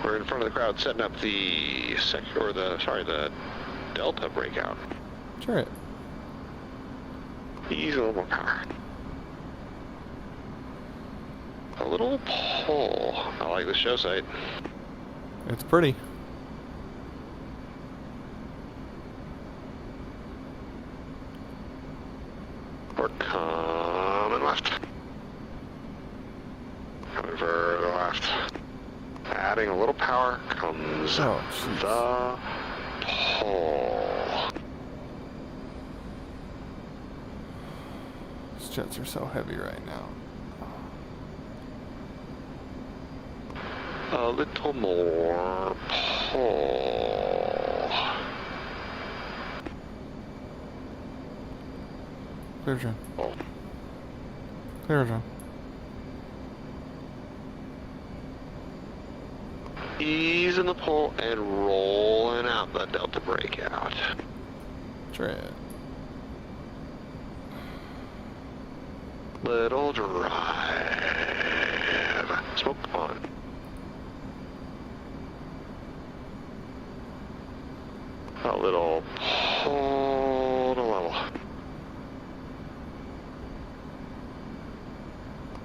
We're in front of the crowd setting up the the Delta breakout. Chariot. Easy little more power. A little pull. I like the show site. It's pretty. We're coming left. Coming for the left. Adding a little power comes Oh, jeez. the pull. These jets are so heavy right now. A little more pull. Clear John. Oh. Clear John. Easing the pull and rolling out the Delta breakout. Chariot. Little drive. Smoke on. A little hold a level.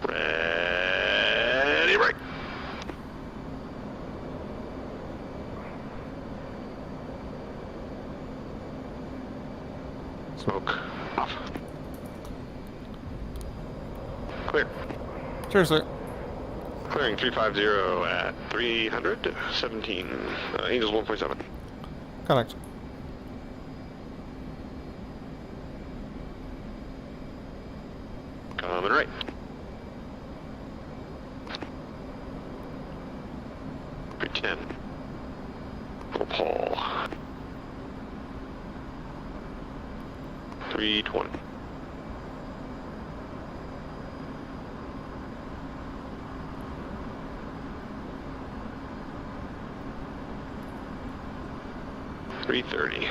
Ready, break. Smoke off. Clear. Cheers, sir. Clearing 350 at 317. Angels 1.7. Connect. Coming right. Pretend. Little Paul. 320. $330.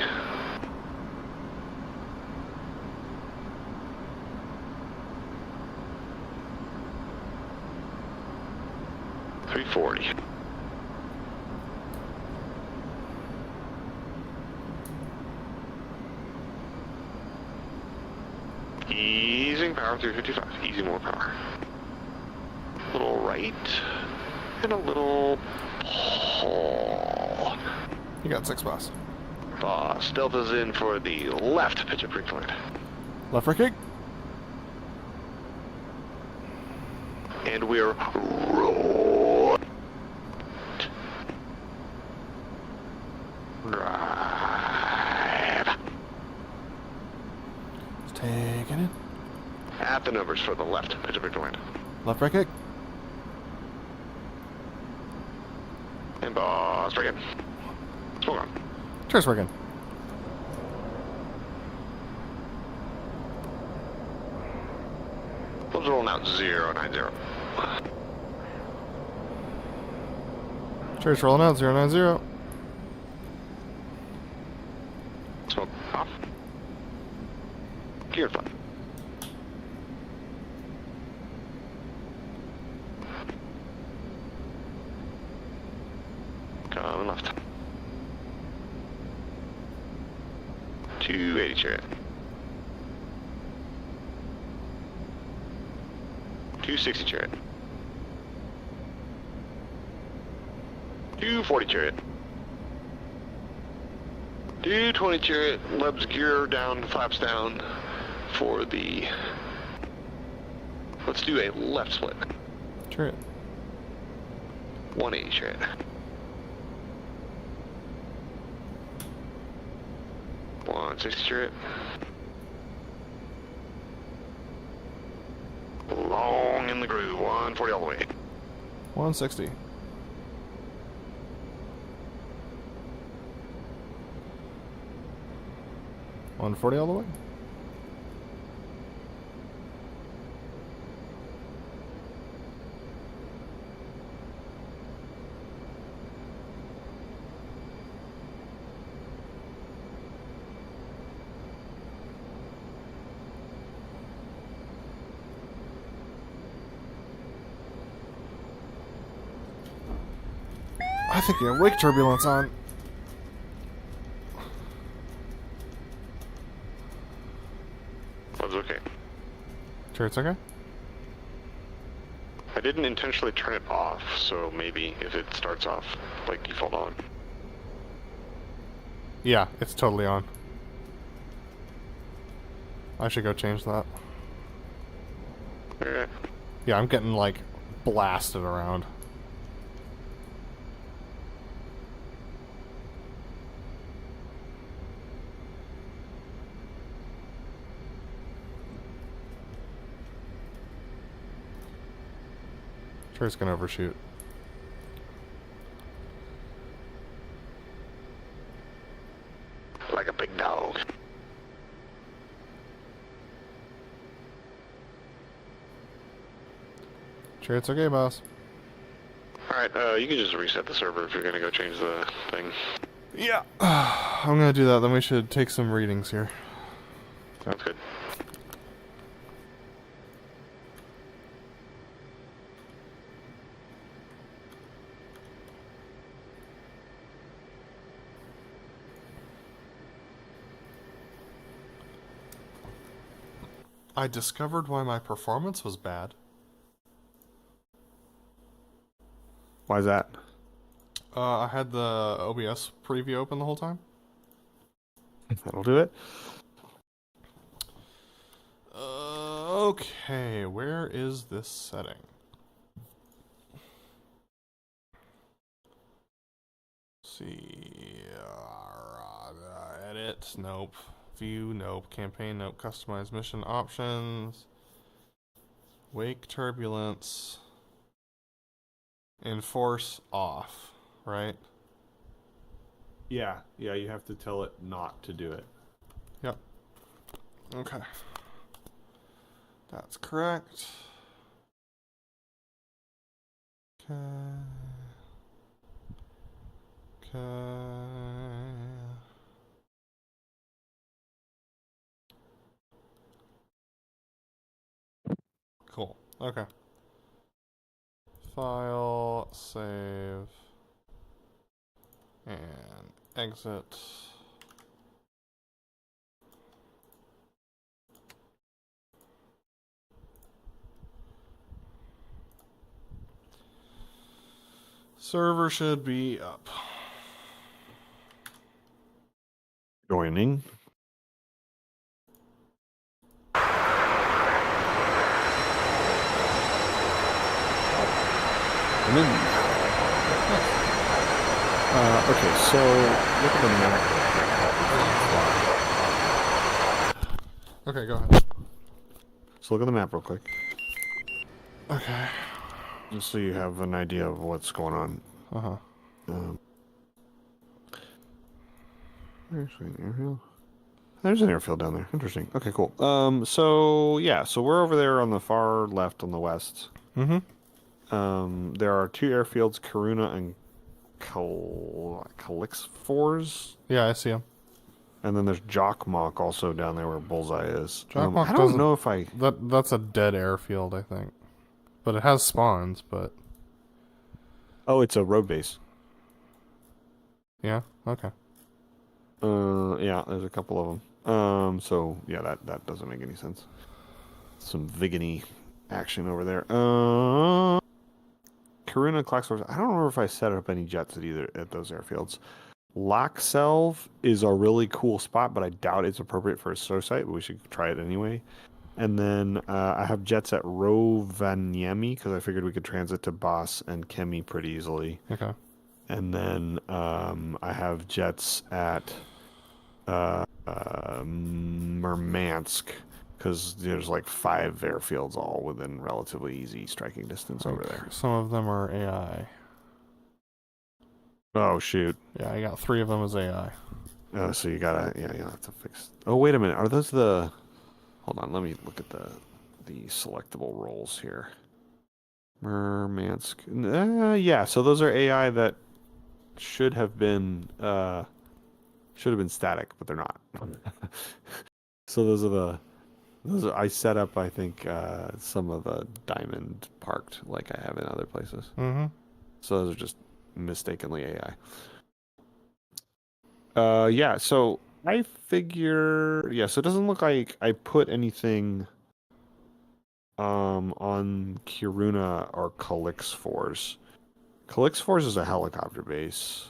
$340. Easing power 355. Easy more power. Little right and a little pull. You got 6 boss. Boss. Delta's in for the left pitch of pre-flight. Left for kick. And we're roll. Drive. Just taking it. At the numbers for the left pitch of pre-flight. Left for kick. And boss, break it. Smoke on. Cheers, working. Let's roll out 090. Cheers, rolling out 090. Smoke off. Gear flat. Coming left. 280 chariot. 260 chariot. 240 chariot. 220 chariot. Leb's gear down, flaps down for the... Let's do a left split. Chariot. 180 chariot. 160 chariot. Long in the groove. 140 all the way. 160. $140 all the way. I think you have wake turbulence on. That's okay. Sure, it's okay. I didn't intentionally turn it off, so maybe if it starts off like default on. Yeah, it's totally on. I should go change that. Okay. Yeah, I'm getting like blasted around. Sure, it's gonna overshoot. Like a big dog. Sure, it's okay, boss. Alright, you can just reset the server if you're gonna go change the thing. Yeah. I'm gonna do that, then we should take some readings here. Sounds good. I discovered why my performance was bad. Why is that? I had the OBS preview open the whole time. That'll do it. Okay, where is this setting? See, edit, nope. View, nope. Campaign, nope. Customize mission options. Wake turbulence. Enforce off, right? Yeah, you have to tell it not to do it. Yep. Okay. That's correct. Okay. Okay. Cool. Okay. File, save, and exit. Server should be up. Joining. I'm in. Okay, so look at the map. Okay, go ahead. So look at the map real quick, Okay. just so you have an idea of what's going on. Uh-huh. Actually, an airfield. There's an airfield down there. Interesting. Okay, cool. So yeah, so we're over there on the far left on the west. Mm-hmm. There are two airfields, Karuna and Calixfors. Yeah, I see him. And then there's Jockmock also down there where Bullseye is. Jockmock I don't know if I... That's a dead airfield, I think. But it has spawns, but... Oh, it's a road base. Yeah? Okay. Yeah, there's a couple of them. So, yeah, that doesn't make any sense. Some Vigany action over there. Karuna, Claxfors. I don't remember if I set up any jets at those airfields. Laxelv is a really cool spot, but I doubt it's appropriate for a Showsite, but we should try it anyway. And then I have jets at Rovaniemi, because I figured we could transit to Bas and Kemi pretty easily. Okay. And then I have jets at Murmansk, because there's like 5 airfields all within relatively easy striking distance over there. Some of them are AI. Oh, shoot. Yeah, I got 3 of them as AI. So you gotta, you have to fix... Oh, wait a minute. Are those the... Hold on, let me look at the selectable roles here. Murmansk. Yeah, so those are AI that should have been static, but they're not. So those are I set up, I think, some of the diamond parked like I have in other places. Mm-hmm. So those are just mistakenly AI. Yeah, so I figure, so it doesn't look like I put anything on Kiruna or Calixfors. Calixfors is a helicopter base.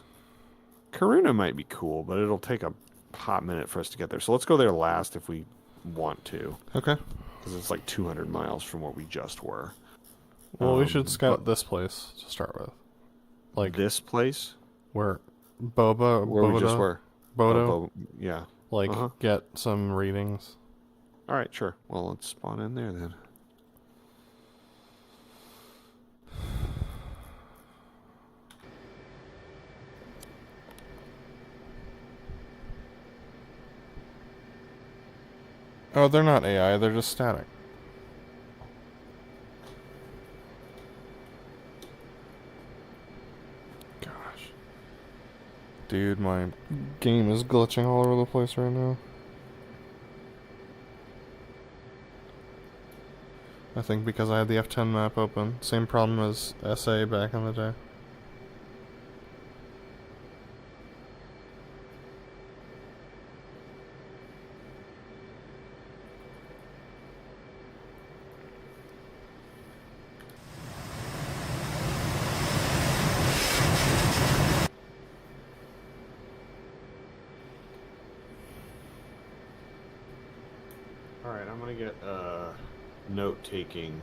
Karuna might be cool, but it'll take a hot minute for us to get there. So let's go there last if we want to. Okay. Because it's like 200 miles from where we just were. Well, we should scout this place to start with. Like this place? Where we Bodo, just were. Bodo? Yeah. Like, get some readings. Alright, sure. Well, let's spawn in there then. Oh, they're not AI, they're just static. Gosh. Dude, my game is glitching all over the place right now. I think because I had the F10 map open. Same problem as SA back in the day. get a note-taking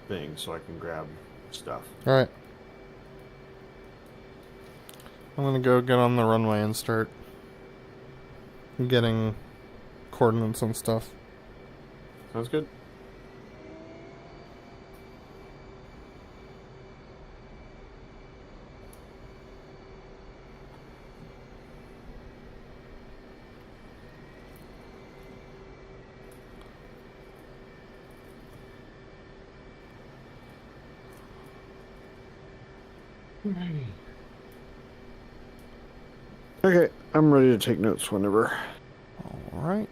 thing so I can grab stuff. Alright. I'm gonna go get on the runway and start getting coordinates and stuff. Sounds good. Okay, I'm ready to take notes whenever. Alright.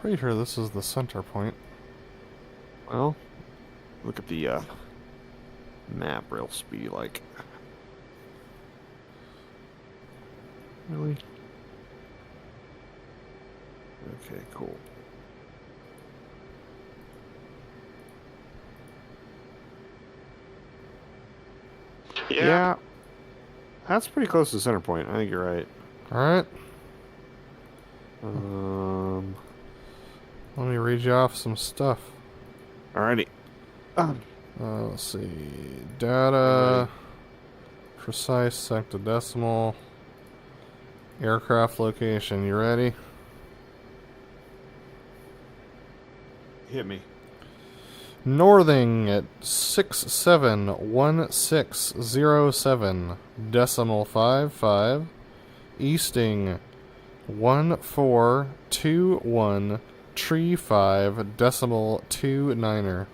Pretty sure this is the center point. Well, look at the map real speedy like. Really? Okay, cool. Yeah. That's pretty close to the center point. I think you're right. Alright. Let me read you off some stuff. Alrighty. Let's see. Data. Precise sectodecimal. Aircraft location. You ready? Hit me. Northing at 671607 decimal 55. Easting 1421 tree 5 decimal 29er.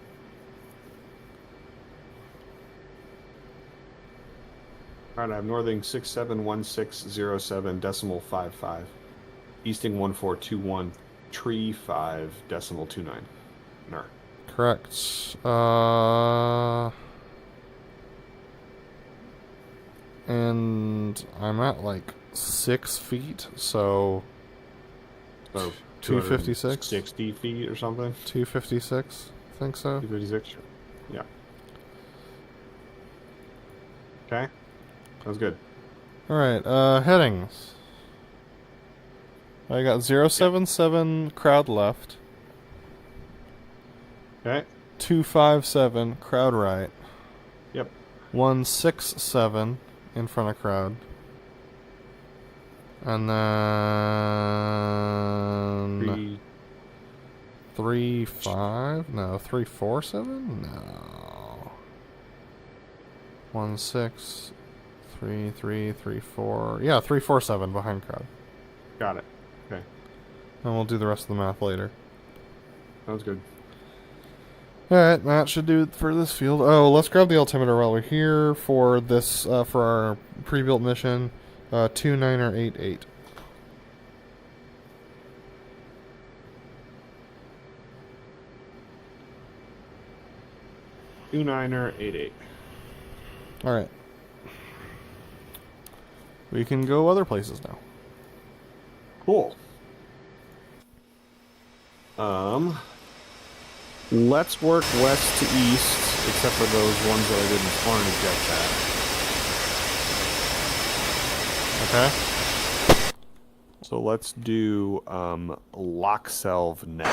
Alright, I have northing 671607 decimal 55. Easting 1421 tree 5 decimal 29. Ner. Correct. And I'm at like 6 feet, so So 256? 60 feet or something? 256, I think so. 256? Sure. Yeah. Okay. Sounds good. Alright, headings. I got 077 crowd left. Okay. 257 crowd right. Yep. 167 in front of crowd. And then 3-5? No, 3-4-7? No. 1-6, 3-3, 3-4. Yeah, 3-4-7 behind crowd. Got it. Okay. And we'll do the rest of the math later. Sounds good. Alright, that should do it for this field. Oh, let's grab the altimeter while we're here for this, for our pre-built mission. 29er88. Two 9er88. Alright. We can go other places now. Cool. Let's work west to east, except for those ones that I didn't spawn any jets at. Okay. So let's do Lockselv next.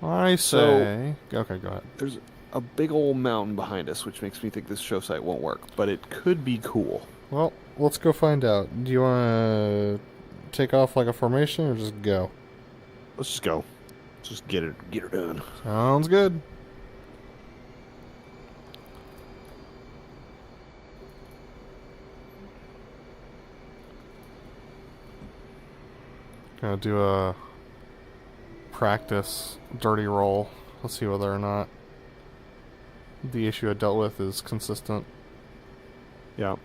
I say... okay, go ahead. There's a big old mountain behind us, which makes me think this show site won't work, but it could be cool. Well, let's go find out. Do you want to take off like a formation or just go? Let's just go. Let's just get her done. Sounds good. Gonna do a practice dirty roll. Let's see whether or not the issue I dealt with is consistent. Yeah.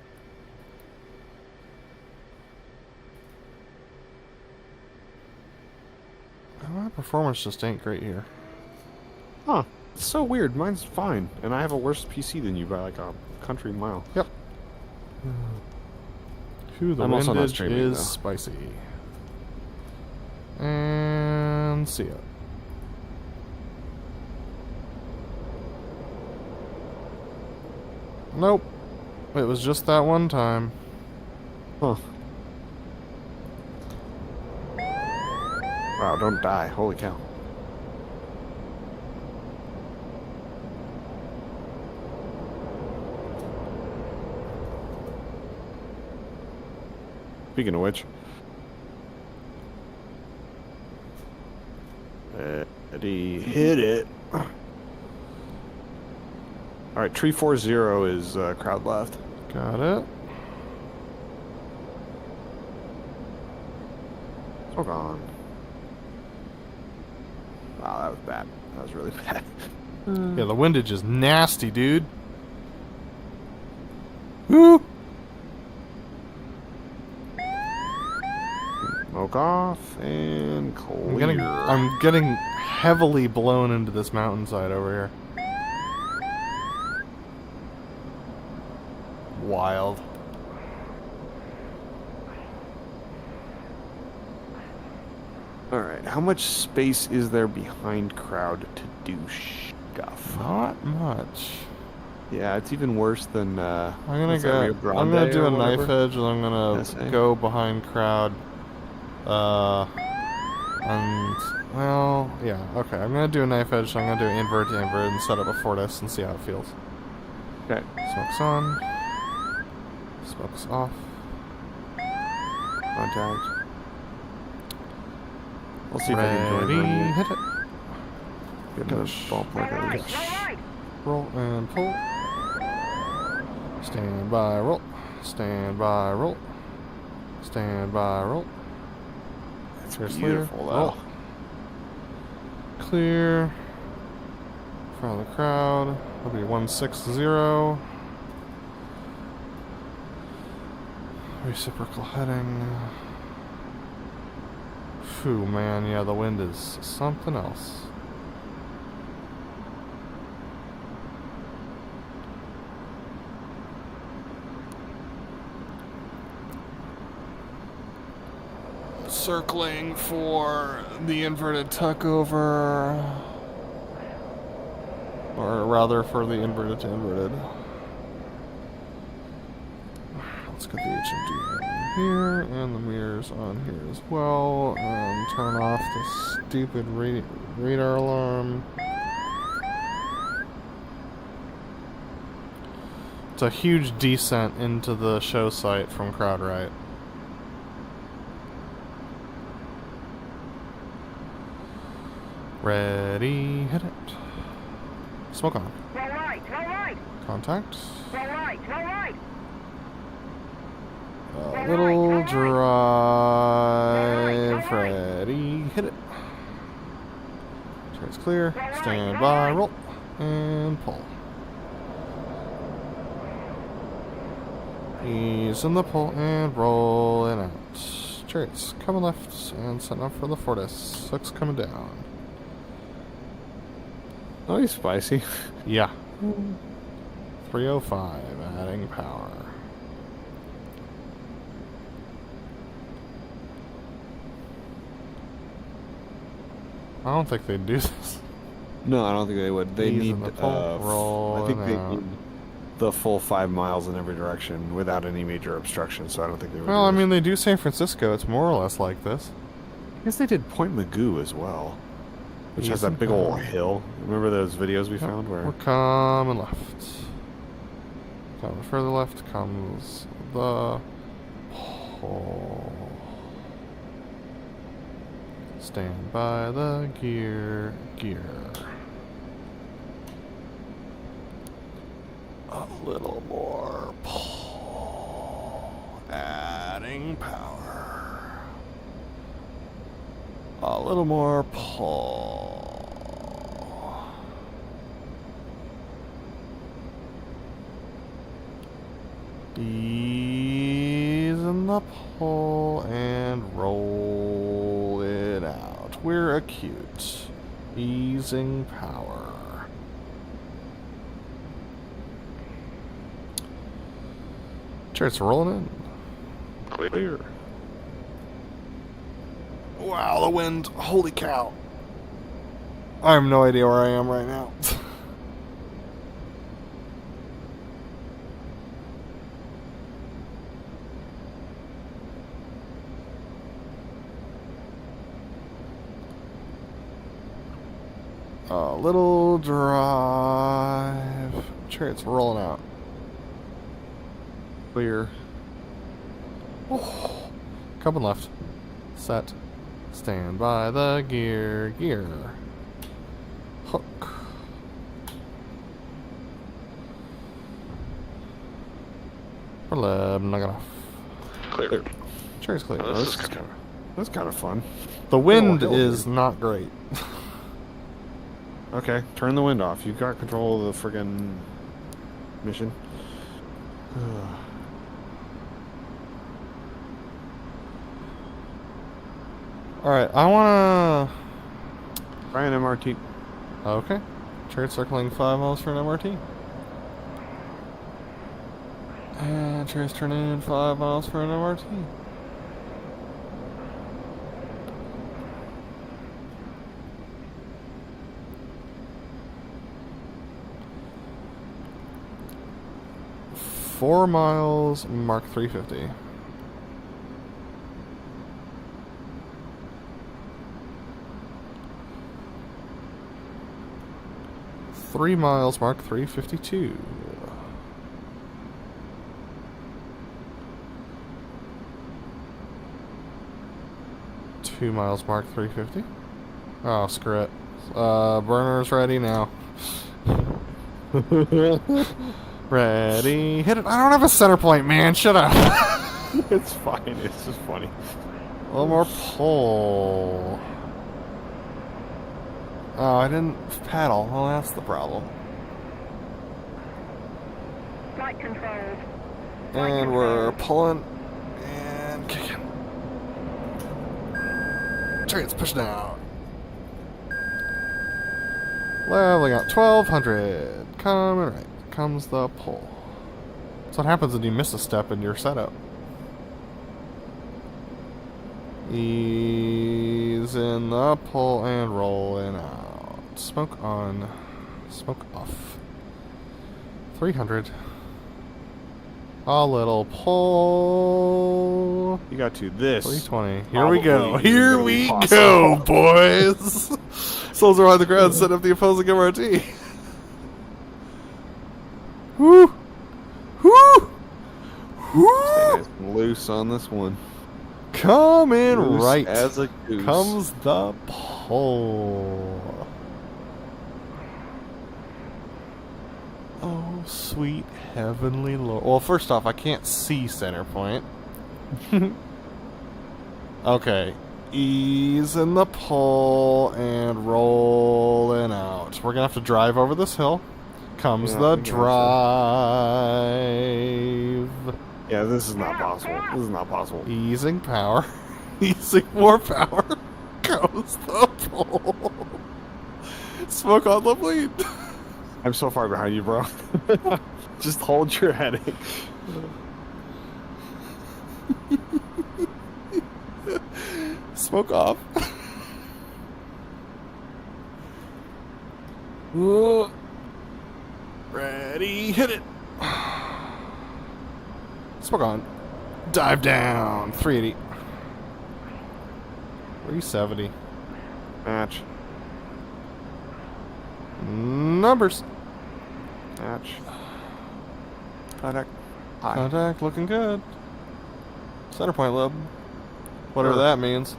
My performance just ain't great here. Huh. It's so weird. Mine's fine, and I have a worse PC than you by like a country mile. Yep. Who the I'm also not windage streaming, is though. spicy. And see ya. Nope. It was just that one time. Huh. Wow, don't die. Holy cow. Speaking of which. Ready, hit it. Alright, tree 40 is crowd left. Got it. So gone. Wow, that was bad. That was really bad. Yeah, the windage is nasty, dude. Woo! Smoke off and clear. I'm getting heavily blown into this mountainside over here. Wild. Alright, how much space is there behind crowd to do stuff? Not much. Yeah, it's even worse than I'm gonna what's that, Rio go. Grande I'm gonna do or a knife whatever? edge, and I'm gonna SA? go behind crowd. And well, yeah, okay. I'm gonna do a knife edge. So I'm gonna do invert to invert and set up a Fortis and see how it feels. Okay. Smokes on. Smokes off. Contact. I'll see if I can join Ready, her. hit it. Get the Gosh. bump like All right, that. all right. Roll and pull. Stand by, roll. Stand by, roll. Stand by, roll. That's Here's beautiful, clear. though. Roll. Clear. Front of the crowd. That'll be 160. Reciprocal heading. Phew, man, yeah, the wind is something else. Circling for the inverted tuck over. Or rather, for the inverted to inverted. Let's get the HMD on here, and the mirrors on here as well, and turn off the stupid radar alarm. It's a huge descent into the show site from crowd right. Ready, hit it. Smoke on. All right, all right. Contact. All right, all right. A little drive. Ready, hit it. Turns clear. Stand by, roll, and pull. Ease in the pull and roll it out. Chariots coming left and setting up for the Fortis. Looks coming down. Oh, he's spicy. Yeah. 305, adding power. I don't think they'd do this. No, I don't think they would. They Ease need in the pull, roll I think and they out. need the full 5 miles in every direction without any major obstruction. So I don't think they would. Well, I do mean, they do San Francisco. It's more or less like this. this. I guess they did Point Magoo as well, which has Ease in that big old power. hill. Remember those videos we found where? We're coming left. Coming further left comes the pole. Stand by the gear. A little more pull. Adding power. A little more pull. Ease in the pull and roll it out. We're acute. Easing power. Sure, it's rolling in. Clear. Wow, the wind. Holy cow. I have no idea where I am right now. A little drive. Chariot's rolling out. Clear. Oh. Coming left. Set. Stand by the gear. Gear. Hook. BrotherLeb, knock it off. Clear. Chariot's clear. Oh, this is That's kind of fun. The wind hell, is not great. Okay, turn the wind off. You've got control of the friggin' mission. Alright, I wanna... Try an MRT. Okay. Chariot circling 5 miles for an MRT. And Chariot's turning in 5 miles for an MRT. Four miles, Mark 350. Three miles, Mark 352. Two miles, Mark 350. Oh, screw it. Burner's ready now. Ready, hit it. I don't have a center point, man. Shut up. It's fine. It's just funny. A little more pull. Oh, I didn't paddle. Well, that's the problem. Flight controls. And we're pulling and kicking. Chariot's pushing out. Leveling out 1200. Coming right. Comes the pull. That's what happens when you miss a step in your setup. Ease in the pull and rolling out. Smoke on. Smoke off. 300. A little pull. You got to this. 320. Here we go. Probably Here gonna we be go, possible. boys. Souls are on the ground. Set up the opposing MRT. Woo! Woo! Woo! Loose on this one. Coming Loose right. as a goose. Comes the pull. Oh, sweet heavenly Lord. Well, first off, I can't see center point. Okay. Ease in the pull and rolling out. We're going to have to drive over this hill. Comes Yeah, the we drive. Yeah, this is not possible. This is not possible. Easing power. Easing more power. Goes the pull. Smoke on the bleed. I'm so far behind you, bro. Just hold your heading. Smoke off. Whoa. Ready, hit it. Smoke on. Dive down. 380. 370. Match. Numbers. Match. Contact. High. Contact looking good. Center point lub. Whatever Sure. that means.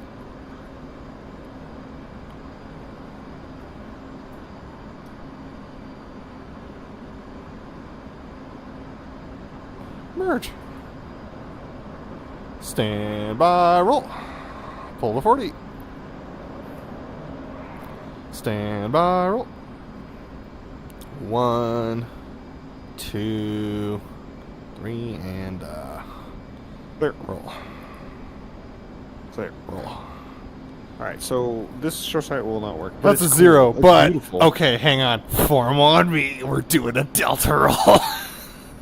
Merge. Stand by, roll. Pull the 40. Stand by, roll. 1, 2, 3, and Clear. roll. Clear. Roll. Alright, so this Showsite will not work. That's a it's 0, cool. It's but beautiful. okay, hang on. Form on me. We're doing a delta roll.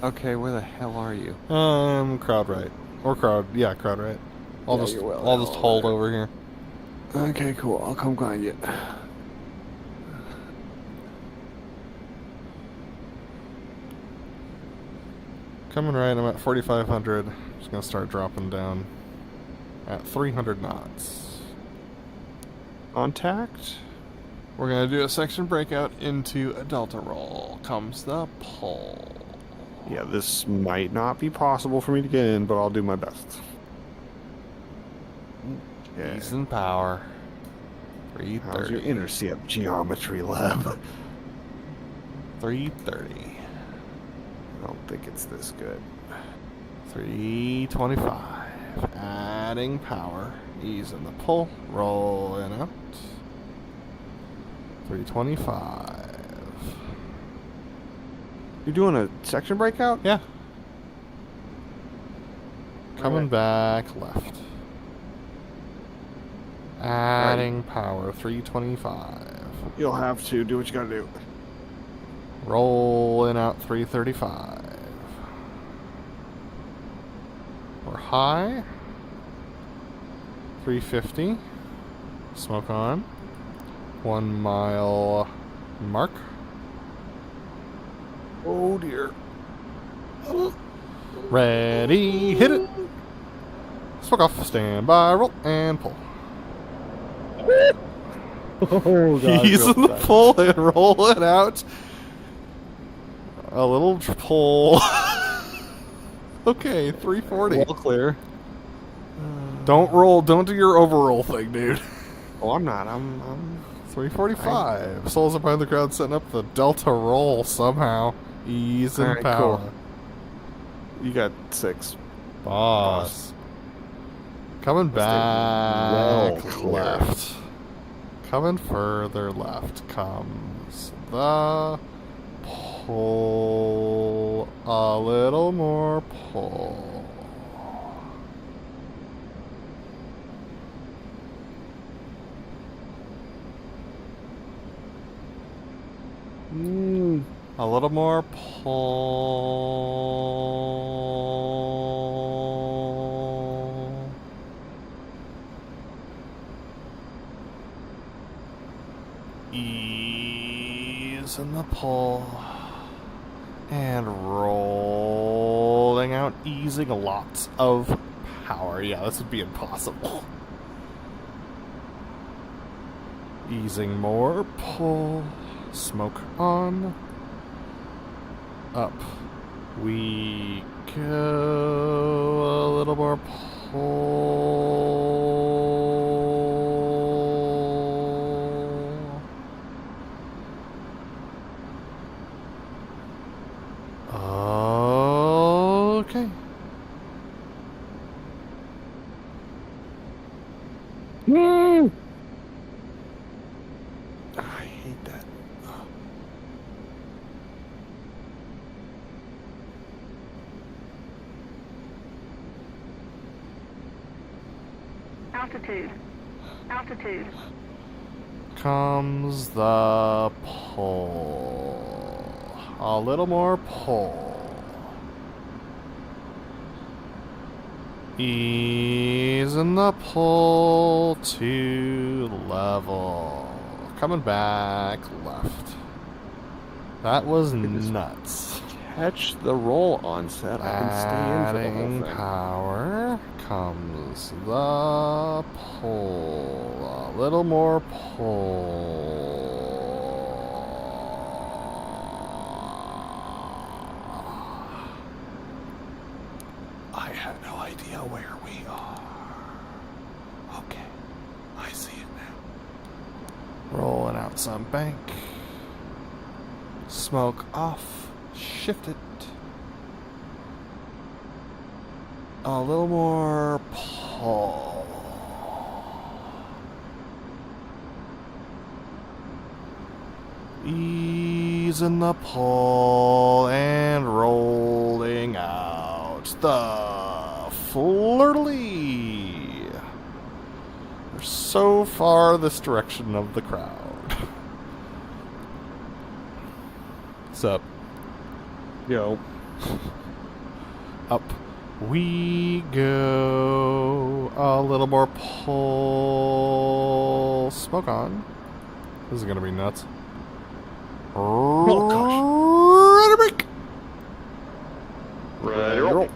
Okay, where the hell are you? Crowd right. Or crowd, yeah, crowd right. I'll Yeah, just you're well I'll down just over hold there. over here. Okay, cool. I'll come find you. Coming right, I'm at 4,500. Just gonna start dropping down at 300 knots. Contact. We're going to do a section breakout into a delta roll. Comes the pull. Yeah, this might not be possible for me to get in, but I'll do my best. Okay. Ease and power. How's your 330. intercept geometry lab? 330. I don't think it's this good. 325. Adding power. Ease in the pull. Rolling out. 325. You're doing a section breakout? Yeah. Coming Alright. back left. Adding power. 325. You'll have to do what you gotta do. Rolling out 335. We're high. 350. Smoke on. 1 mile mark. Oh dear. Ready, hit it. Smoke off, stand by, roll, and pull. Oh god. Ease in the pull and roll it out. A little pull. Okay, 340. Well clear. Don't roll, don't do your overroll thing, dude. Oh, I'm not. I'm 345. Souls up behind the crowd setting up the delta roll somehow. Ease and Alright, power. cool. You got 6. Boss. Coming Let's take back well clear. left. Coming further left comes the pull. A little more pull. A little more pull. Ease in the pull. And rolling out, easing lots of power. Yeah, this would be impossible. Easing more pull. Smoke on. Up. We go. A little more pull. Okay. I hate that. Altitude. Altitude. Comes the pull. A little more pull. Ease in the pull to level. Coming back left. That was nuts. Catch the roll onset. I can stay in for the Adding whole thing. power comes the pull. A little more pull. I have no idea where we are. Okay, I see it now. Rolling out some bank. Smoke off. Shift it. A little more pull. Ease in the pull and rolling out the flirtly. We're so far this direction of the crowd. What's up? Yo. Up we go. A little more pull. Smoke on. This is gonna be nuts. Oh, Ready break. Ready, roll.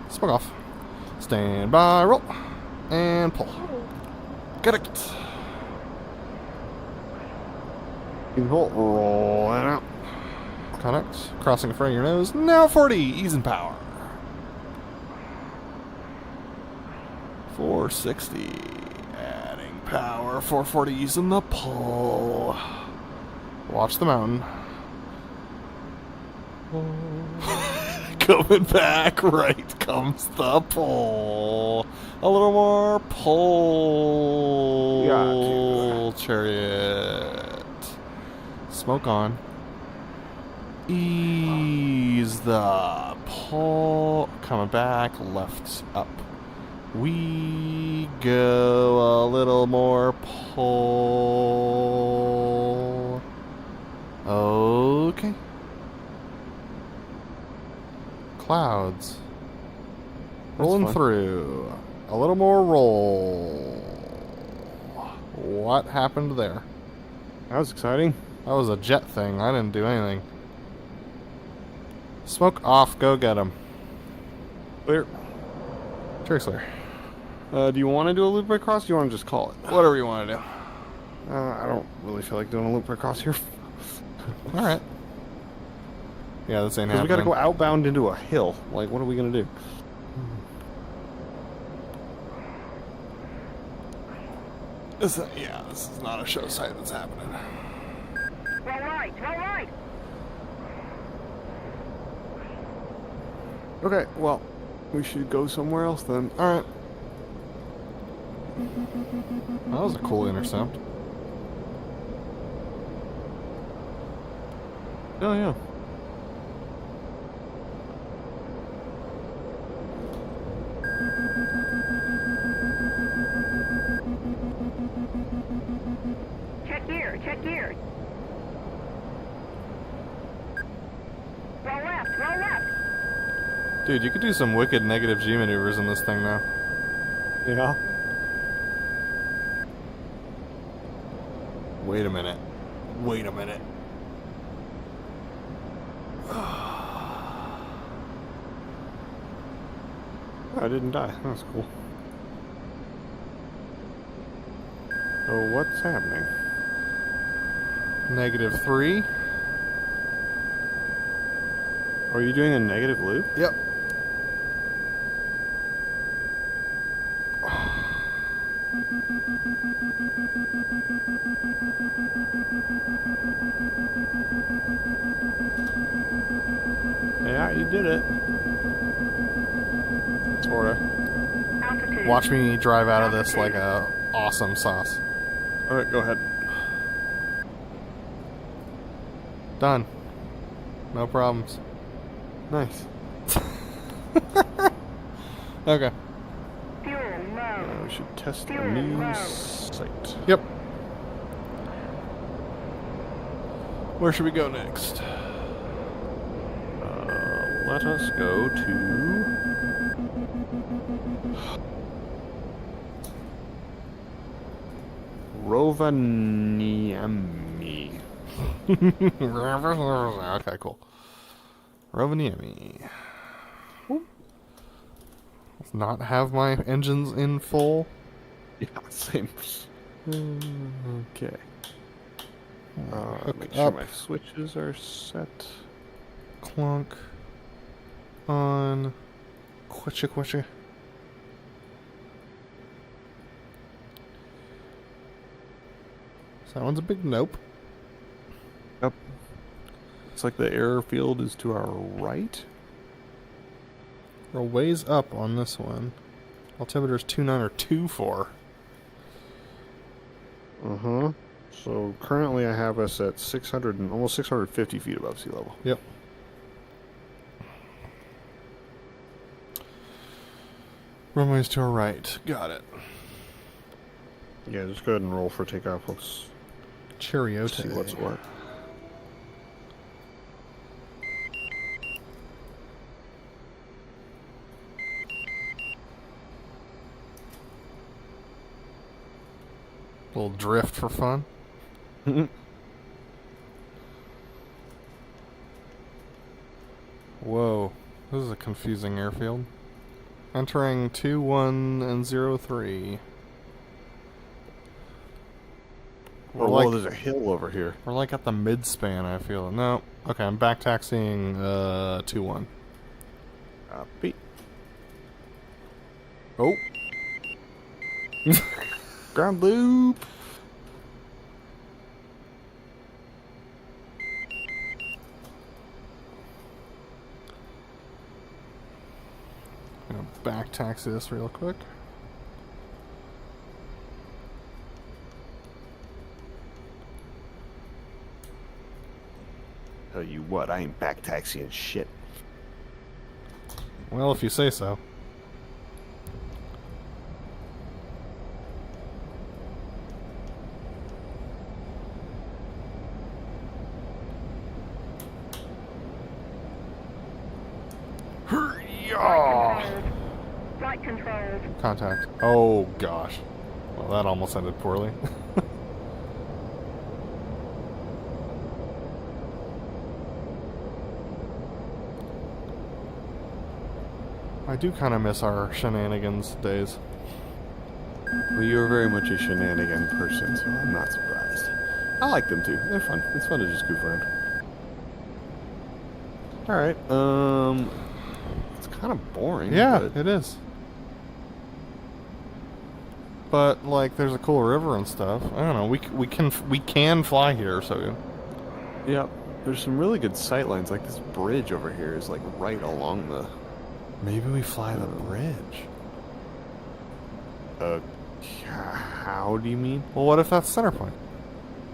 Smoke off. Stand by, roll. And pull. Get it. Roll that out. Connect. Crossing in front of your nose. Now 40. Ease and power. 460. Adding power. 440. Using the pull. Watch the mountain. Coming back. Right comes the pull. A little more pull. Got Chariot. Smoke on. Ease the pull. Coming back. Left up. We go a little more pull. Okay. Clouds. Rolling fine. through. A little more roll. What happened there? That was exciting. That was a jet thing. I didn't do anything. Smoke off. Go get him. Clear. Seriously. Do you want to do a loop right across? Or do you want to just call it? Whatever you want to do. I don't really feel like doing a loop right across here. Alright. Yeah, this ain't Because we happening. got to go outbound into a hill. Like, what are we going to do? This is not a show site that's happening. All right, all right. Okay, well, we should go somewhere else then. Alright. That was a cool intercept. Oh, yeah. Check gear, check gear. Roll left, roll left. Dude, you could do some wicked negative G maneuvers in this thing now. Yeah. Wait a minute. Wait a minute. I didn't die. That's cool. So what's happening? -3. Are you doing a negative loop? Yep. Yeah, you did it. Sorta. Altitude. Watch me drive out of this like a awesome sauce. Alright, go ahead. Done. No problems. Nice. Okay. Fuel low. We should test a new site. Yep. Where should we go next? Let us go to... Rovaniemi. Okay, cool. Rovaniemi. Let's not have my engines in full. Yeah, same. Okay. Hook Make sure up. my switches are set. Clunk. On. Quitcha quitcha. So that one's a big nope. Yep. Looks like the airfield is to our right. We're a ways up on this one. Altimeter's 29 or 24. Uh-huh. So currently I have us at 600 and almost 650 feet above sea level. Yep. Runways to our right. Got it. Yeah, just go ahead and roll for takeoff. Let's Chariot. see what's what. Little drift for fun. Whoa. This is a confusing airfield. Entering 2-1 and 0-3. We're Oh, like, whoa, there's a hill over here. we're like at the mid-span, I feel. No. Okay, I'm back taxiing 2-1. Copy. Oh. Ground loop. I'm gonna back taxi this real quick. Tell you what, I ain't back taxiing shit. Well, if you say so. Flight controlled. Contact. Oh, gosh. Well, that almost ended poorly. I do kind of miss our shenanigans days. Well, you're very much a shenanigan person, so I'm not surprised. I like them too. They're fun. It's fun to just goof around. Alright, it's kind of boring. Yeah, but it is. But like, there's a cool river and stuff. I don't know. We can fly here, so. Yep. There's some really good sight lines. Like this bridge over here is like right along the. Maybe we fly the bridge. How do you mean? Well, what if that's center point?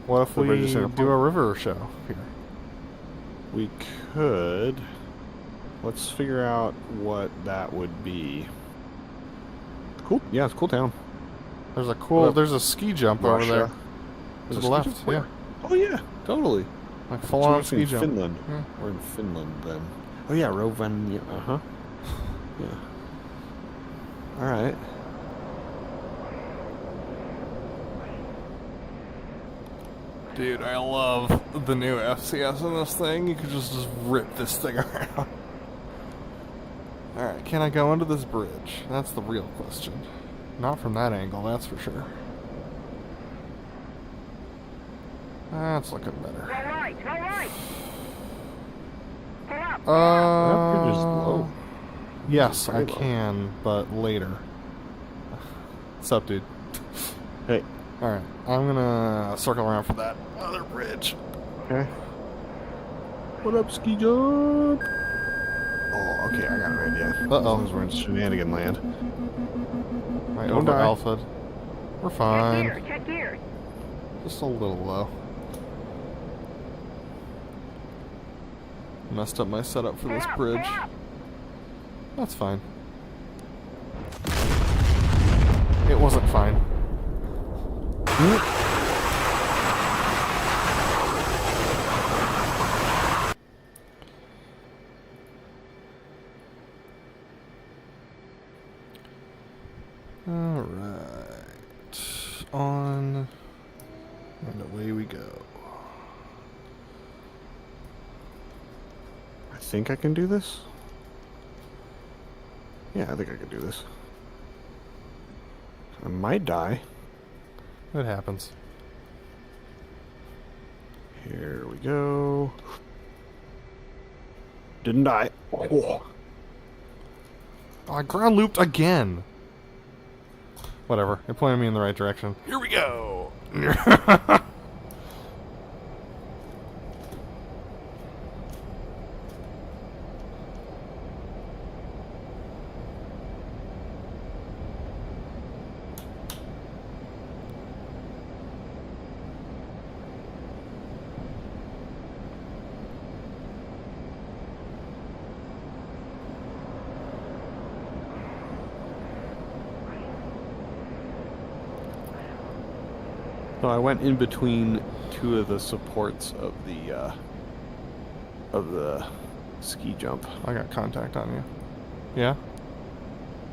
What if The we bridge is center do point? a river show here? We could. Let's figure out what that would be. Cool. Yeah, it's a cool town. There's a cool. Well, There's a ski jump over Russia. there to There's the a left. ski jump? Yeah, Oh yeah, totally. like full So on we're ski in jump. Finland. Yeah. We're in Finland then. Oh yeah, Rovaniemi. Uh-huh. Yeah. All right. Dude, I love the new FCS in this thing. You could just rip this thing around. Alright, can I go under this bridge? That's the real question. Not from that angle, that's for sure. That's looking better. All right, all right. Pull up. That bridge is low. Yes, Very I low. can, but later. What's up, dude? Hey. Alright, I'm gonna circle around for that other bridge. Okay. What up, ski jump? Oh, okay, I got an idea. As long as we're in shenanigan land. Right Don't over die. Alpha. We're Check fine. gear, check gear. Just a little low. Messed up my setup for Pull this up, bridge. pull up. That's fine. It wasn't fine. Alright. On. And away we go. I think I can do this. Yeah, I think I can do this. I might die. It happens. Here we go. Didn't die. Oh. I ground looped again. Whatever. It pointed me in the right direction. Here we go. So I went in between two of the supports of the ski jump. I got contact on you. Yeah?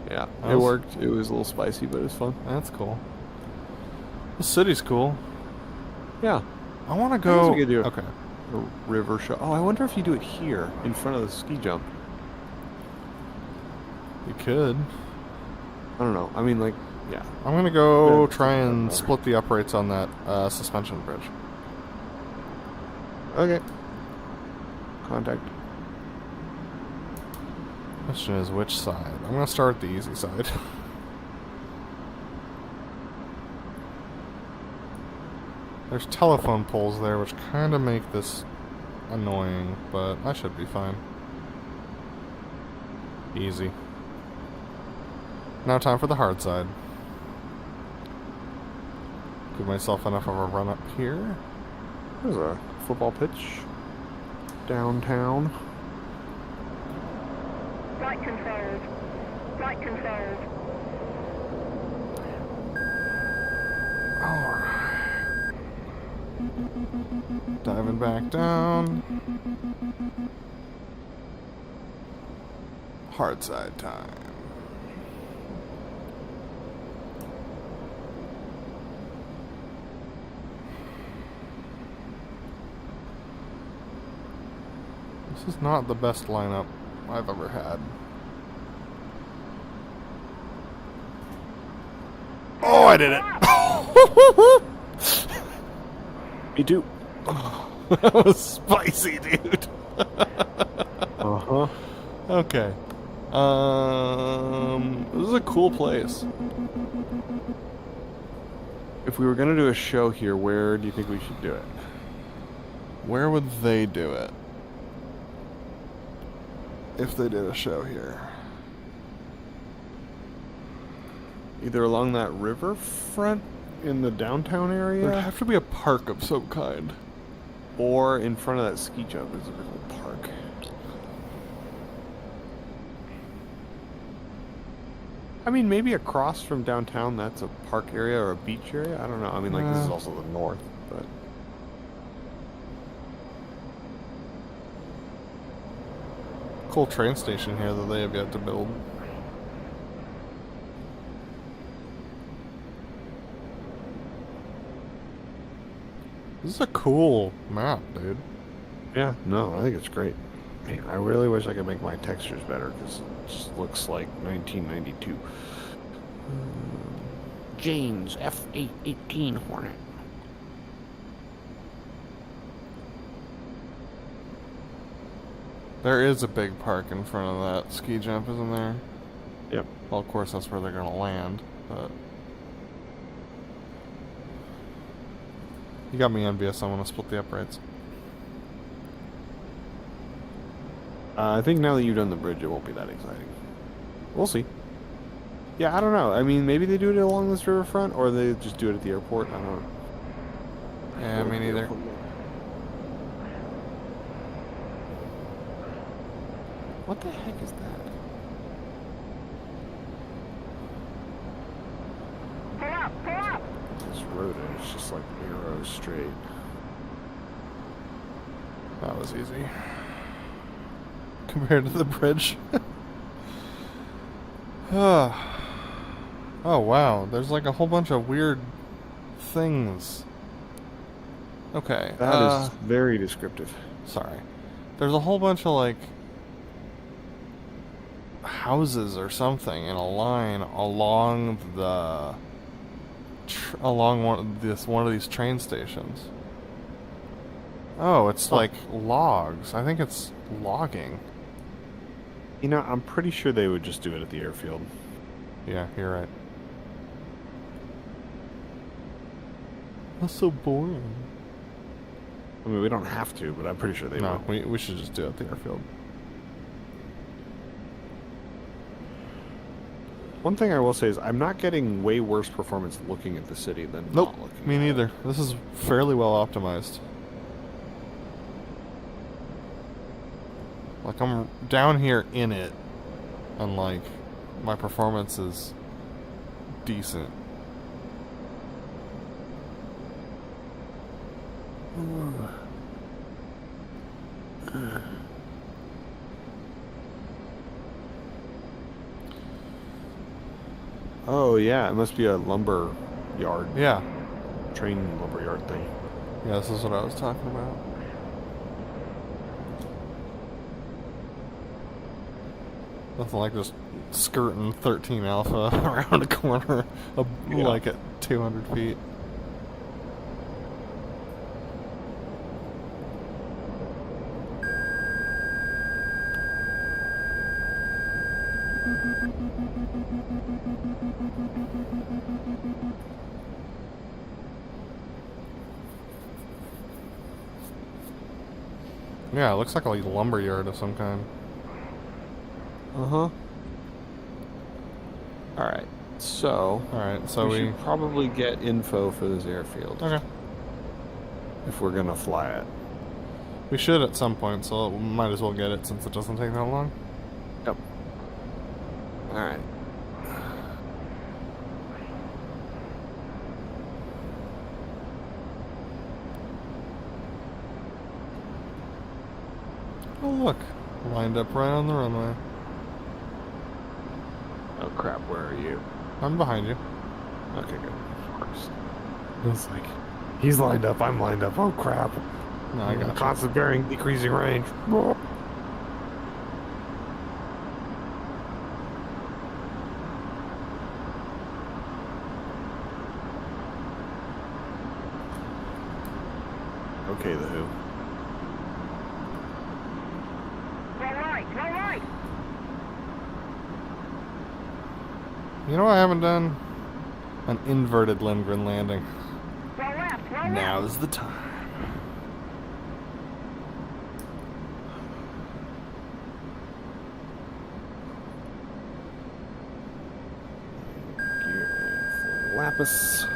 Yeah, That it was- worked. It was a little spicy, but it was fun. That's cool. The city's cool. Yeah. I want to I guess go. we could do Okay. a river show. Oh, I wonder if you do it here in front of the ski jump. You could. I don't know. I mean, like, Yeah. I'm gonna go Yeah, try and that's split the uprights on that suspension bridge. Okay. Contact. Question is which side? I'm gonna start the easy side. There's telephone poles there, which kind of make this annoying, but I should be fine. Easy. Now time for the hard side. Give myself enough of a run up here. There's a football pitch. Downtown. Flight controlled. Flight controlled. Alright. Diving back down. Hard side time. This is not the best lineup I've ever had. Oh, I did it! Me too. That was spicy, dude. Uh-huh. Okay. This is a cool place. If we were going to do a show here, where do you think we should do it? Where would they do it? If they did a show here. Either along that riverfront in the downtown area, There'd have to be a park of some kind. or in front of that ski jump is a big old park. I mean, maybe across from downtown, that's a park area or a beach area. I don't know. I mean, like, this is also the north, but... Cool train station here that they have yet to build. This is a cool map, dude. Yeah, no, I think it's great. Man, I really wish I could make my textures better, because it just looks like 1992. James F-818 Hornet. There is a big park in front of that ski jump, isn't there? Yep. Well, of course, that's where they're going to land, but... You got me envious. I want to split the uprights. I think now that you've done the bridge, it won't be that exciting. We'll see. Yeah, I don't know. I mean, maybe they do it along this riverfront, or they just do it at the airport. I don't know. Yeah, me neither. What the heck is that? Pull up, pull up. This road is just like narrow straight. That was easy. Compared to the bridge. Oh, wow. There's like a whole bunch of weird things. Okay. That is very descriptive. Sorry. There's a whole bunch of like houses or something in a line along the along one of these train stations. Oh, it's like logs. I think it's logging. You know, I'm pretty sure they would just do it at the airfield. Yeah, you're right. That's so boring. I mean, we don't have to, but I'm pretty sure they No, would. we should just do it at the airfield. One thing I will say is I'm not getting way worse performance looking at the city than Nope, not looking me at neither. it. This is fairly well optimized. Like, I'm down here in it, and like, my performance is decent. Oh yeah, it must be a lumber yard, Yeah. train lumber yard thing. Yeah, this is what I was talking about. Nothing like just skirting 13 Alpha around a corner, like at 200 feet. Yeah, it looks like a lumber yard of some kind. Uh-huh. Alright, so we should probably get info for this airfield. Okay. If we're gonna fly it. We should at some point, so we might as well get it since it doesn't take that long. Yep. Alright. Oh look, lined up right on the runway. Oh crap, where are you? I'm behind you. Okay, good. Of course. It's like, he's lined up, I'm lined up. Oh crap. No, I got you. Constant bearing, decreasing range. Okay, the Who. All right. You know what I haven't done? An inverted Lindgren landing. Go left, go left. Now's the time. Gear for Lapis.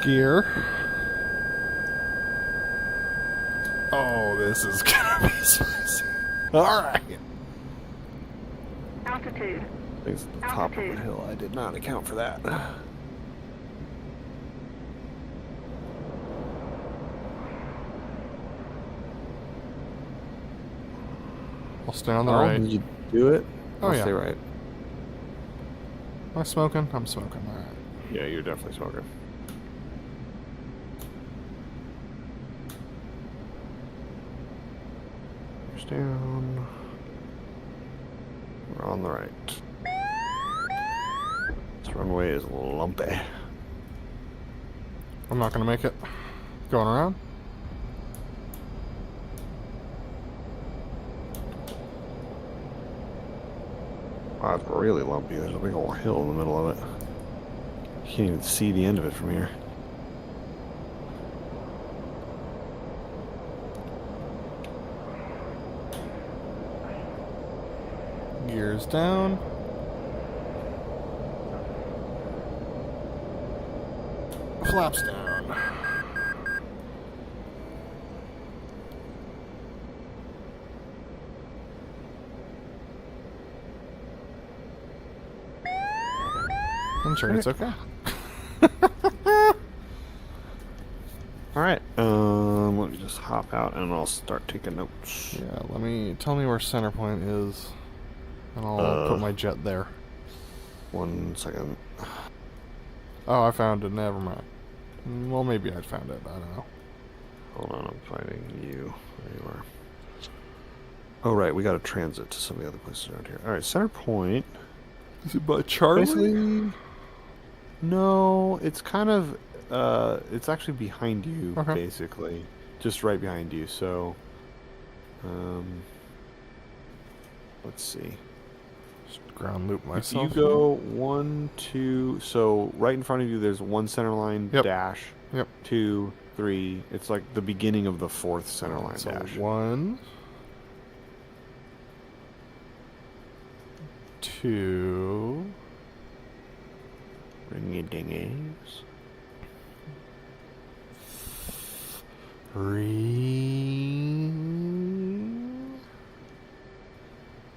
Gear. Oh, this is gonna be spicy. Alright. Altitude. I think it's at the top of the Altitude. hill. I did not account for that. I'll stay on the right. Did you do it? Oh, I'll yeah. stay right. Am I smoking? I'm smoking. Alright. Yeah, you're definitely smoking. Here's down. We're on the right. This runway is lumpy. I'm not gonna make it. Going around? Wow, it's really lumpy. There's a big old hill in the middle of it. You can't even see the end of it from here. Gears down. Flaps down. I'm sure it's okay. Alright, let me just hop out and I'll start taking notes. Yeah, tell me where center point is, and I'll put my jet there. 1 second. Oh, I found it. Never mind. Well, maybe I found it. I don't know. Hold on, I'm finding you. There you are. Oh, right, we got to transit to some of the other places around here. Alright, center point. Is it by Charlie? Basically, no, it's kind of, it's actually behind you, Okay. basically. Just right behind you, so, let's see. Just ground loop If myself. you go 1, 2, so right in front of you, there's one center line Yep. dash. Yep. 2, 3. It's like the beginning of the fourth center line So dash. 1, 2, Ringy dingies. 3,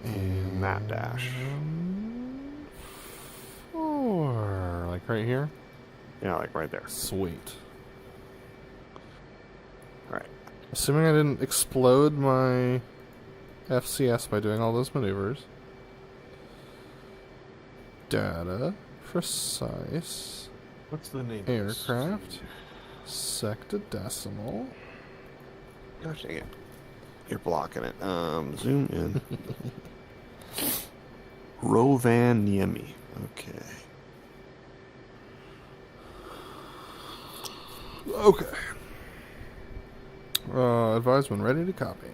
And that dash. 4. Like right here? Yeah, like right there. Sweet. Alright. Assuming I didn't explode my FCS by doing all those maneuvers. Data. Precise. What's the name? Aircraft. Sec to decimal. Gosh dang it. You're blocking it. Zoom in. Rovaniemi. Okay. Okay. Advise when ready to copy.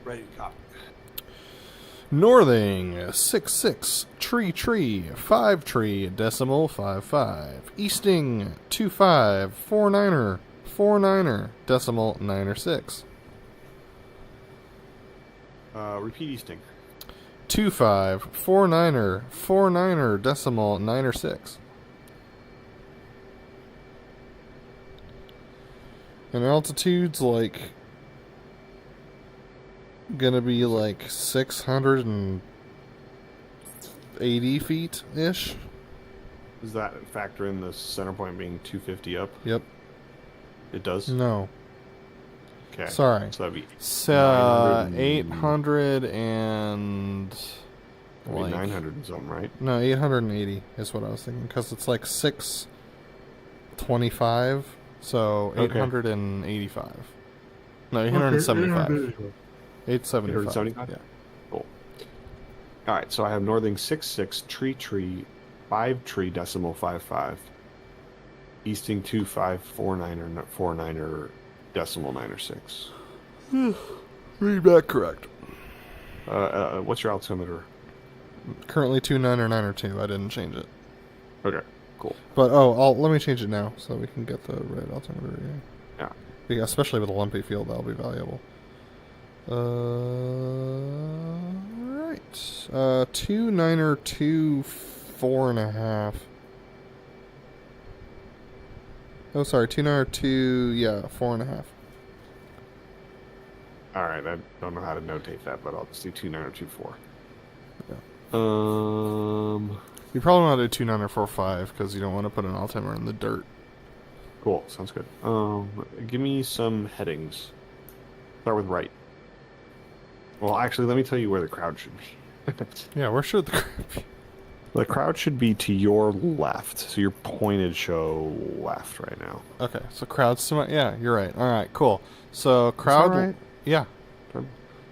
Ready to copy. Northing 66 tree 5 tree decimal 55. Easting 25 49er decimal 9 Repeat Easting. 25 49er decimal 9 And altitude's like gonna be like 680 feet ish. Does that factor in the center point being 250 up? Yep. It does? No. Okay. Sorry. So that'd be 800 and that'd be like 900 and something, right? no 880 is what I was thinking because it's like 625, so Okay. 885. No, 875. 875. 875? Yeah. Cool. All right, so I have Northing 66 tree 5 tree decimal 55. Easting 2549er decimal 96. Read back correct. What's your altimeter? Currently 29 or 2. I didn't change it. Okay, cool. But let me change it now so we can get the right altimeter. Yeah. Yeah, especially with a lumpy field, that'll be valuable. Right. 29er 2 4.5. Oh, sorry, 29er 2, yeah, 4.5. All right, I don't know how to notate that, but I'll just do 2924. Yeah. Um. You probably want to do 29er 4.5 because you don't want to put an altimeter in the dirt. Cool. Sounds good. Give me some headings. Start with right. Well, actually, let me tell you where the crowd should be. Yeah, where should the crowd be? The crowd should be to your left, so you're pointed show left right now. Okay, so crowd's to my... Yeah, you're right. All right, cool. So crowd... right? Yeah.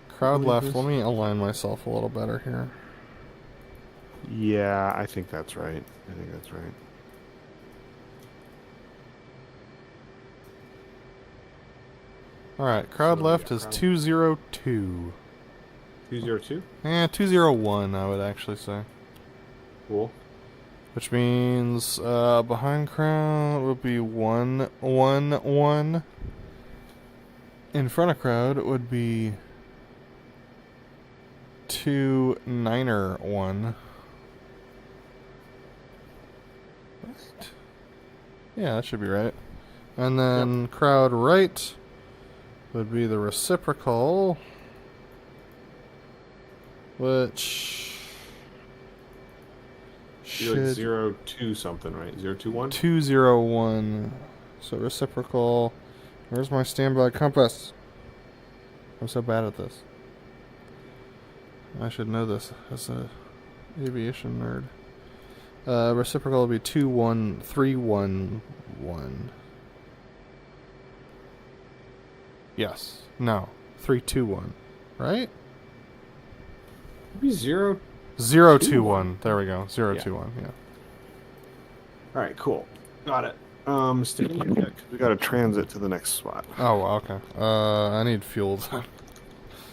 Crowd believe left. this. Let me align myself a little better here. Yeah, I think that's right. All right, crowd So, left yeah, is crowd- 202. 202? 201, I would actually say. Cool. Which means behind crowd would be 111. In front of crowd would be 29er1. Right? Yeah, that should be right. And then crowd right would be the reciprocal, which You're like should 02 something, right? 021? 201. So reciprocal. Where's my standby compass? I'm so bad at this. I should know this as a aviation nerd. Reciprocal will be 21311. Yes. No. 321. Right? Maybe 0. 021. There we go. 021. Yeah. All right, cool. Got it. Stay here, we got to transit to the next spot. Oh, okay. I need fuel.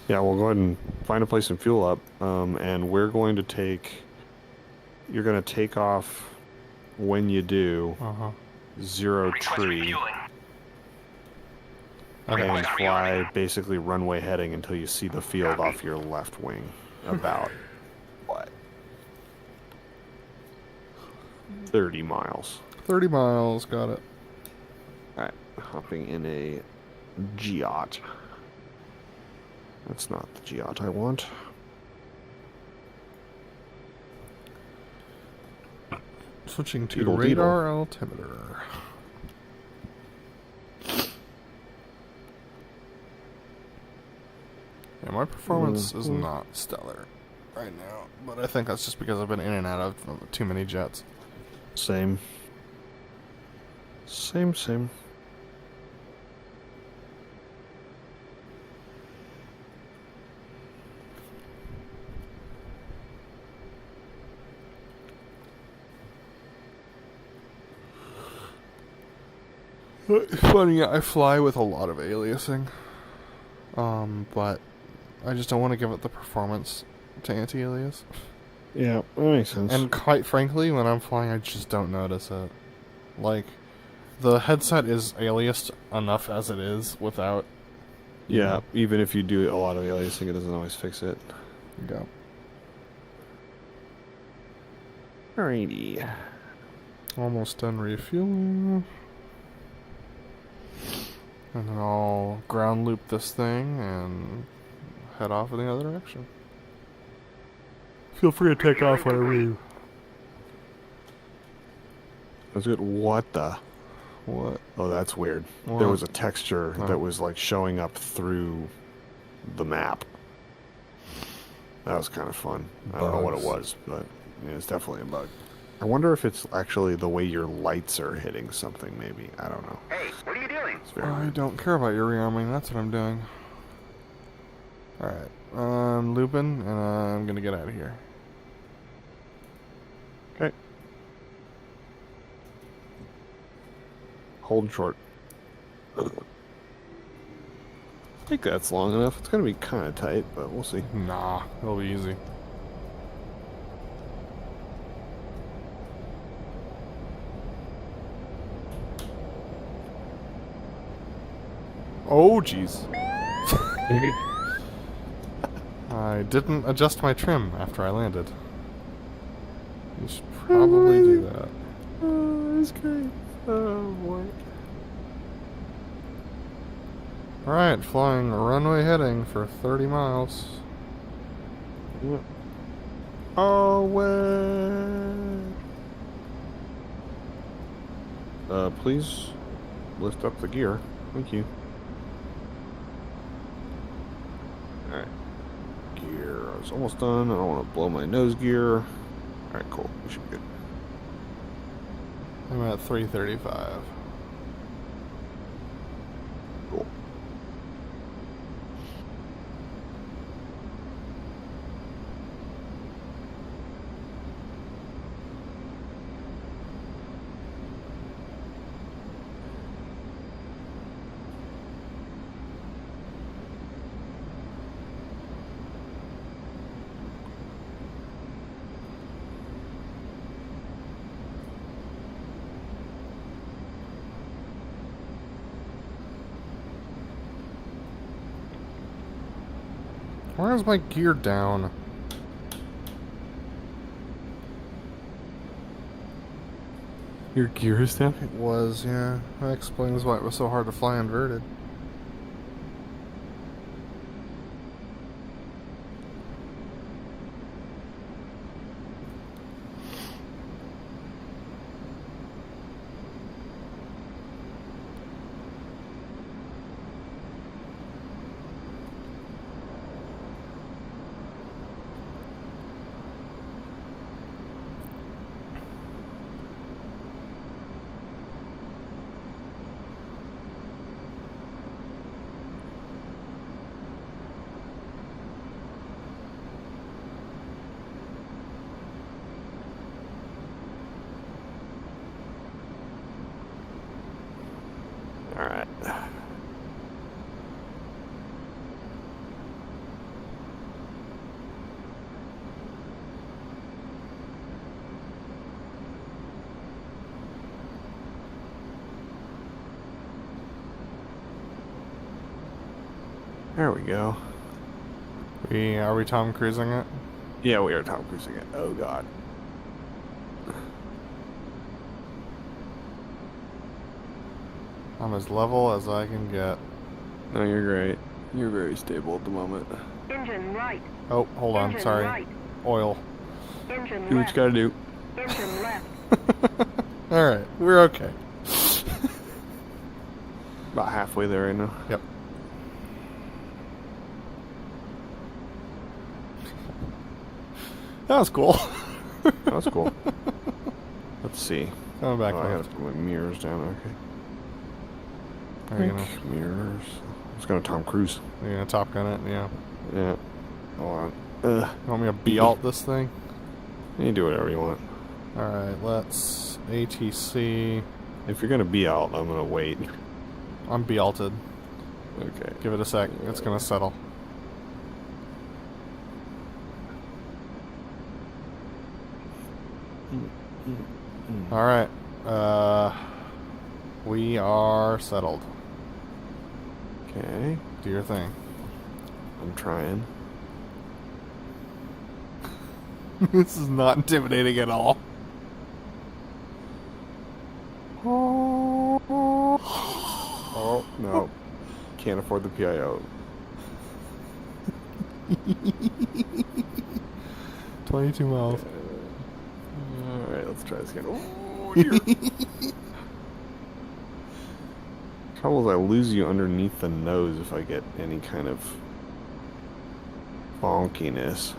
Yeah, we'll go ahead and find a place and fuel up. And we're going to take... You're going to take off when you do 0 tree and fly basically runway heading until you see the field off your left wing. About, what? 30 miles. 30 miles. Got it. Alright, hopping in a Giot. That's not the Giot I want. Switching to Deedle, radar altimeter. Yeah, my performance is not stellar right now, but I think that's just because I've been in and out of too many jets. Same. Same. It's funny, I fly with a lot of aliasing, but I just don't want to give it the performance to anti-alias. Yeah, that makes sense. And quite frankly, when I'm flying, I just don't notice it. Like, the headset is aliased enough as it is without... yeah, even if you do a lot of aliasing, it doesn't always fix it. Yeah. Alrighty. Almost done refueling. And then I'll ground loop this thing and head off in the other direction. Feel free to take off whenever you... That's good. What the? What? Oh, that's weird. What? There was a texture Oh. that was like showing up through the map. That was kind of fun. I don't know what it was, but yeah, it's definitely a bug. I wonder if it's actually the way your lights are hitting something, maybe. I don't know. Hey, what are you doing? It's very I weird. don't care about your rearming, that's what I'm doing. Alright, I'm looping, and I'm gonna get out of here. Okay. Hold short. I think that's long enough. It's going to be kind of tight, but we'll see. Nah, it'll be easy. Oh, jeez. I didn't adjust my trim after I landed. You should probably do that. Oh, that's great. Oh, boy. Alright, flying runway heading for 30 miles. Yep. Oh, way. Please lift up the gear. Thank you. Alright. Gear. I was almost done. I don't want to blow my nose gear. Alright, cool. We should be good. I'm at 335. Cool. Why is my gear down? Your gear is down? It was, yeah. That explains why it was so hard to fly inverted. Alright. There we go. Are we Tom Cruising it? Yeah, we are Tom Cruising it. Oh, God. I'm as level as I can get. No, you're great. You're very stable at the moment. Engine right. Oh, hold on, Engine sorry. right. Oil. Engine Do what left. you gotta do. Engine left. Alright, we're okay. About halfway there right now. Yep. That was cool. That was cool. Let's see. Coming back I gotta left. put my mirrors down. Okay. Are you gonna, Mirrors. Let's go to Tom Cruise. are you gonna Top Gun it? Yeah. Yeah. Hold on. You want me to B-alt this thing? You do whatever you want. Alright, let's ATC. If you're gonna be out, I'm gonna wait. I'm B-alted. Okay. Give it a sec. It's gonna settle. Alright. We are settled. Okay. Do your thing. I'm trying. This is not intimidating at all. Oh, no. Can't afford the PIO. 22 miles. Alright, let's try this again. Oh, dear. Trouble is I lose you underneath the nose if I get any kind of bonkiness.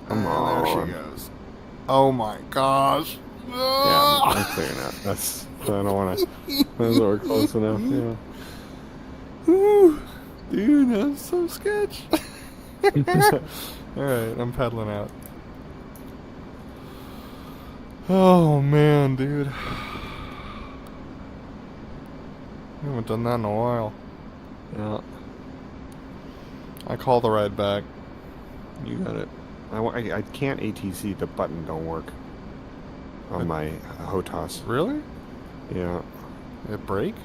Come on. There she goes. Oh my gosh. Yeah, I'm clearing out. That's. I don't want to. Those are close enough. Yeah. Woo. Dude, that's so sketch. Alright, I'm pedaling out. Oh man, dude. I haven't done that in a while. Yeah. I call the ride back. You got it. I can't ATC. The button don't work on my HOTAS. Really? Yeah. It break?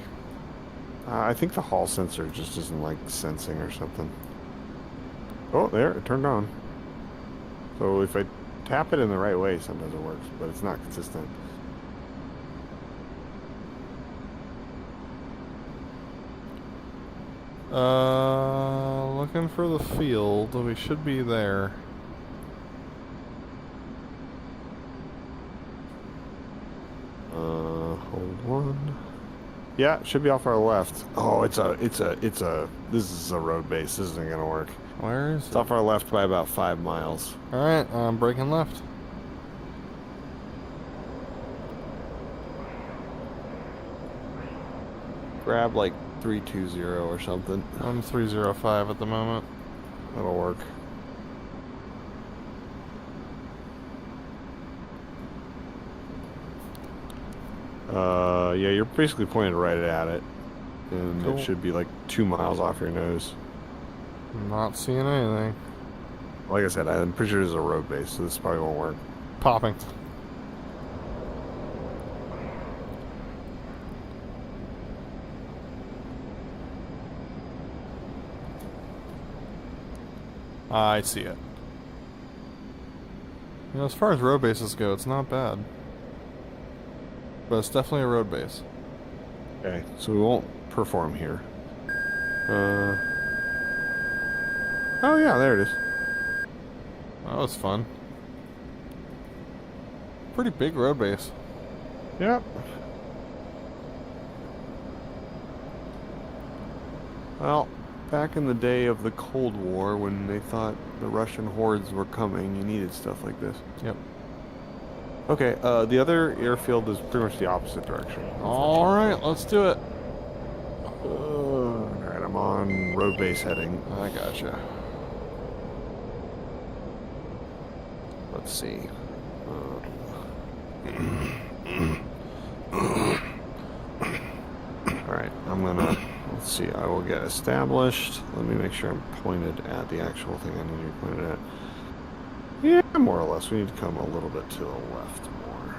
I think the hall sensor just isn't like sensing or something. Oh, there, it turned on. So if I tap it in the right way, sometimes it works, but it's not consistent. Looking for the field. We should be there. Hold on. Yeah, it should be off our left. Oh, this is a road base. This isn't gonna work. Where is It's it? off our left by about 5 miles. Alright, I'm braking left. Grab like 320 or something. I'm 305 at the moment. That'll work. Yeah, you're basically pointed right at it. And Cool. it should be like 2 miles off your nose. Not seeing anything. Like I said, I'm pretty sure this is a road base, so this probably won't work. Popping. I see it. You know, as far as road bases go, it's not bad. But it's definitely a road base. Okay, so we won't perform here. Oh yeah, there it is. That was fun. Pretty big road base. Yep. Well, back in the day of the Cold War, when they thought the Russian hordes were coming, you needed stuff like this. Yep. Okay, the other airfield is pretty much the opposite direction. Alright, let's do it. Alright, I'm on road base heading. I gotcha. Let's see. Alright, I'm gonna, let's see, I will get established. Let me make sure I'm pointed at the actual thing I need to be pointed at. Yeah, more or less. We need to come a little bit to the left more.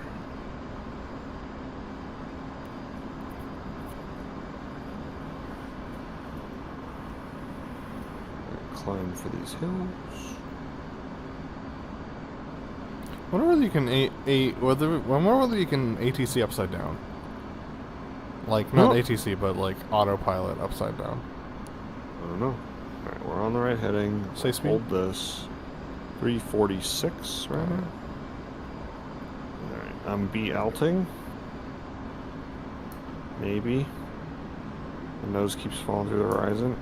Climb for these hills. I wonder whether you can whether you can ATC upside down. Like not ATC, but like autopilot upside down. I don't know. Alright, we're on the right heading. Say speed. Hold this. 346 right now. Alright, I'm B-alting. Maybe. The nose keeps falling through the horizon.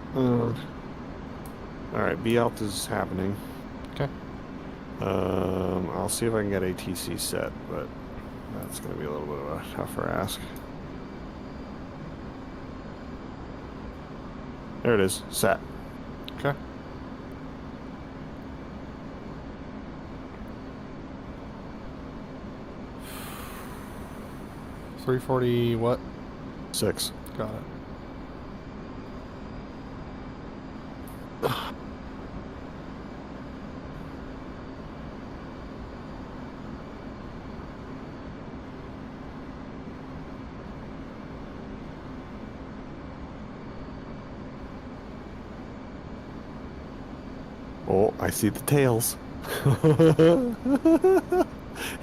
Alright, B alt is happening. Okay. I'll see if I can get ATC set, but that's going to be a little bit of a tougher ask. There it is. Set. Okay. $340 what? 6. Got it. Oh, I see the tails.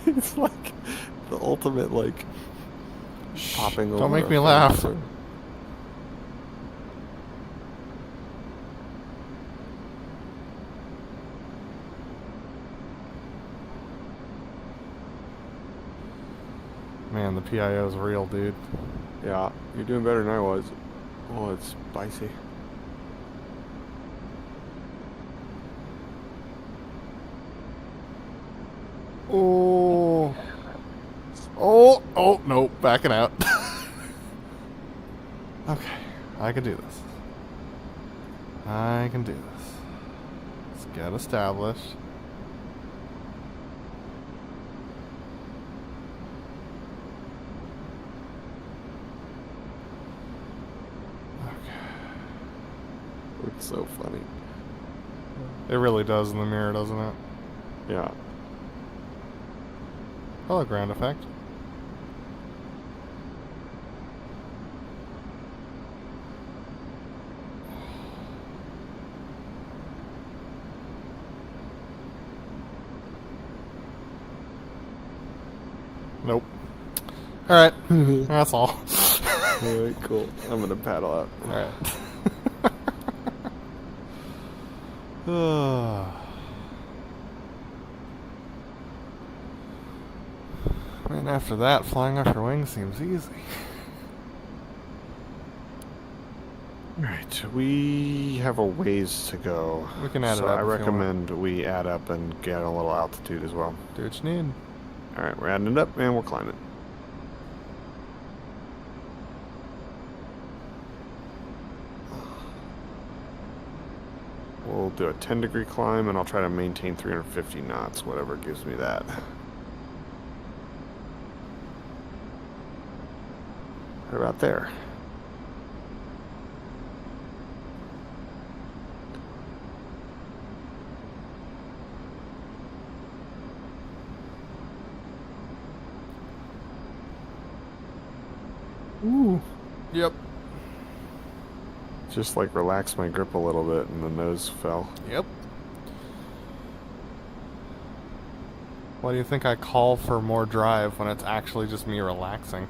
It's like the ultimate, like, popping over. Don't make a me laugh. fence. Man, the PIO is real, dude. Yeah, you're doing better than I was. Oh, it's spicy. Oh. Oh, nope, backing out. Okay, I can do this. I can do this. Let's get established. It's so funny. It really does in the mirror, doesn't it? Yeah. Hello, ground effect. Nope. Alright. That's all. Alright, cool. I'm gonna paddle out. Alright. Man, after that, flying off your wings seems easy. Alright, we have a ways to go. We can add it so up I if you want. recommend we add up and get a little altitude as well. Do what you need. Alright, we're adding it up and we'll climb it. We'll do a 10-degree climb and I'll try to maintain 350 knots, whatever gives me that. Right about there. Ooh. Yep. Just like relax my grip a little bit and the nose fell. Yep. Why do you think I call for more drive when it's actually just me relaxing?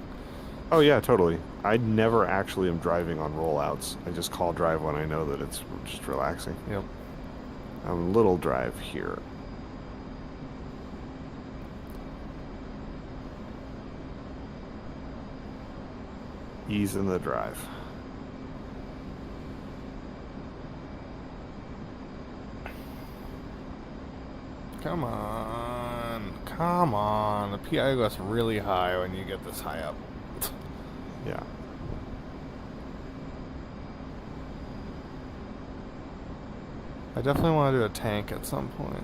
Oh yeah, totally. I never actually am driving on rollouts. I just call drive when I know that it's just relaxing. Yep. A little drive here. Ease in the drive. Come on. Come on. The PI goes really high when you get this high up. Yeah. I definitely want to do a tank at some point.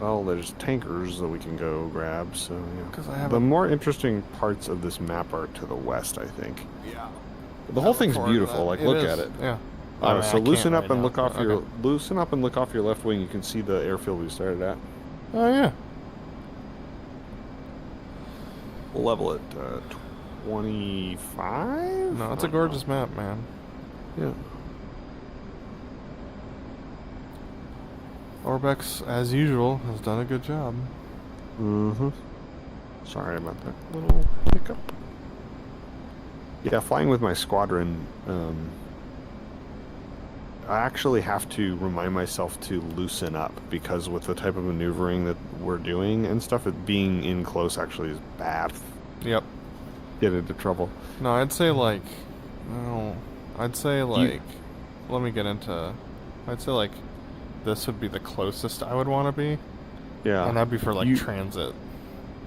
Well, there's tankers that we can go grab, so yeah. 'Cause I have the a- more interesting parts of this map are to the west, I think. Yeah. The whole thing's beautiful. Like, look at it. Yeah. I mean, So I loosen can't up right and now, look off but your okay. loosen up and look off your left wing. You can see the airfield we started at. Oh yeah. We'll level it 25. No, it's a gorgeous map, man. Yeah. Orbex, as usual, has done a good job. Mm-hmm. Sorry about that little hiccup. Yeah, flying with my squadron, I actually have to remind myself to loosen up because with the type of maneuvering that we're doing and stuff, being in close actually is bad. Yep. get into trouble. No, I'd say like, no, I'd say like, let me get into, I'd say like, this would be the closest I would want to be. Yeah. And that'd be for like transit.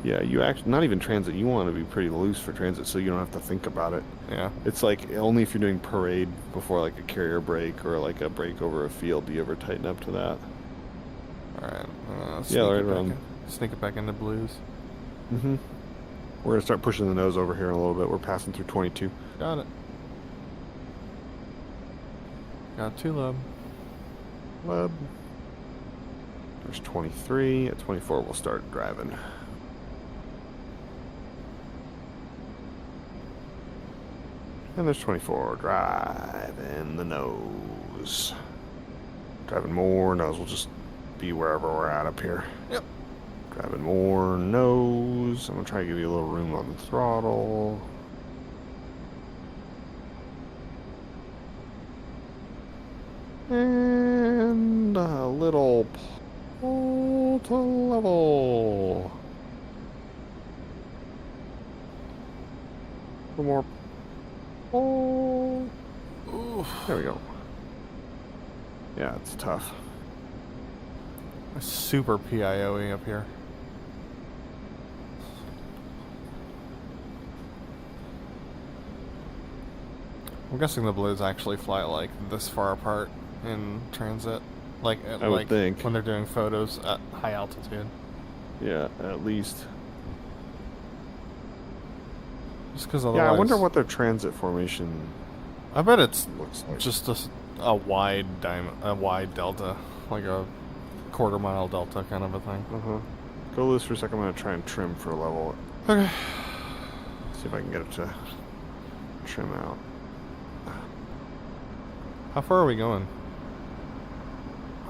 Yeah, you actually, not even transit, you want to be pretty loose for transit so you don't have to think about it. Yeah. It's like only if you're doing parade before like a carrier break or like a break over a field do you ever tighten up to that. Alright, yeah, right around. Sneak it back into blues. Mm-hmm. We're going to start pushing the nose over here in a little bit. We're passing through 22. Got it. Got 2 lub. Lub. There's 23. At 24 we'll start driving. And there's 24. Driving the nose. Driving more nose. We'll just be wherever we're at up here. Yep. Driving more nose. I'm going to try to give you a little room on the throttle. And a little pull to level. A little more pull. Oof. There we go. Yeah, it's tough. Super PIO-y up here. I'm guessing the blues actually fly like this far apart in transit. Like, I would think. When they're doing photos at high altitude. Yeah, at least. Just because otherwise... Yeah, I wonder what their transit formation I bet it's looks like. just a wide delta. Like a quarter-mile delta kind of a thing. Uh-huh. Go loose for a second. I'm going to try and trim for a level. Okay. See if I can get it to trim out. How far are we going?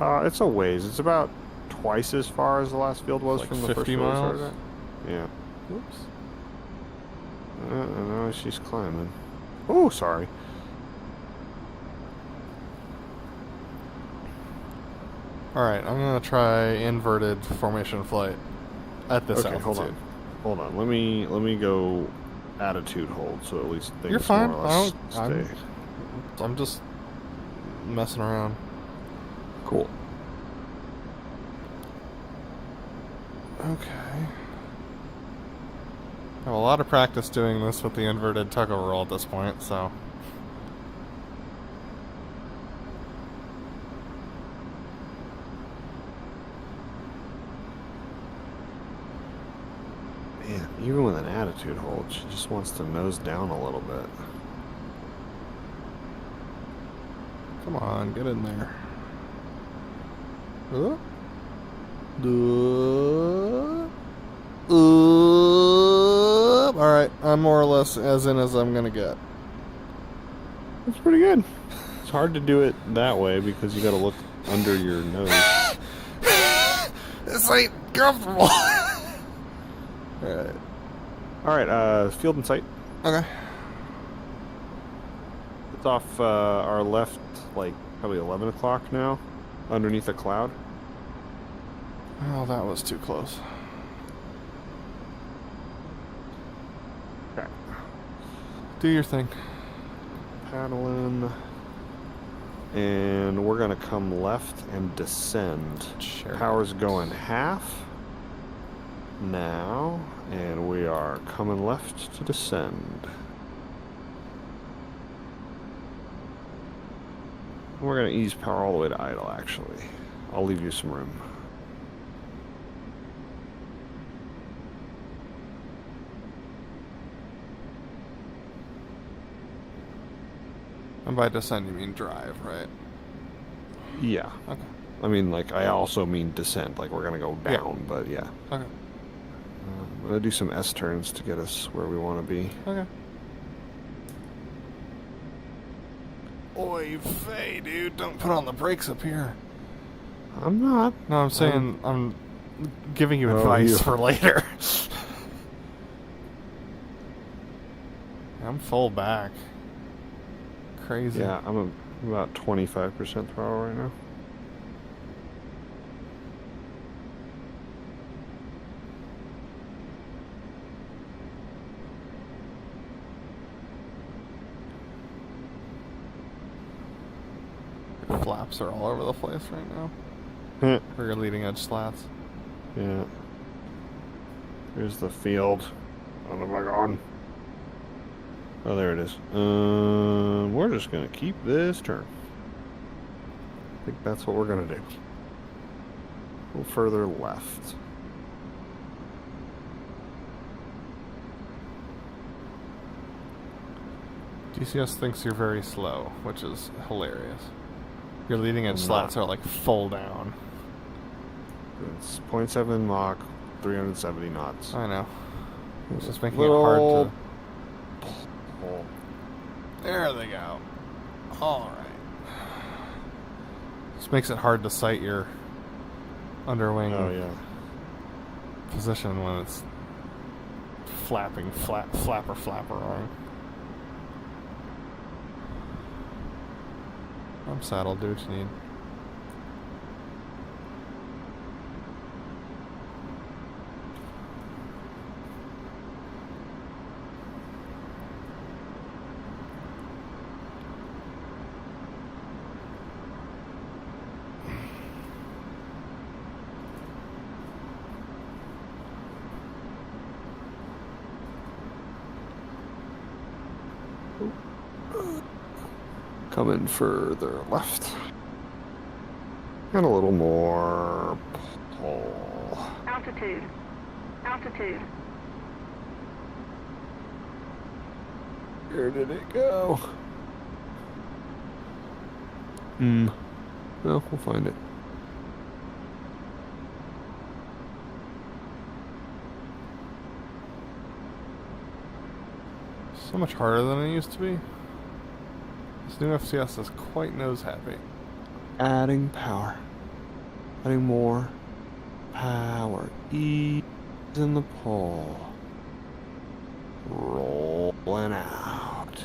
It's a ways. It's about twice as far as the last field was Like from the 50 first field we miles? started at. Yeah. Oops. No, she's climbing. Oh, sorry. Alright, I'm gonna try inverted formation flight at this altitude. Hold on. Let me go attitude hold so at least things You're fine. more or less I'm just messing around. Cool. Okay. I have a lot of practice doing this with the inverted tug-over roll at this point, so... Man, even with an attitude hold, she just wants to nose down a little bit. Come on, get in there. Alright, I'm more or less as in as I'm gonna get. That's pretty good. It's hard to do it that way because you gotta look under your nose. This ain't comfortable. Alright. Alright, field in sight. Okay. It's off our left, like, probably 11 o'clock now, underneath a cloud. Oh, that was too close. Okay. Do your thing. Paddling. And we're gonna come left and descend. Sure. Power's going half now, and we are coming left to descend. We're gonna ease power all the way to idle, actually. I'll leave you some room. And by descend, you mean drive, right? Yeah. Okay. I mean, like, I also mean descent. Like, we're gonna go down, but yeah. Okay. I'm gonna do some S turns to get us where we want to be. Okay. Oy vey, dude, don't put on the brakes up here. I'm not. No, I'm saying I'm giving you advice for later. I'm full back. Crazy. Yeah, I'm about 25% throttle right now. flaps are all over the place right now. For your leading edge slats. Yeah. Here's the field. What am I going? Oh, there it is. We're just gonna keep this turn. I think that's what we're gonna do. A little further left. DCS thinks you're very slow, which is hilarious. Your leading edge slats are like full down. It's 0.7 Mach, 370 knots. I know. It's just making it hard to... There they go. Alright. Just makes it hard to sight your underwing position when it's flapping flapper wrong. I'm saddled, do what you need. Coming further left. And a little more pull. Altitude. Altitude. Where did it go? Well, we'll find it. So much harder than it used to be. This new FCS is quite nose happy. Adding power. Adding more power. Ease in the pull. Rolling out.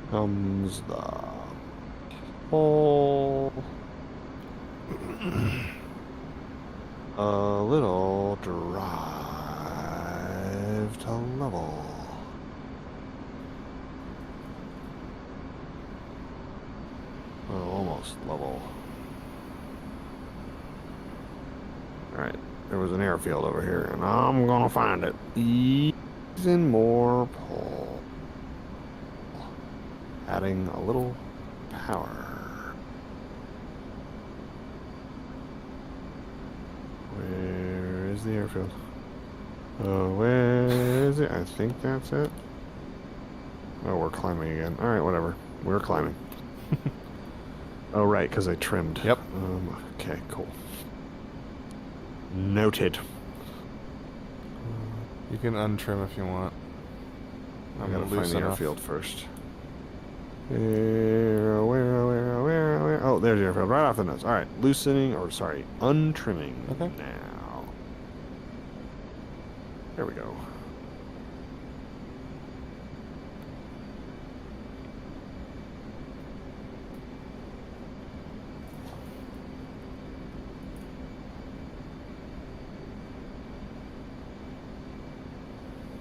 Comes the pull. A little drive to level. Oh, almost level. Alright, there was an airfield over here, and I'm gonna find it. Easing more pull. Adding a little power. Where is the airfield? Where is it? I think that's it. Oh, we're climbing again. Alright, whatever. We're climbing. Oh, right, because I trimmed. Yep. Okay, cool. Noted. You can untrim if you want. I gotta find the airfield first. Where? Oh, there's the airfield, right off the nose. Alright, loosening, or sorry, untrimming now. There we go.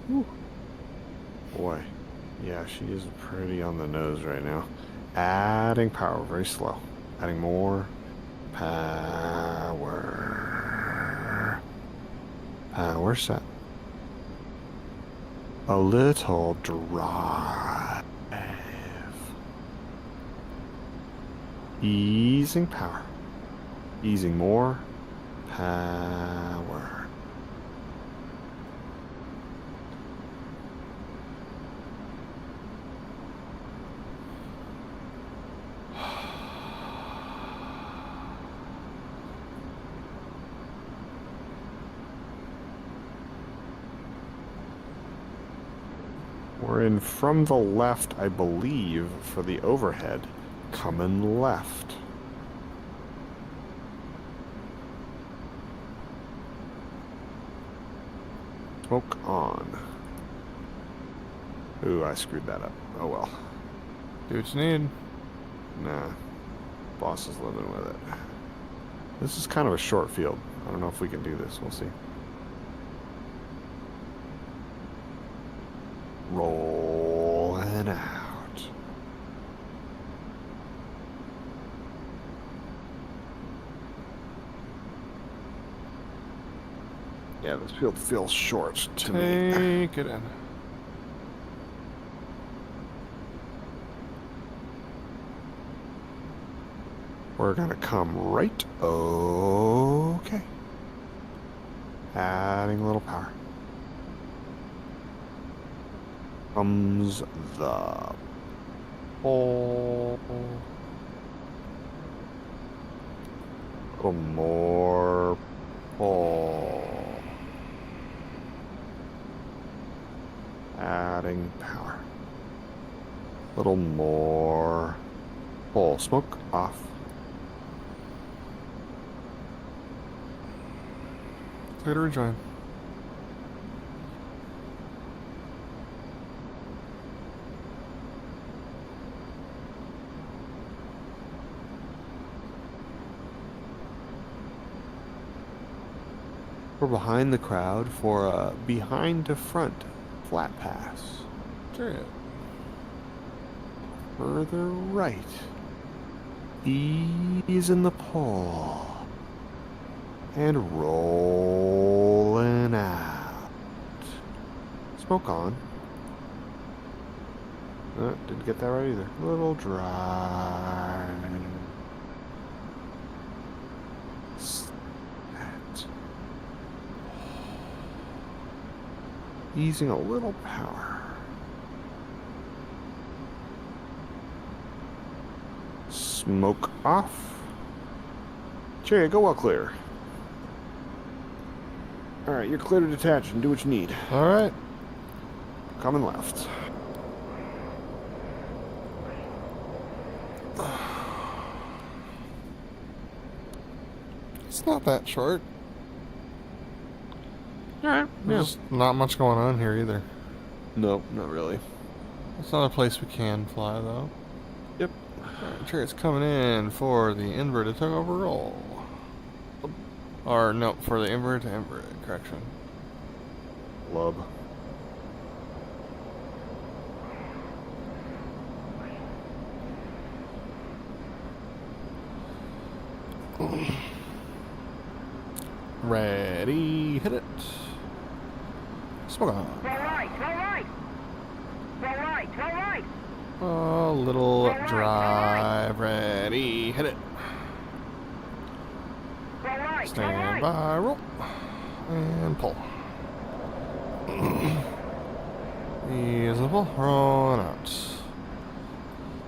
Whew. Boy, yeah, she is pretty on the nose right now. Adding power, very slow. Adding more power. Power set. A little drive. Easing power. Easing more power. We're in from the left, I believe, for the overhead. Coming left. Smoke on. Ooh, I screwed that up. Oh well. Do what you need. Nah. Boss is living with it. This is kind of a short field. I don't know if we can do this. We'll see. Roll. Yeah, this field feels short to me. Take it in. We're gonna come right. Okay. Adding a little power. Comes the pole. A little more pole. Adding power. A little more pole. Smoke off. Clear to rejoin. We're behind the crowd for a behind to front flat pass. Chariot. Further right. Ease in the pole. And rolling out. Smoke on. Didn't get that right either. Little dry. Set. Easing a little power. Smoke off. Chariot, go well clear. Alright, you're clear to detach and do what you need. Alright. Coming left. It's not that short. Alright, There's not much going on here either. No, not really. It's not a place we can fly though. Yep. Alright, Chariot's coming in for the inverted tug over roll. Or no, for the invert to invert, correction. Lub. Ready, hit it. Smoke on. Go right, go right. Go right, go right. A little drive, ready, hit it. Go right, go Stand right. by, roll. And pull. Ease the pull, rolling out.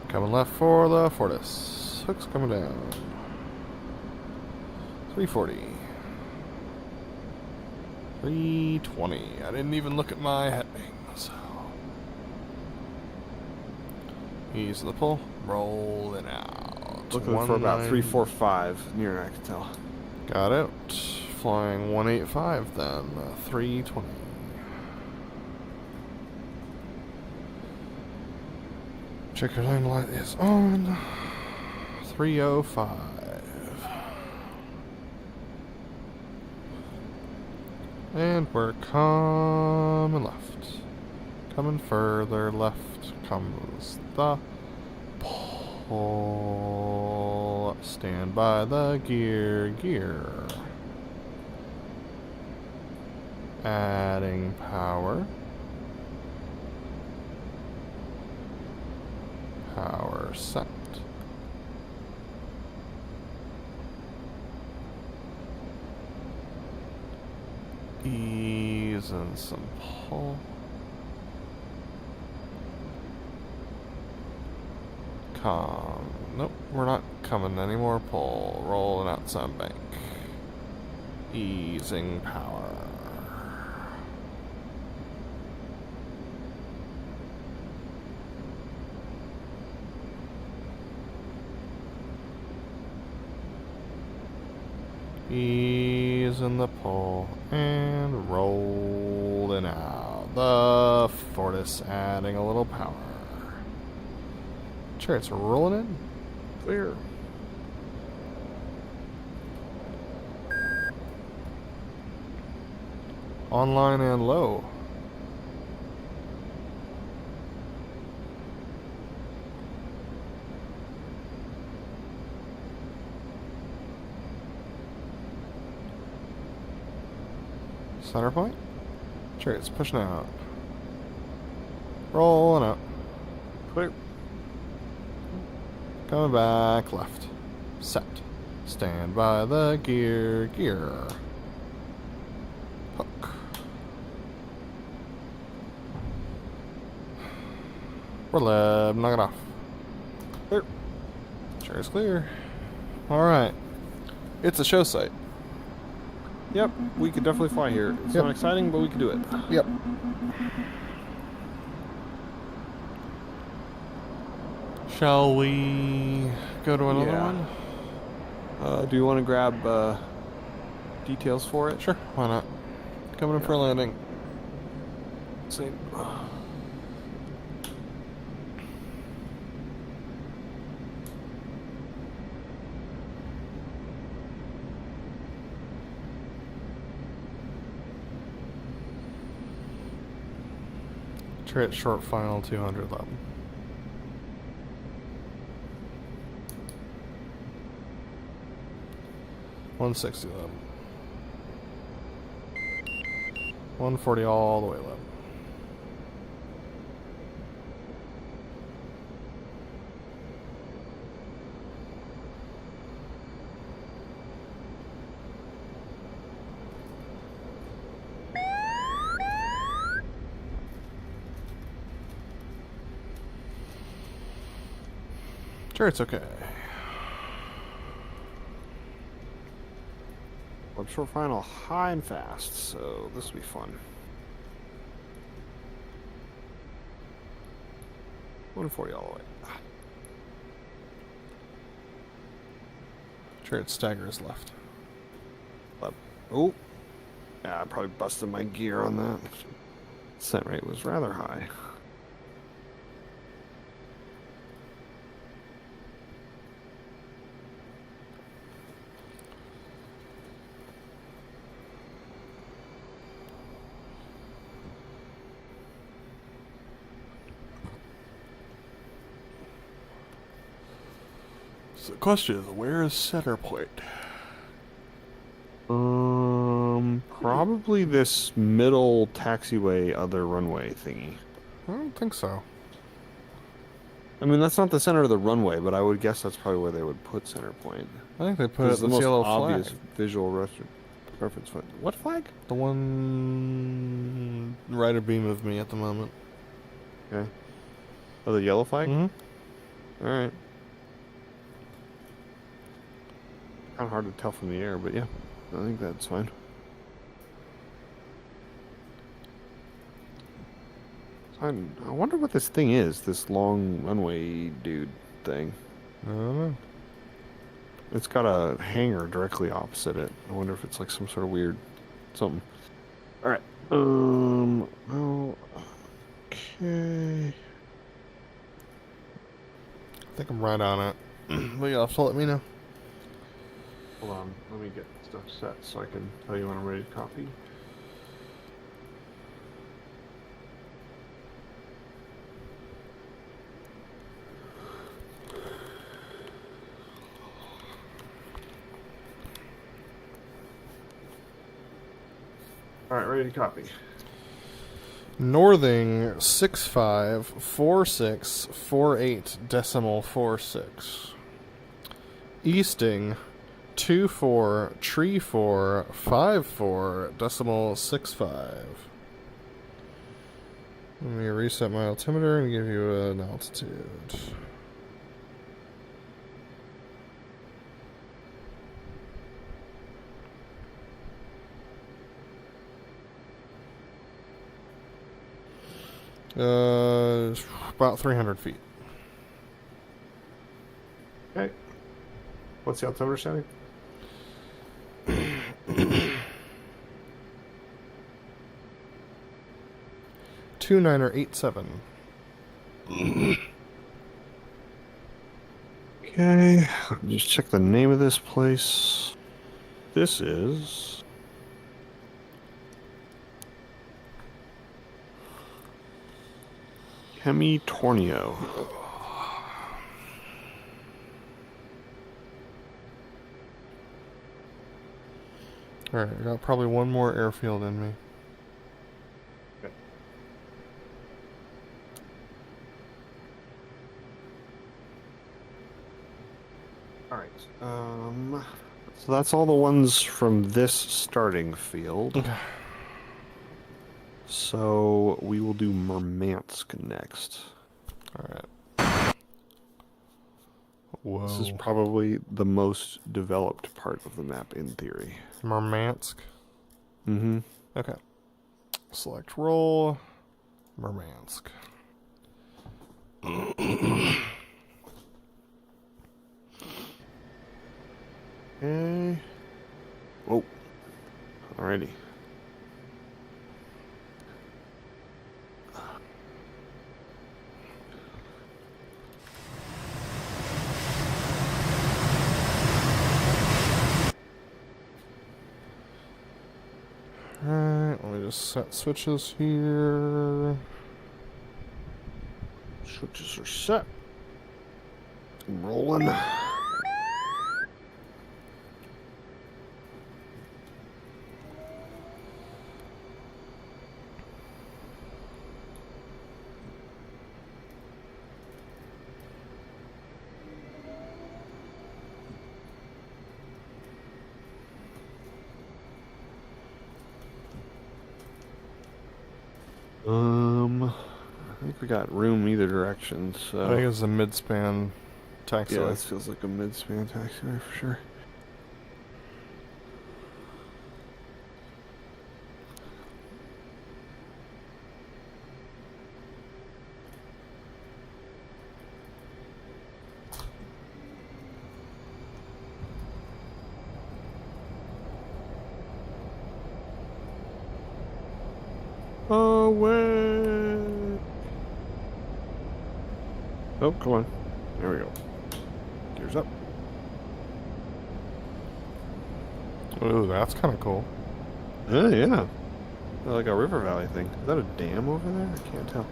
Coming left for the Fortis. Hook's coming down. 340. 320. I didn't even look at my heading, so. Ease the pull, rolling out. Looking for about 19. 345 near I can tell. Got it. Flying 185 then. 320. Check your line light is on. 305. And we're coming left. Coming further left comes the pull. Stand by the gear. Adding power. Power set. Ease and some pull. Nope, we're not coming anymore. Pull. Rolling out some bank. Easing power. Easing the pull and rolling out. The Fortis adding a little power. Chariot's rolling in. Clear. Online and low. Center point. Chariot's pushing out. Rolling out. Clear. Coming back left. Set. Stand by the gear. Gear. Hook. BrotherLeb, knock it off. Clear. Chariot's clear. Alright. It's a show site. Yep, we could definitely fly here. It's Yep. not exciting, but we could do it. Yep. Shall we go to another Yeah. one? Do you want to grab details for it? Sure, why not? Coming in for a landing. Same. Chariot short final 200 level. $160 level. 140 all the way level. Sure, it's okay. I'm short final high and fast, so this will be fun. 140 all the way. Chariot staggers left. Oh, yeah, I probably busted my gear on that. Descent rate was rather high. So the question is, where is center point? Probably this middle taxiway, other runway thingy. I don't think so. I mean, that's not the center of the runway, but I would guess that's probably where they would put center point. I think they put it It's the this most yellow obvious flag. visual reference flag. What flag? The one right abeam of me at the moment. Okay. Oh, the yellow flag? Mm-hmm. All right. Kind of hard to tell from the air, but yeah, I think that's fine. I wonder what this thing is, this long runway dude thing. I don't know. It's got a hangar directly opposite it. I wonder if it's like some sort of weird something. All right. Oh, okay. I think I'm right on it. But you'll have to let me know. Hold on. Let me get stuff set so I can tell you when I'm ready to copy. All right, ready to copy. Northing 654648.46. Easting 243454.65. Let me reset my altimeter and give you an altitude. About 300 feet. Okay. What's the altimeter setting? 2987. Okay. Just check the name of this place. This is Tornio. Alright, I got probably one more airfield in me. Alright. So that's all the ones from this starting field. Okay. So we will do Murmansk next. Alright. Whoa. This is probably the most developed part of the map in theory. Murmansk. Mm-hmm. Okay. Select role. Murmansk. Okay. Oh. Alrighty. Alright, let me just set switches here. Switches are set. I'm rolling. I think we got room either direction, so... I think it's a mid-span taxiway. Yeah, this feels like a mid-span taxiway for sure. Away! Oh, come on. There we go. Gears up. Ooh, that's kind of cool. Yeah. Like a river valley thing. Is that a dam over there? I can't tell.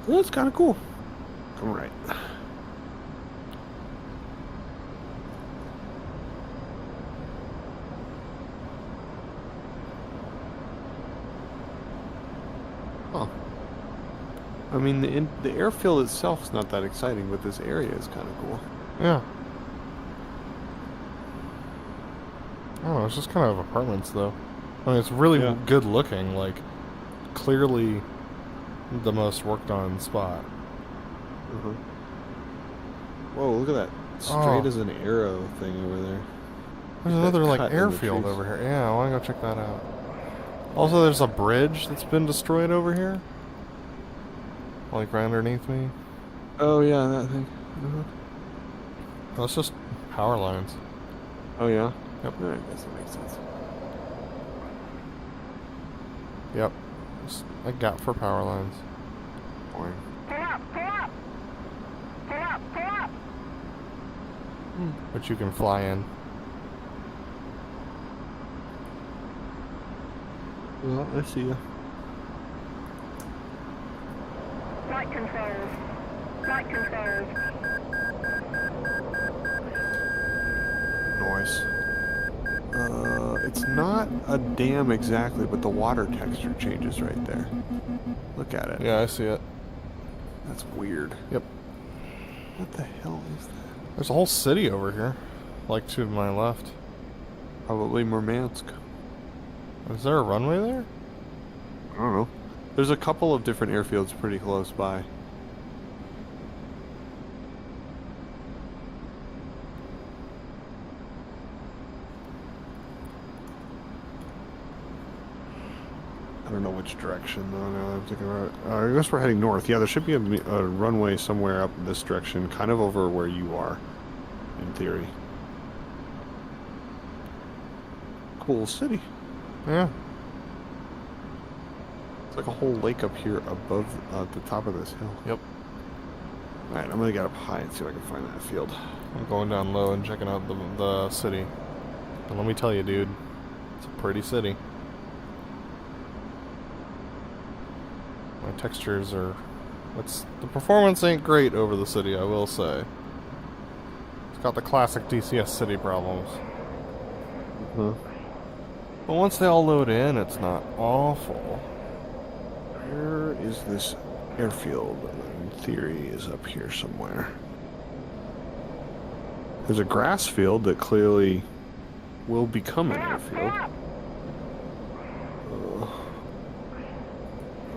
That's kind of cool. Come right. Huh. I mean, the airfield itself is not that exciting, but this area is kind of cool. Yeah. I don't know, it's just kind of apartments, though. I mean, it's really good looking, like, clearly the most worked on spot. Uh-huh. Whoa, look at that. Straight as an arrow thing over there. There's another, like, airfield over here. Yeah, I want to go check that out. Also, there's a bridge that's been destroyed over here. Like, right underneath me. Oh, yeah, that thing. That's just power lines. Oh, yeah? Yep. I guess that makes sense. Yep. Just a gap for power lines. Boring. Pull up, pull up! Pull up, pull up! Which you can fly in. Well, I see ya. Flight controls. Flight controls. Noise. It's not a dam exactly, but the water texture changes right there. Look at it. Yeah, I see it. That's weird. Yep. What the hell is that? There's a whole city over here. Like to my left. Probably Murmansk. Is there a runway there? I don't know. There's a couple of different airfields pretty close by. I don't know which direction though. Now that I'm thinking about it. I guess we're heading north. Yeah, there should be a runway somewhere up this direction, kind of over where you are, in theory. Cool city. Yeah. It's like a whole lake up here above the top of this hill. Yep. Alright, I'm gonna get up high and see if I can find that field. I'm going down low and checking out the city. And let me tell you, dude, it's a pretty city. My textures are... the performance ain't great over the city, I will say. It's got the classic DCS city problems. Huh. But once they all load in, it's not awful. Where is this airfield? In theory, is up here somewhere. There's a grass field that clearly will become an airfield.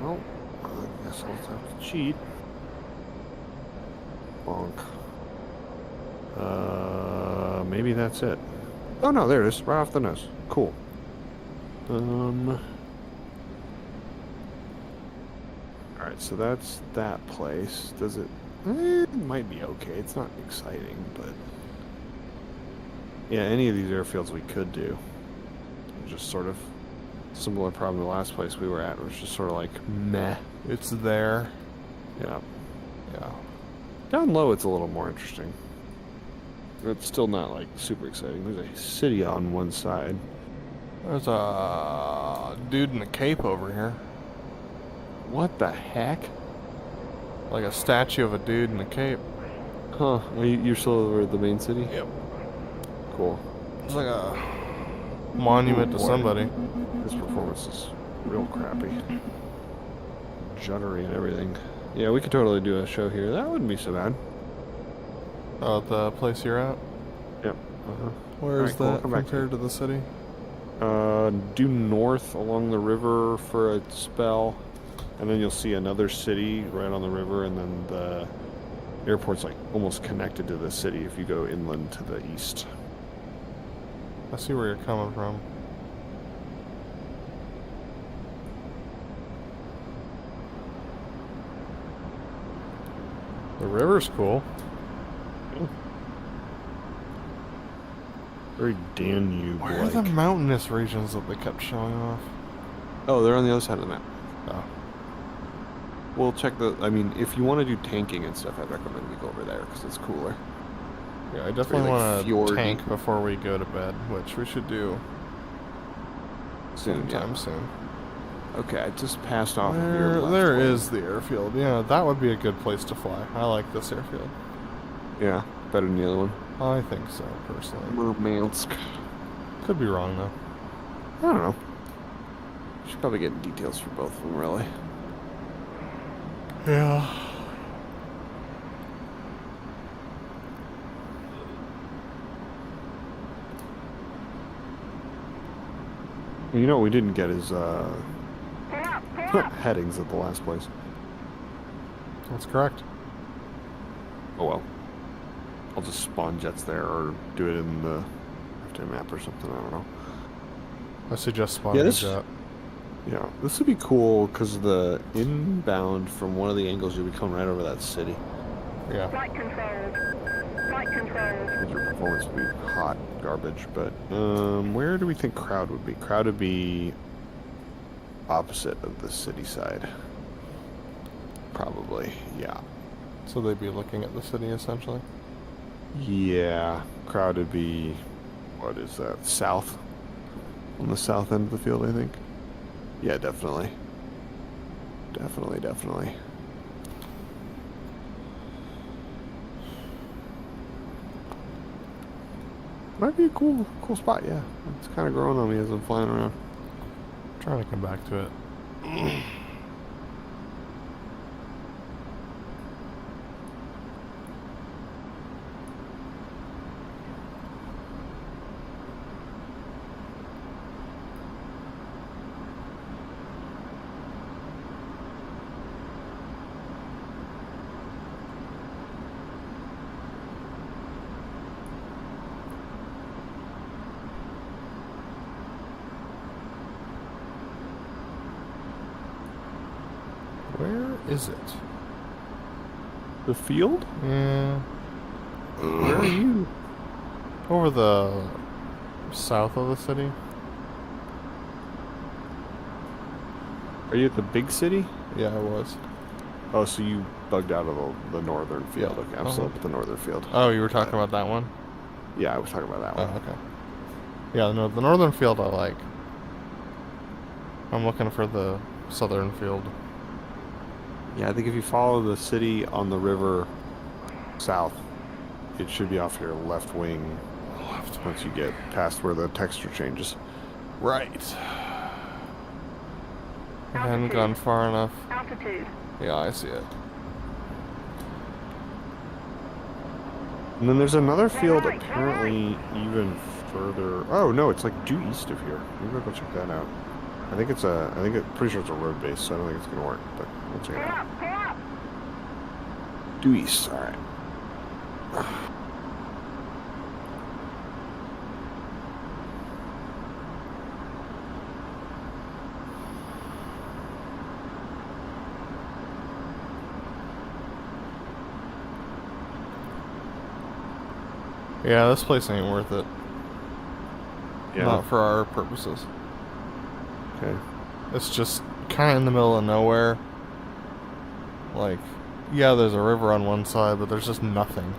Well, I guess I'll have to cheat. Bonk. Maybe that's it. Oh no, there it is, right off the nose. Cool. Alright, so that's that place. Does it... it might be okay. It's not exciting, but... yeah, any of these airfields we could do. Just sort of... similar problem to the last place we were at. It was just sort of like, meh. It's there. Yeah. Yeah. Down low, it's a little more interesting. It's still not, like, super exciting. There's a city on one side. There's a dude in a cape over here. What the heck? Like a statue of a dude in a cape. Huh. You're still over at the main city? Yep. Cool. It's like a monument to somebody. This performance is real crappy. Juddery and everything. Yeah, we could totally do a show here. That wouldn't be so bad. Oh, the place you're at? Yep. Where is Alright, cool. that Come back compared to the city? Due north along the river for a spell, and then you'll see another city right on the river, and then the airport's like almost connected to the city if you go inland to the east. I see where you're coming from. The river's cool. Very Danube-like. Where are the mountainous regions that they kept showing off? Oh, they're on the other side of the map. Oh. We'll check the... I mean, if you want to do tanking and stuff, I'd recommend we go over there, because it's cooler. Yeah, I definitely like, want to fjordy. tank before we go to bed, which we should do Soon, sometime soon. Okay, I just passed off of your left There lane. is the airfield. Yeah, that would be a good place to fly. I like this airfield. Yeah, better than the other one. I think so, personally. Murmansk. Could be wrong, though. I don't know. Should probably get details for both of them, really. Yeah. You know what we didn't get is Pull up! headings at the last place. That's correct. Oh well. I'll just spawn jets there or do it in the after map or something, I don't know. I suggest spawning a jet. Yeah, this would be cool because the inbound from one of the angles you'll be coming right over that city. Yeah. Flight controls. Flight controls. Your performance would be hot garbage, but where do we think crowd would be? Crowd would be opposite of the city side. Probably, yeah. So they'd be looking at the city, essentially? Yeah, crowd would be, what is that, south? On the south end of the field, I think. Yeah, definitely. Definitely. Might be a cool spot, yeah. It's kind of growing on me as I'm flying around. I'm trying to come back to it. Where is it? The field? Yeah. Where are you? Over the south of the city. Are you at the big city? Yeah, I was. Oh, so you bugged out of the northern field. Yeah. Okay, I'm still up at the northern field. Oh, you were talking about that one? Yeah, I was talking about that Oh, one. okay. Yeah, no, the northern field I like. I'm looking for the southern field. Yeah, I think if you follow the city on the river south, it should be off your left wing once you get past where the texture changes. Right. I hadn't gone far enough. Altitude. Yeah, I see it. And then there's another field apparently even further. Oh no, it's like due east of here. Maybe I'll go check that out. I think it's pretty sure it's a road base, so I don't think it's gonna work, but we'll check it out. Pull up. Due east, alright. Yeah, this place ain't worth it. Yeah. Not for our purposes. Okay. It's just kind of in the middle of nowhere. Like, yeah, there's a river on one side, but there's just nothing.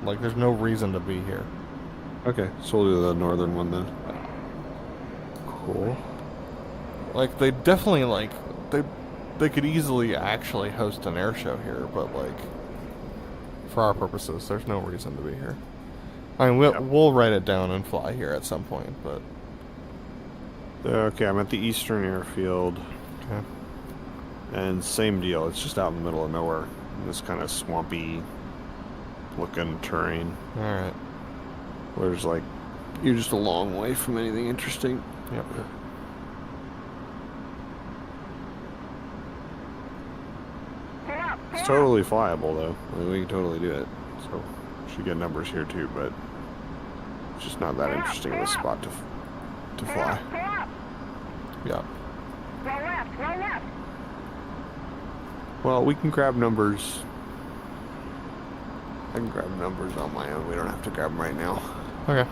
Like, there's no reason to be here. Okay, so we'll do the northern one then. Cool. Like, they definitely, like, they could easily actually host an air show here, but, like, for our purposes, there's no reason to be here. I mean, we'll write it down and fly here at some point, but... Okay, I'm at the eastern airfield. Okay. And same deal, it's just out in the middle of nowhere. This kind of swampy looking terrain. Alright. Where there's like, you're just a long way from anything interesting. Yep. It's totally flyable though. I mean, we can totally do it. So, should get numbers here too, but it's just not that interesting of a spot to fly. Yep. Roll left. Roll left. Well, we can grab numbers. I can grab numbers on my own. We don't have to grab them right now. Okay.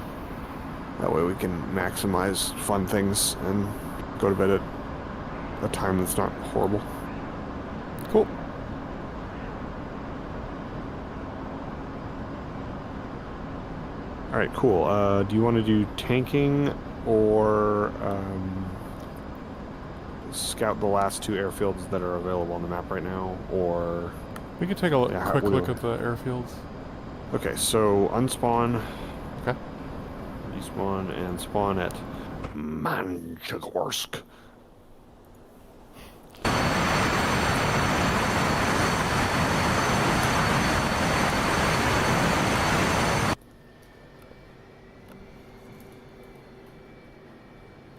That way we can maximize fun things and go to bed at a time that's not horrible. Cool. Alright, cool. Do you want to do tanking or scout the last two airfields that are available on the map right now? Or We could take a quick what do look you at the airfields. Okay, so unspawn. Okay. Despawn and spawn at Novorossiysk.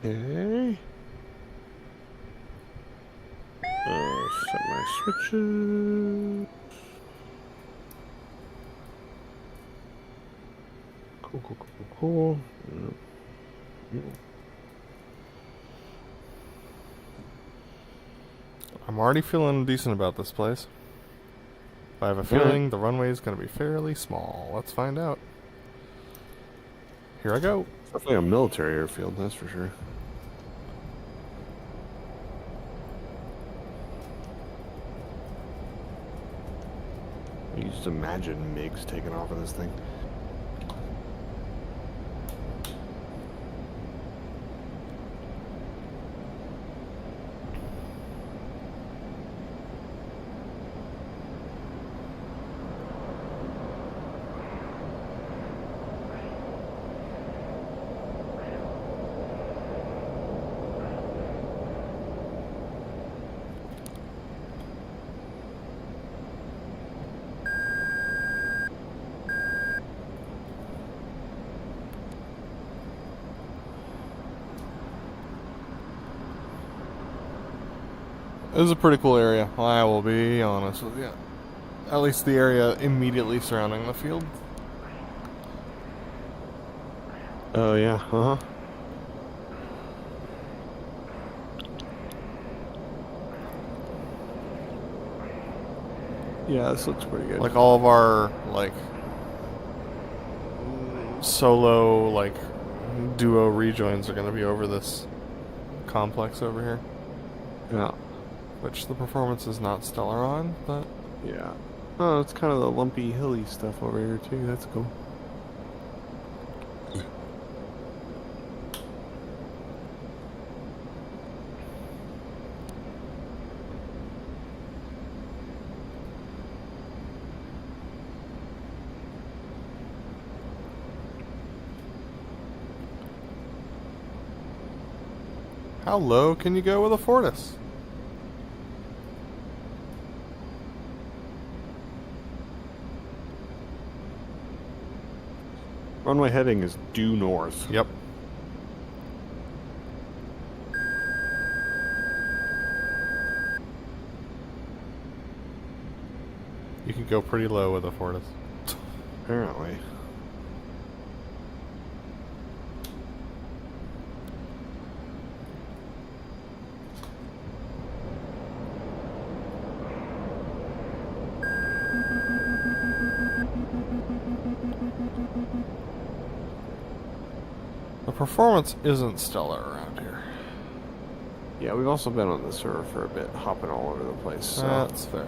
Okay. Set my switches. Cool. I'm already feeling decent about this place. I have a feeling the runway is going to be fairly small. Let's find out. Here I go. It's definitely a military airfield, that's for sure. You just imagine MiGs taking off of this thing. This is a pretty cool area, I will be honest with you. At least the area immediately surrounding the field. Oh, yeah, uh-huh. Yeah, this looks pretty good. Like all of our, like, solo, like, duo rejoins are going to be over this complex over here. Yeah. Which the performance is not stellar on, but... Yeah. Oh, it's kind of the lumpy, hilly stuff over here, too. That's cool. How low can you go with a Fortis? Runway heading is due north. Yep. You can go pretty low with a Fortis. Apparently. The performance isn't stellar around here. Yeah, we've also been on the server for a bit, hopping all over the place. So. That's fair.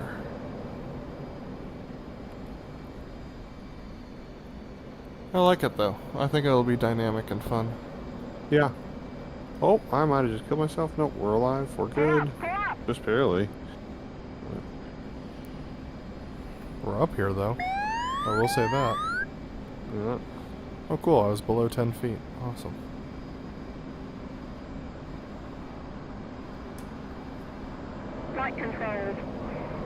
I like it though. I think it'll be dynamic and fun. Yeah. Oh, I might have just killed myself. Nope, we're alive. We're good. Just barely. We're up here though. I will say that. Yeah. Oh cool, I was below 10 feet. Awesome. Flight controlled.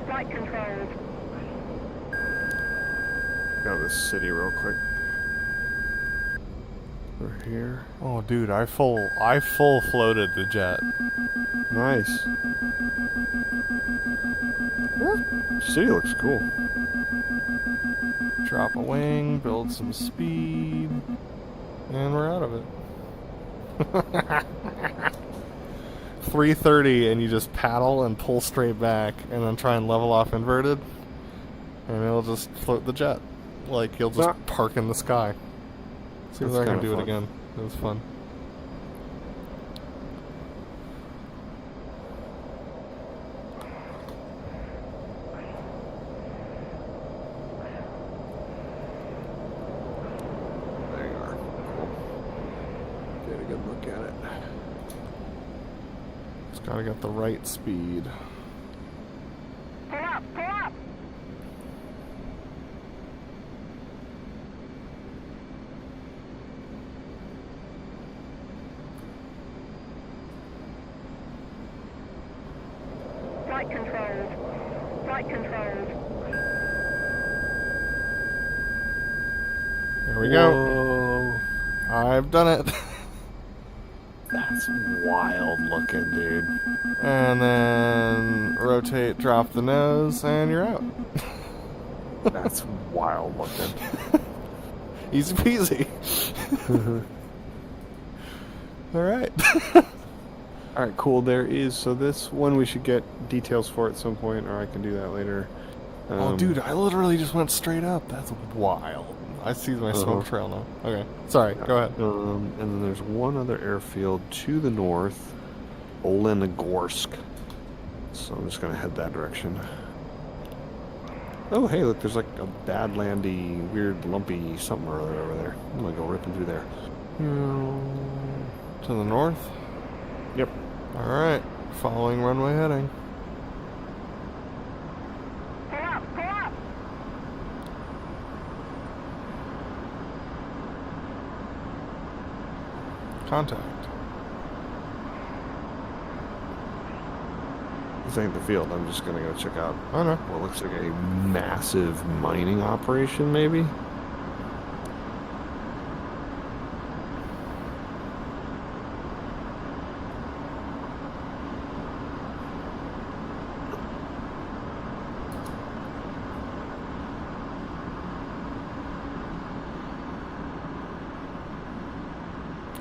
Flight controlled. Got this city real quick. We're here. Oh dude, I full floated the jet. Nice. City looks cool. Drop a wing, build some speed, and we're out of it. 330 and you just paddle and pull straight back and then try and level off inverted and it'll just float the jet. Like you'll just park in the sky. See if I can do it again. It was fun. There you are. Cool. Get a good look at it. Just gotta get the right speed. Pull up, pull up. Flight controlled. Flight controlled. There we go. Whoa. I've done it. That's wild looking, dude. And then rotate, drop the nose, and you're out. That's wild looking. Easy peasy. Alright. Alright, cool. There is, so this one we should get details for at some point, or I can do that later. Oh, dude, I literally just went straight up. That's wild. I see my smoke trail now. Okay. Sorry, go ahead. And then there's one other airfield to the north, Olenogorsk. So I'm just going to head that direction. Oh, hey, look, there's like a badlandy, weird, lumpy something or other over there. I'm going to go ripping through there. To the north? Yep. Alright. Following runway heading. Pull up, pull up. Contact. This ain't the field. I'm just going to go check out Oh no. what looks like a massive mining operation, maybe?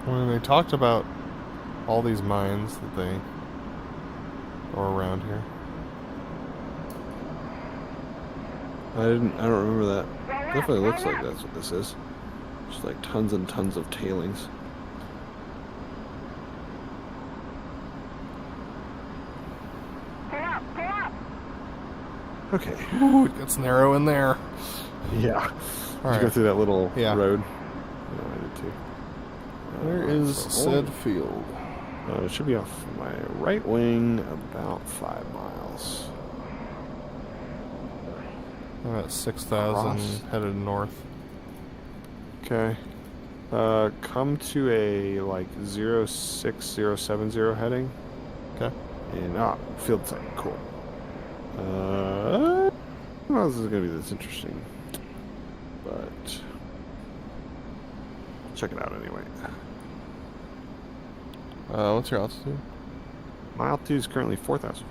When they talked about all these mines that they are around here. I don't remember that. Definitely looks like that's what this is. Just like tons and tons of tailings. Pull up, pull up. Okay. Ooh, it gets narrow in there. Yeah. All Did you right. go through that little Yeah. road? No, I did too. Where is So- said field? It should be off my right wing about 5 miles. I'm at 6,000 Cross. headed north. Okay. Come to a like 06070 heading. Okay. And field site, cool. I don't know if this is gonna be this interesting, but check it out anyway. What's your altitude? My altitude is currently 4,000.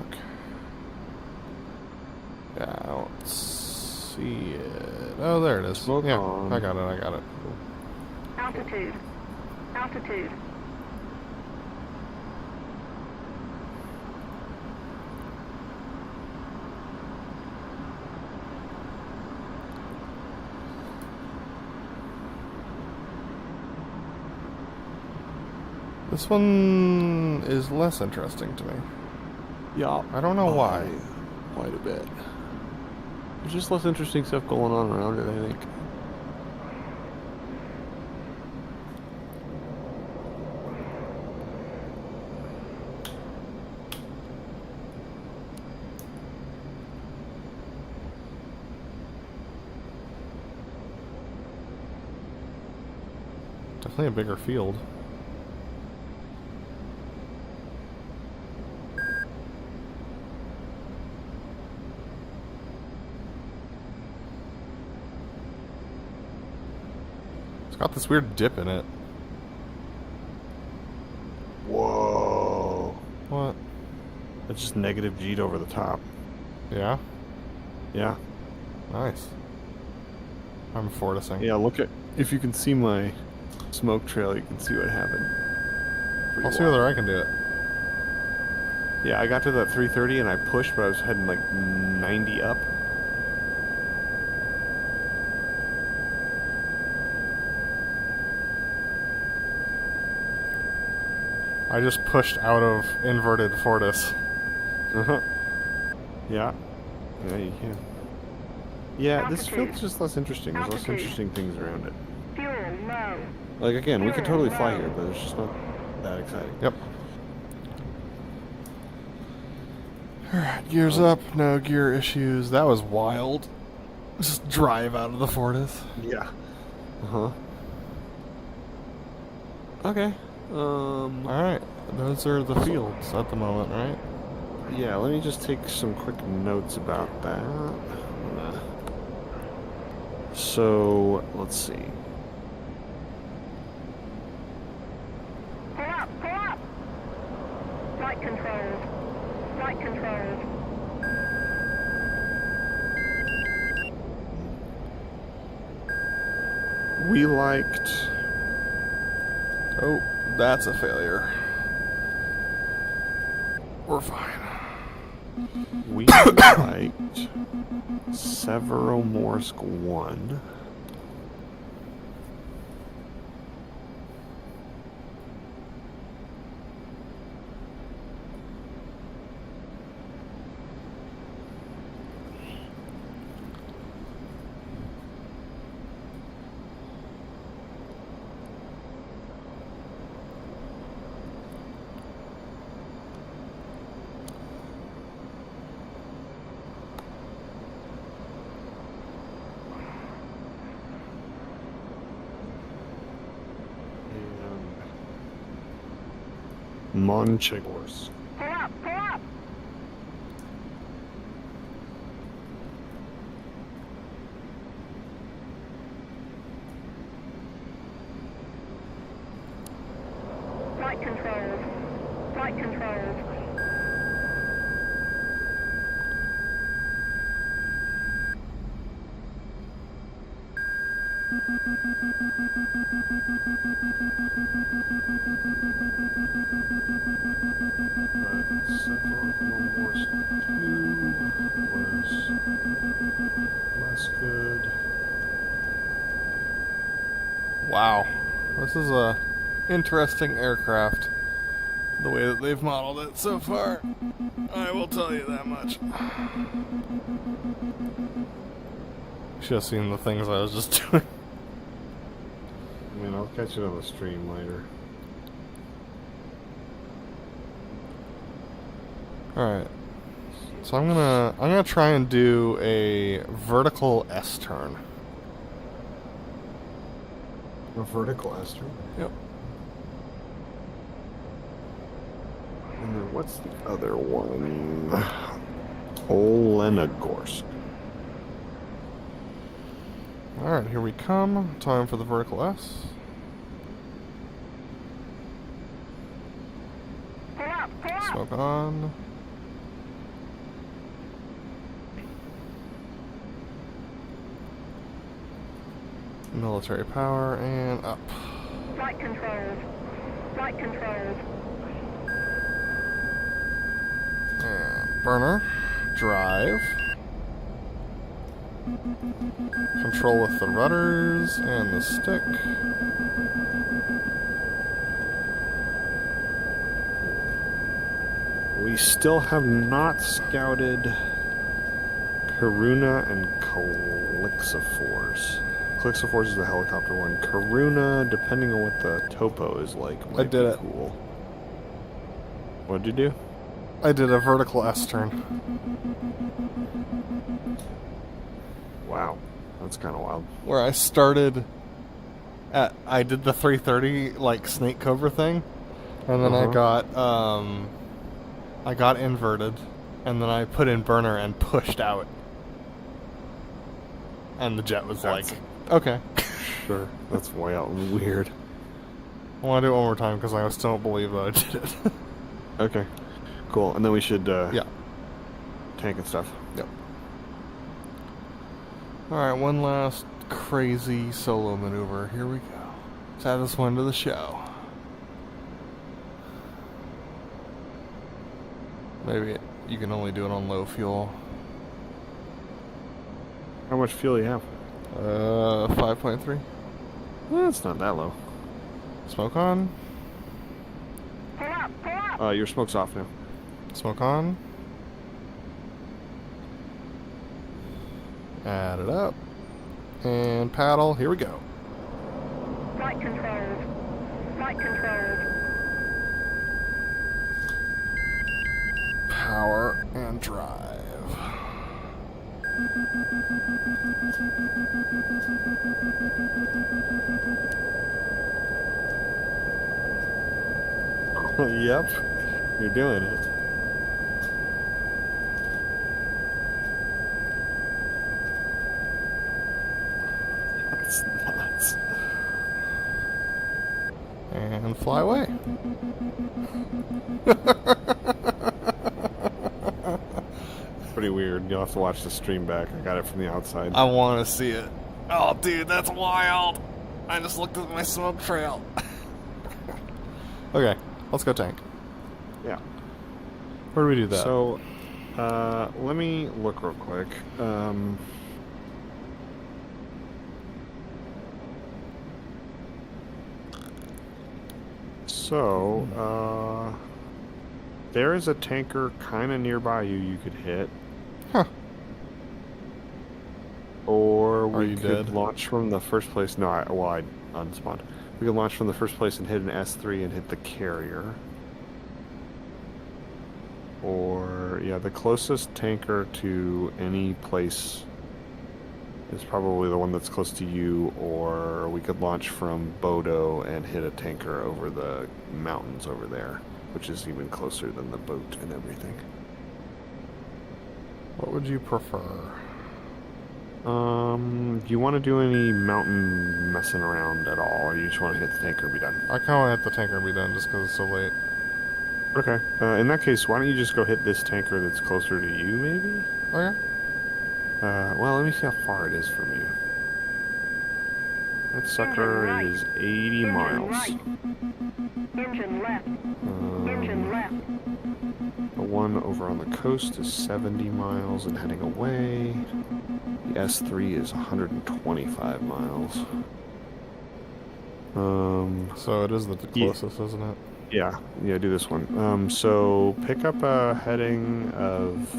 Okay. Yeah, I don't see it. Oh, there it is. Smoke yeah, on. I got it. Altitude. Altitude. This one is less interesting to me. Yeah. I don't know why. Quite a bit. There's just less interesting stuff going on around it, I think. Definitely a bigger field. It's got this weird dip in it. Whoa. What? It's just negative G'd over the top. Yeah? Yeah. Nice. I'm fortising. Yeah, look at... If you can see my smoke trail, you can see what happened. I'll see whether I can do it. Yeah, I got to that 330 and I pushed, but I was heading like 90 up. I just pushed out of inverted fortis. Uh-huh. Yeah. Yeah, you can. Yeah, this Altitude. field's just less interesting. There's less Altitude. interesting things around it. Fuel low. Like, again, we could totally fly here, but it's just not that exciting. Yep. Alright, gears up. No gear issues. That was wild. Just drive out of the fortis. Yeah. Uh-huh. Okay. Alright, those are the fields at the moment, right? Yeah, let me just take some quick notes about that. So, let's see. Pull up, pull up. Flight controls. Flight controls. We liked... Oh, that's a failure. We're fine. We liked Severomorsk 1. Monchegorsk. Pull up, pull up. Flight controls. Flight controls. Severomorsk 2 was less good. Wow. This is a interesting aircraft. The way that they've modeled it so far. I will tell you that much. Should have seen the things I was just doing. I mean, I'll catch it on the stream later. Alright. So I'm gonna try and do a vertical S turn. A vertical ester. Yep. And then what's the other one? Olenogorsk. Alright, here we come. Time for the vertical S. Pull up, pull up. Smoke on. Military power and up. Flight controls. Flight controls. And burner. Drive. Control with the rudders and the stick. We still have not scouted Karuna and Calixophores. Calixophores is the helicopter one. Karuna, depending on what the topo is like, might did be it. cool. What'd you do? I did a vertical S turn. Wow, that's kind of wild. Where I started at, I did the 330 like snake cobra thing, and then I got inverted, and then I put in burner and pushed out, and the jet was That's- like, okay. Sure, that's way out weird. I want to do it one more time because I still don't believe that I did it. Okay, cool. And then we should Yeah. tank and stuff. Yep. Alright, one last crazy solo maneuver. Here we go. Let's add this one to the show. Maybe you can only do it on low fuel. How much fuel you have? 5.3. That's not that low. Smoke on. Pull up, pull up. Your smoke's off now. Smoke on. Add it up. And paddle. Here we go. Flight controls. Flight controls. Power and drive. Yep, you're doing it. That's nuts. And fly away. Pretty weird. You'll have to watch the stream back. I got it from the outside. I want to see it. Oh, dude, that's wild. I just looked at my smoke trail. Okay, let's go tank. Yeah. Where do we do that? So, let me look real quick. There is a tanker kind of nearby you could hit. Huh. Or we you could dead? launch from the first place. No, I unspawned. We could launch from the first place and hit an S3 and hit the carrier. Or, yeah, the closest tanker to any place is probably the one that's close to you, or we could launch from Bodo and hit a tanker over the mountains over there, which is even closer than the boat and everything. What would you prefer? Do you want to do any mountain messing around at all, or you just want to hit the tanker and be done? I kind of want to hit the tanker and be done just because it's so late. Okay. In that case, why don't you just go hit this tanker that's closer to you, maybe? Okay. Well, let me see how far it is from you. That sucker right. is 80 Engine miles. right. Engine left. Engine left. The one over on the coast is 70 miles and heading away. The S3 is 125 miles. So it is the closest, isn't it? Yeah, do this one. So pick up a heading of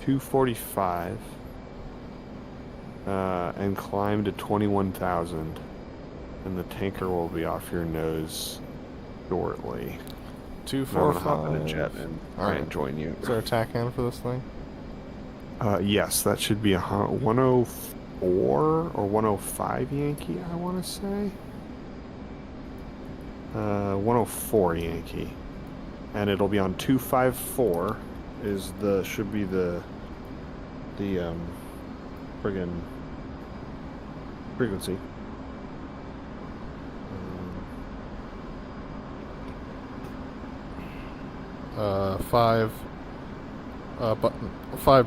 245 and climb to 21,000, and the tanker will be off your nose shortly. 2, I'm 4, gonna hop in a 5. jet and try Alright. and join you. Is there a tack hand for this thing? Yes, that should be a 104. or 105 Yankee, I want to say. 104 Yankee. And it'll be on 254 should be the friggin' frequency. 5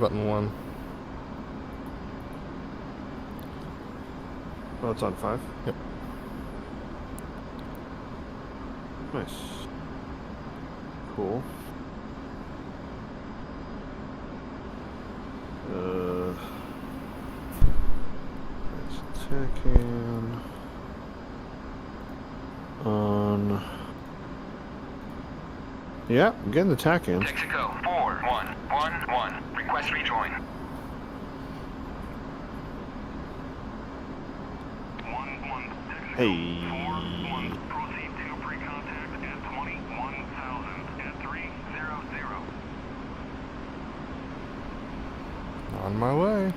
button 1. Oh, it's on 5? Yep. Nice. Cool. Let's check in on. Yeah, I'm getting the tack in. Texaco 4111. Request rejoin. Hey. Proceed to pre-contact at 21,000 at 300. On my way.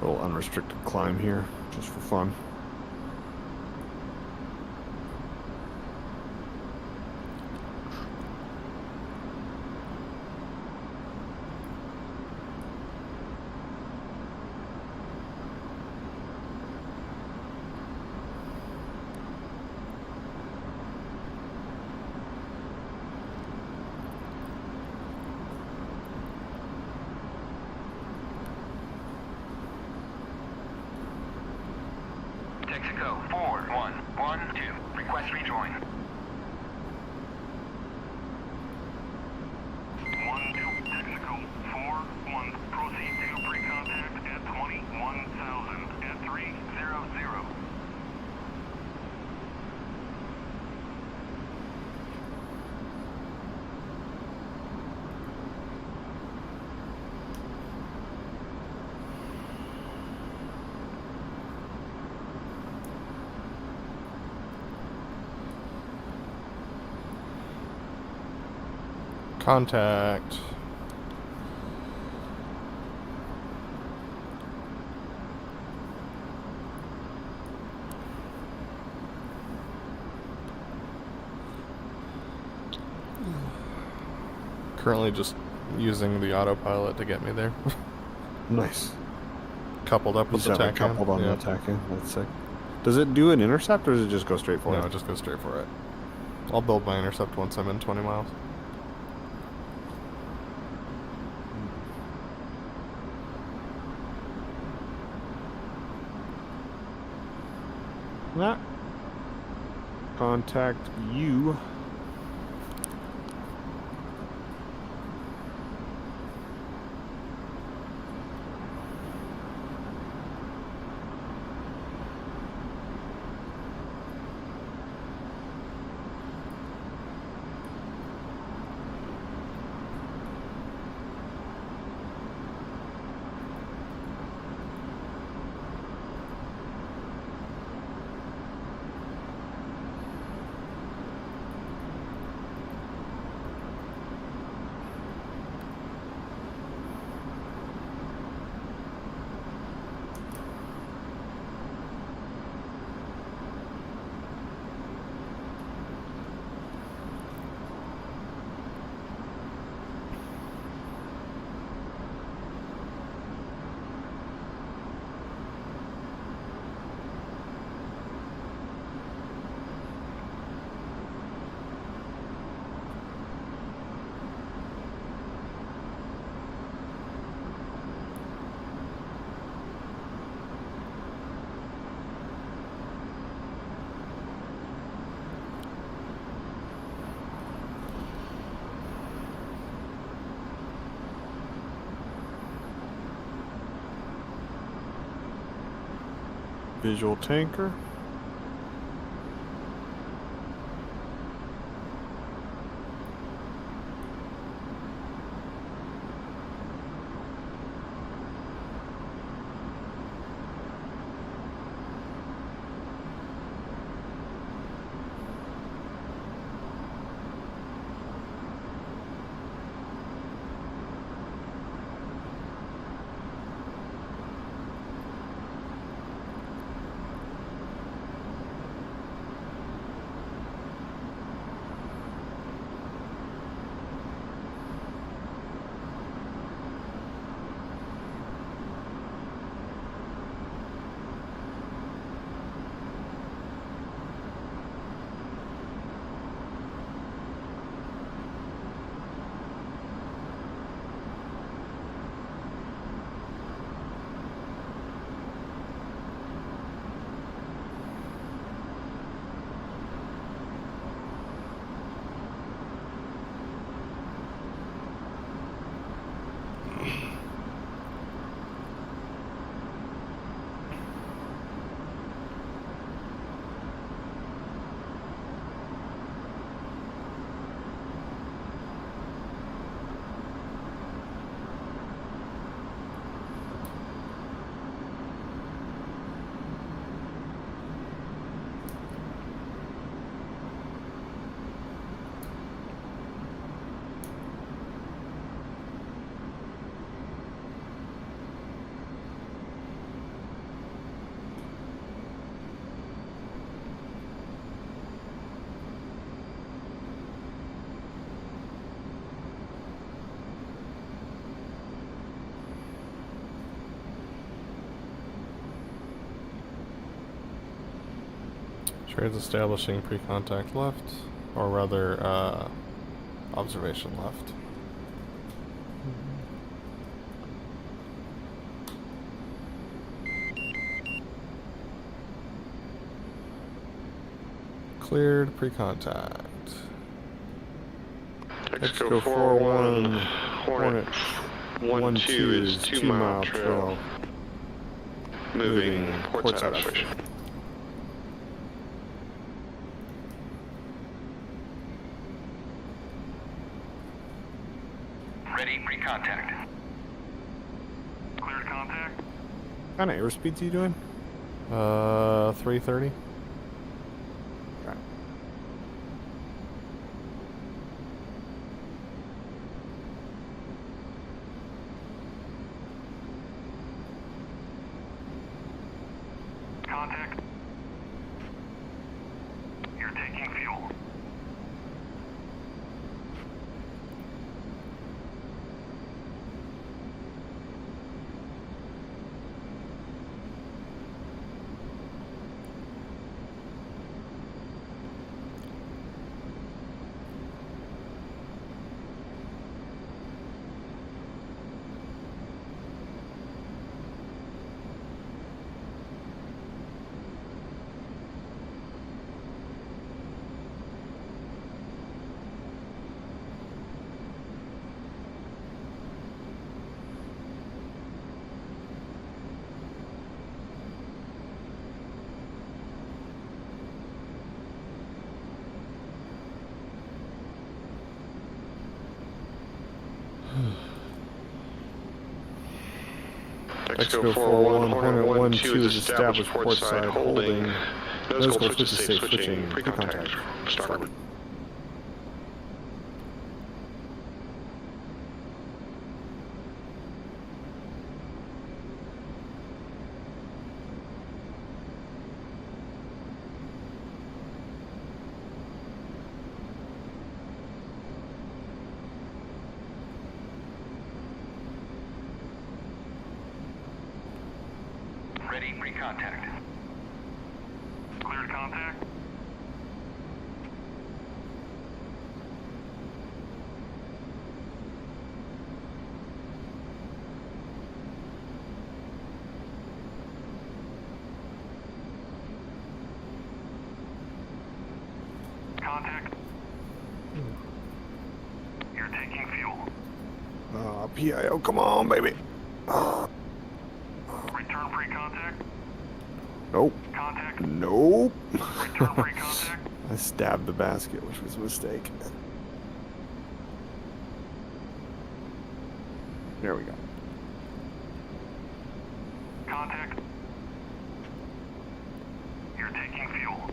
Little unrestricted climb here, just for fun. Texaco 4112. Request rejoin. 12 Texaco 41. Proceed to pre-contact at 21,000 at 300. Contact. Currently just using the autopilot to get me there. Nice. Coupled up You with the just have it tack coupled on yeah. the tack in. That's sick. Does it do an intercept or does it just go straight for No, it? just go straight for it. I'll build my intercept once I'm in 20 miles. That. Contact you. Visual tanker. Trades establishing pre-contact left, or rather, observation left. Cleared pre-contact. Mexico 4-1, Hornet 1-2 is 2 mile trail. Moving port side observation. Ready, pre-contact. Cleared contact. What kind of airspeeds are you doing? 330. Okay. Contact. You're taking fuel. Mexico 4-1, Hornet 1-2 is established port side holding. Nose goal switch to safe switching. Pre-contact. Starboard. Ready, pre-contact. Cleared contact. Contact. You're taking fuel. PIO, come on, baby. Return pre-contact. Nope. Contact. Nope. Return free contact. I stabbed the basket, which was a mistake. There we go. Contact. You're taking fuel.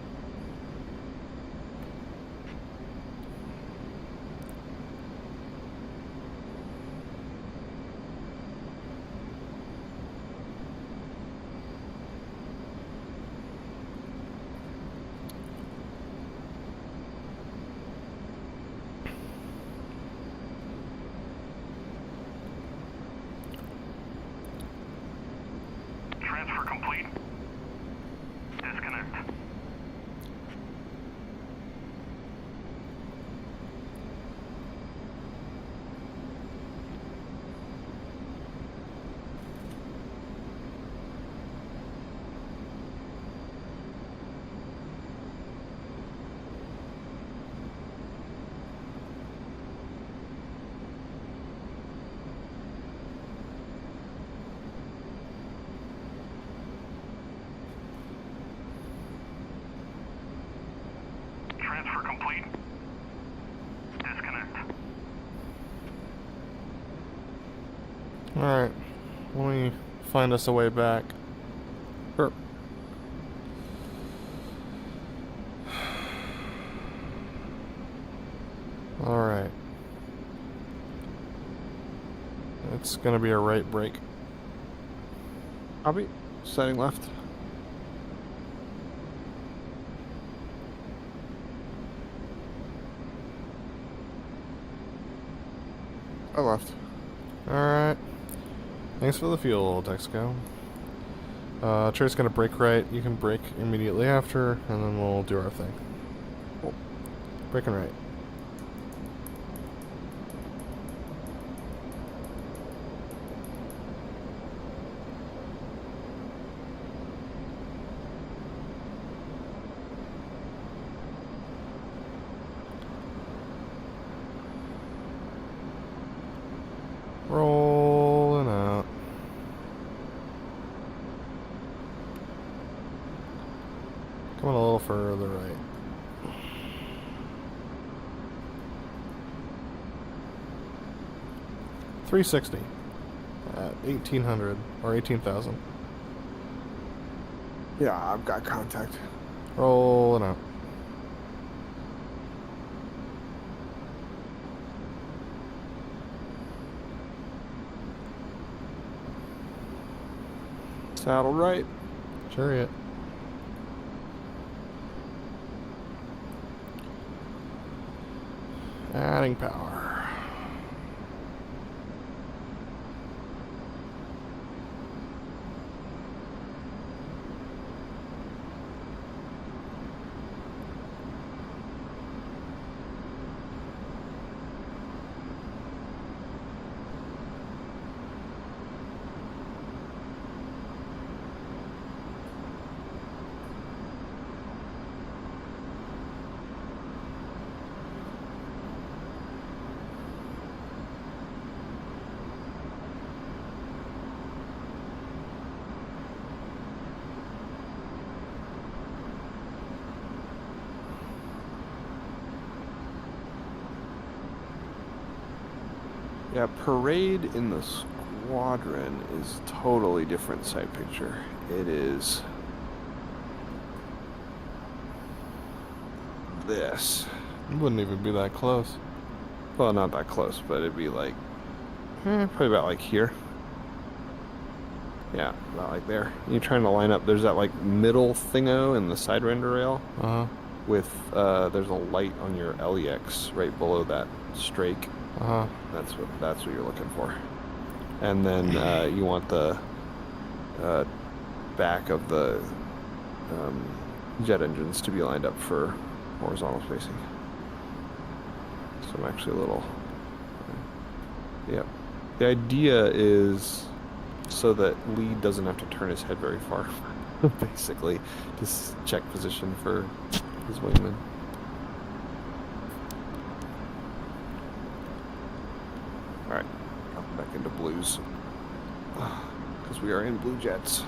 Transfer complete. Disconnect. Transfer complete. Disconnect. Alright. Let me find us a way back. Sure. Alright. It's gonna be a right brake. Copy. Setting left. I left. Alright. Thanks for the fuel, Texaco. Trey's gonna brake right. You can brake immediately after, and then we'll do our thing. Cool. Braking right. Rolling out. Coming a little further right. $360 at 1800 or 18,000. Yeah, I've got contact. Rolling out. Saddle right. Chariot. Adding power. Yeah, parade in the squadron is totally different sight picture. It is this. It wouldn't even be that close. Well, not that close, but it'd be like, probably about like here. Yeah, about like there. You're trying to line up, there's that like middle thingo in the side render rail Uh-huh. with, there's a light on your LEX right below that strake. Uh-huh. That's what you're looking for. And then you want the back of the jet engines to be lined up for horizontal spacing. So I'm actually a little... Yep. The idea is so that Lee doesn't have to turn his head very far, basically, to check position for his wingman. Alright, dropping back into blues. Because we are in blue jets.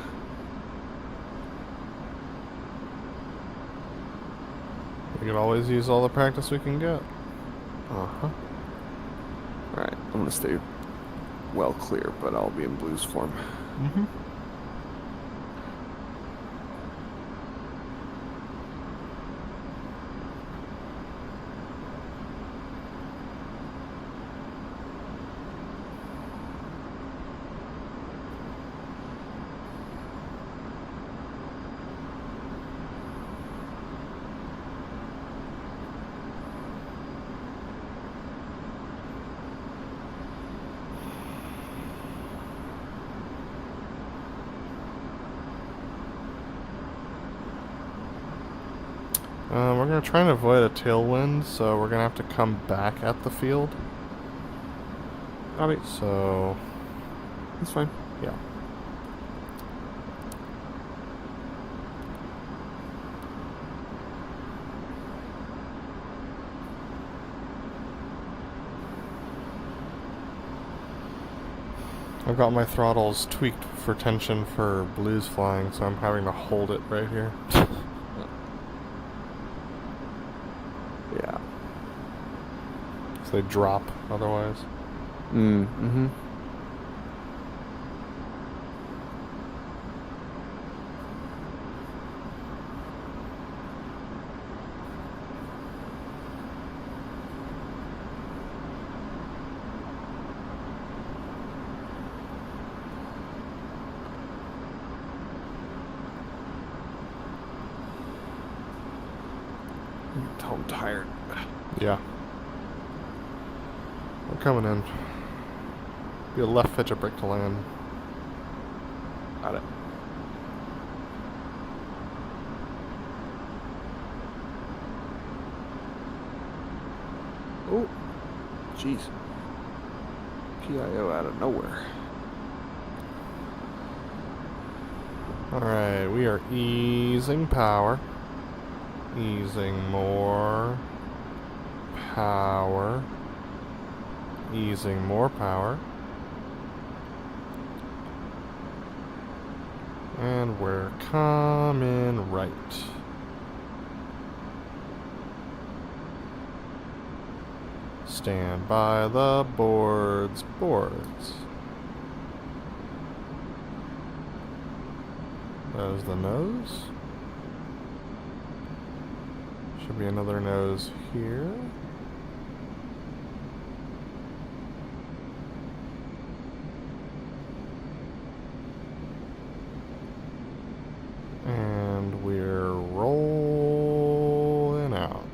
We can always use all the practice we can get. Uh-huh. Alright, I'm gonna stay well clear, but I'll be in blues form. Mm-hmm. We're going to try and avoid a tailwind, so we're going to have to come back at the field. Alright, So, that's fine. yeah. I've got my throttles tweaked for tension for blues flying, so I'm having to hold it right here. Yeah. So they drop otherwise. Mm-hmm. I'm tired. Yeah. We're coming in. Be a left pitch, a break to land. Got it. Oh, jeez. PIO out of nowhere. Alright, we are easing power. Easing more power. Easing more power. And we're coming right. Stand by the boards, boards. There's the nose. Should be another nose here. And we're rolling out.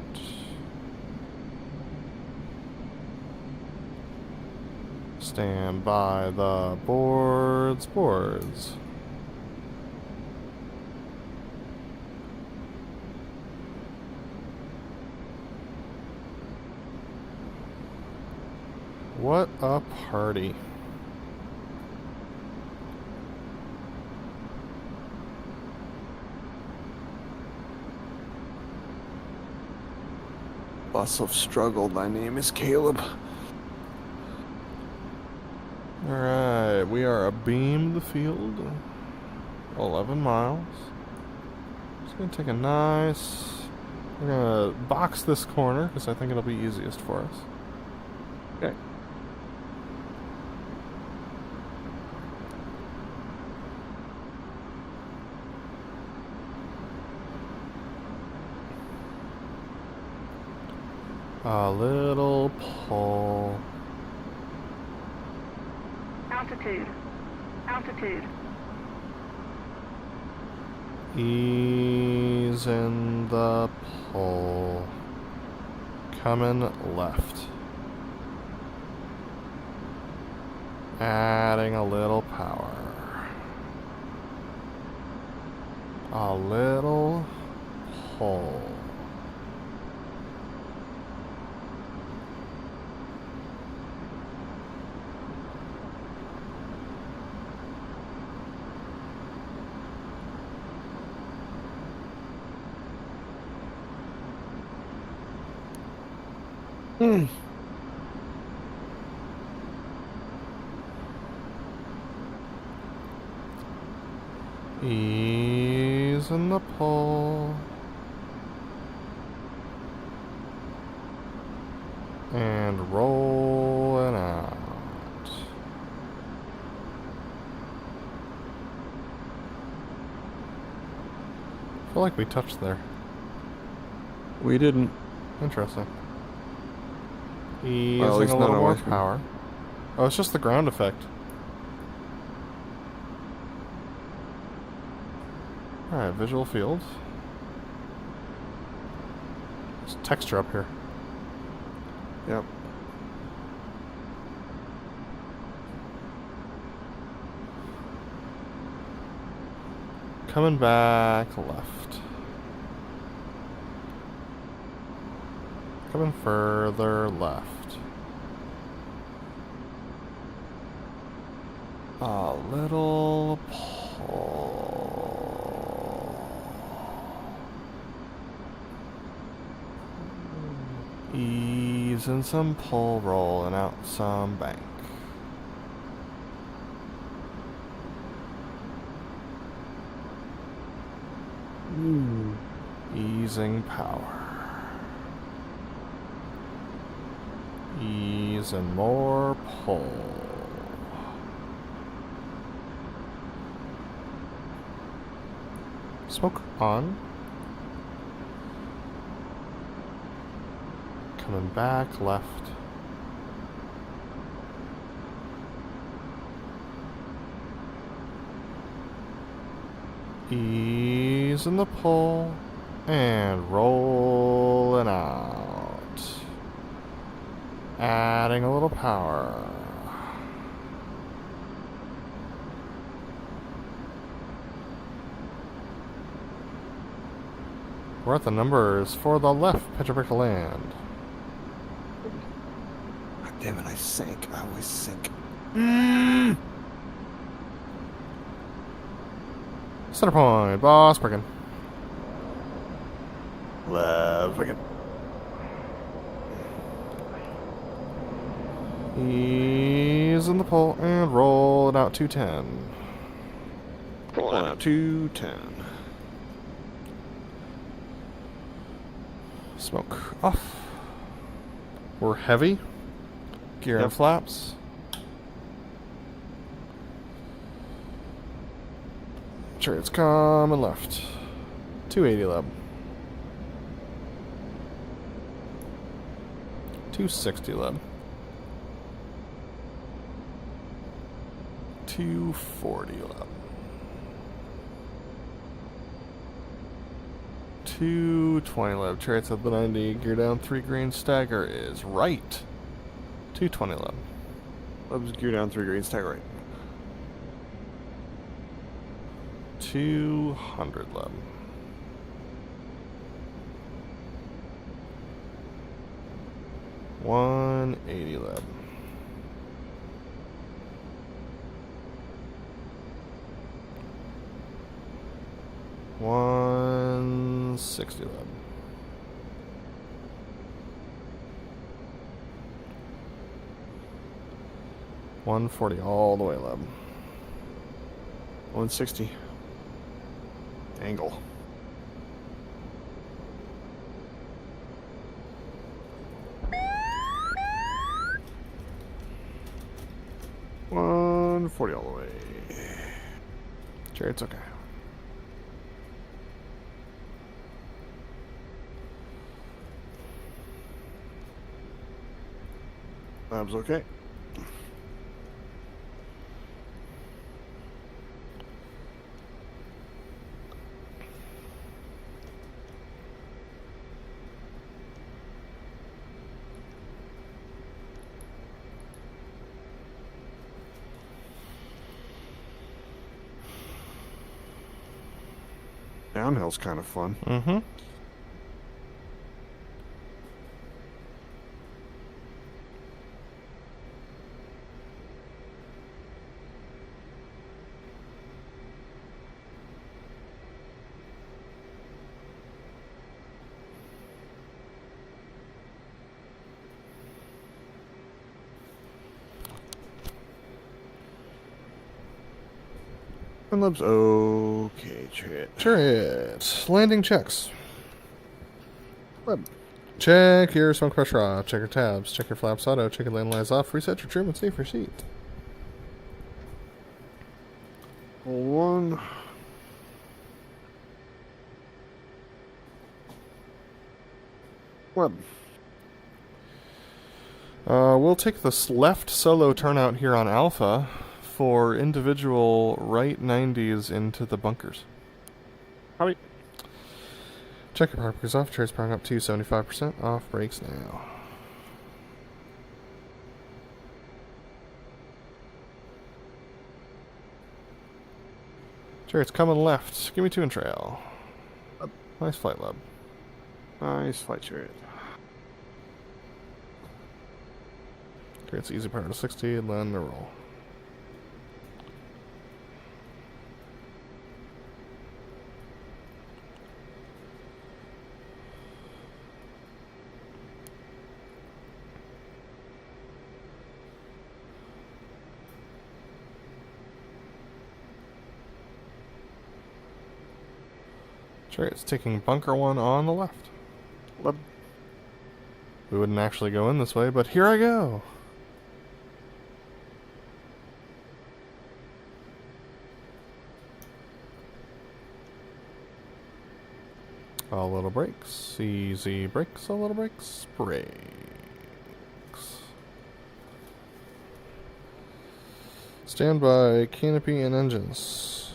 Stand by the boards, boards. What a party. Bus of struggle, thy name is Caleb. Alright, we are abeam the field. 11 miles. Just gonna take a nice... We're gonna box this corner, because I think it'll be easiest for us. Okay. A little pull. Altitude. Altitude. Ease in the pull. Coming left. Adding a little power. A little pull. Ease in the pull. And rolling out. I feel like we touched there. We didn't. Interesting. Well, at Easing least a not little more away from- power. Oh, it's just the ground effect. Alright, visual field. There's texture up here. Yep. Coming back left. Coming further left. A little pull. Easing some pull, rolling out some bank. Easing power. Easing more pull. Smoke on. Coming back left. Easing the pull and rolling out. Adding a little power. We're at the numbers for the left Petrific land. God damn it, I sank. I always sink. Center point, boss breaking. Left again. Easing the pull and roll it out 210. Rolling out 210. Smoke off. We're heavy. Gear and Yep. flaps. Chariot's coming left. 280 leb. 260 leb. 240 leb. 220 leb. Chariots at the 90. Gear down 3 green. Stagger is right. 220 leb. Leb's gear down 3 green, stagger right. 200 leb. $180 leb. $160 leb. $140 all the way leb. 160. Angle. $140 all the way. Chariot's okay. Lab's okay. Downhill's kind of fun. Mm-hmm. And Leb's okay, Chariot. Chariot. Landing checks. Leb. Check your smoke pressure off, check your tabs, check your flaps auto, check your landing lines off, reset your trim, and save your seat. Hold on. What? We'll take this left solo turnout here on Alpha for individual right 90s into the bunkers. Howdy. Check your power breakers off, chairs powering up to 75%, off brakes now. Chariot's coming left, give me 2 and trail. Nice flight, Leb. Nice flight, Chariot. Chariot's easy power to 60 and land the roll. Chariot's taking bunker 1 on the left. Leb. We wouldn't actually go in this way, but here I go. A little brakes, easy brakes, a little brakes, brakes. Stand by canopy and engines.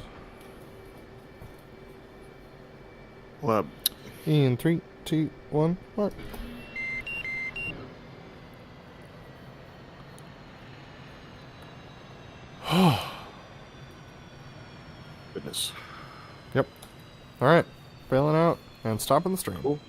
Leb. In 3, 2, 1, mark. Goodness. Yep. Alright. Bailing out and stopping the stream. Cool.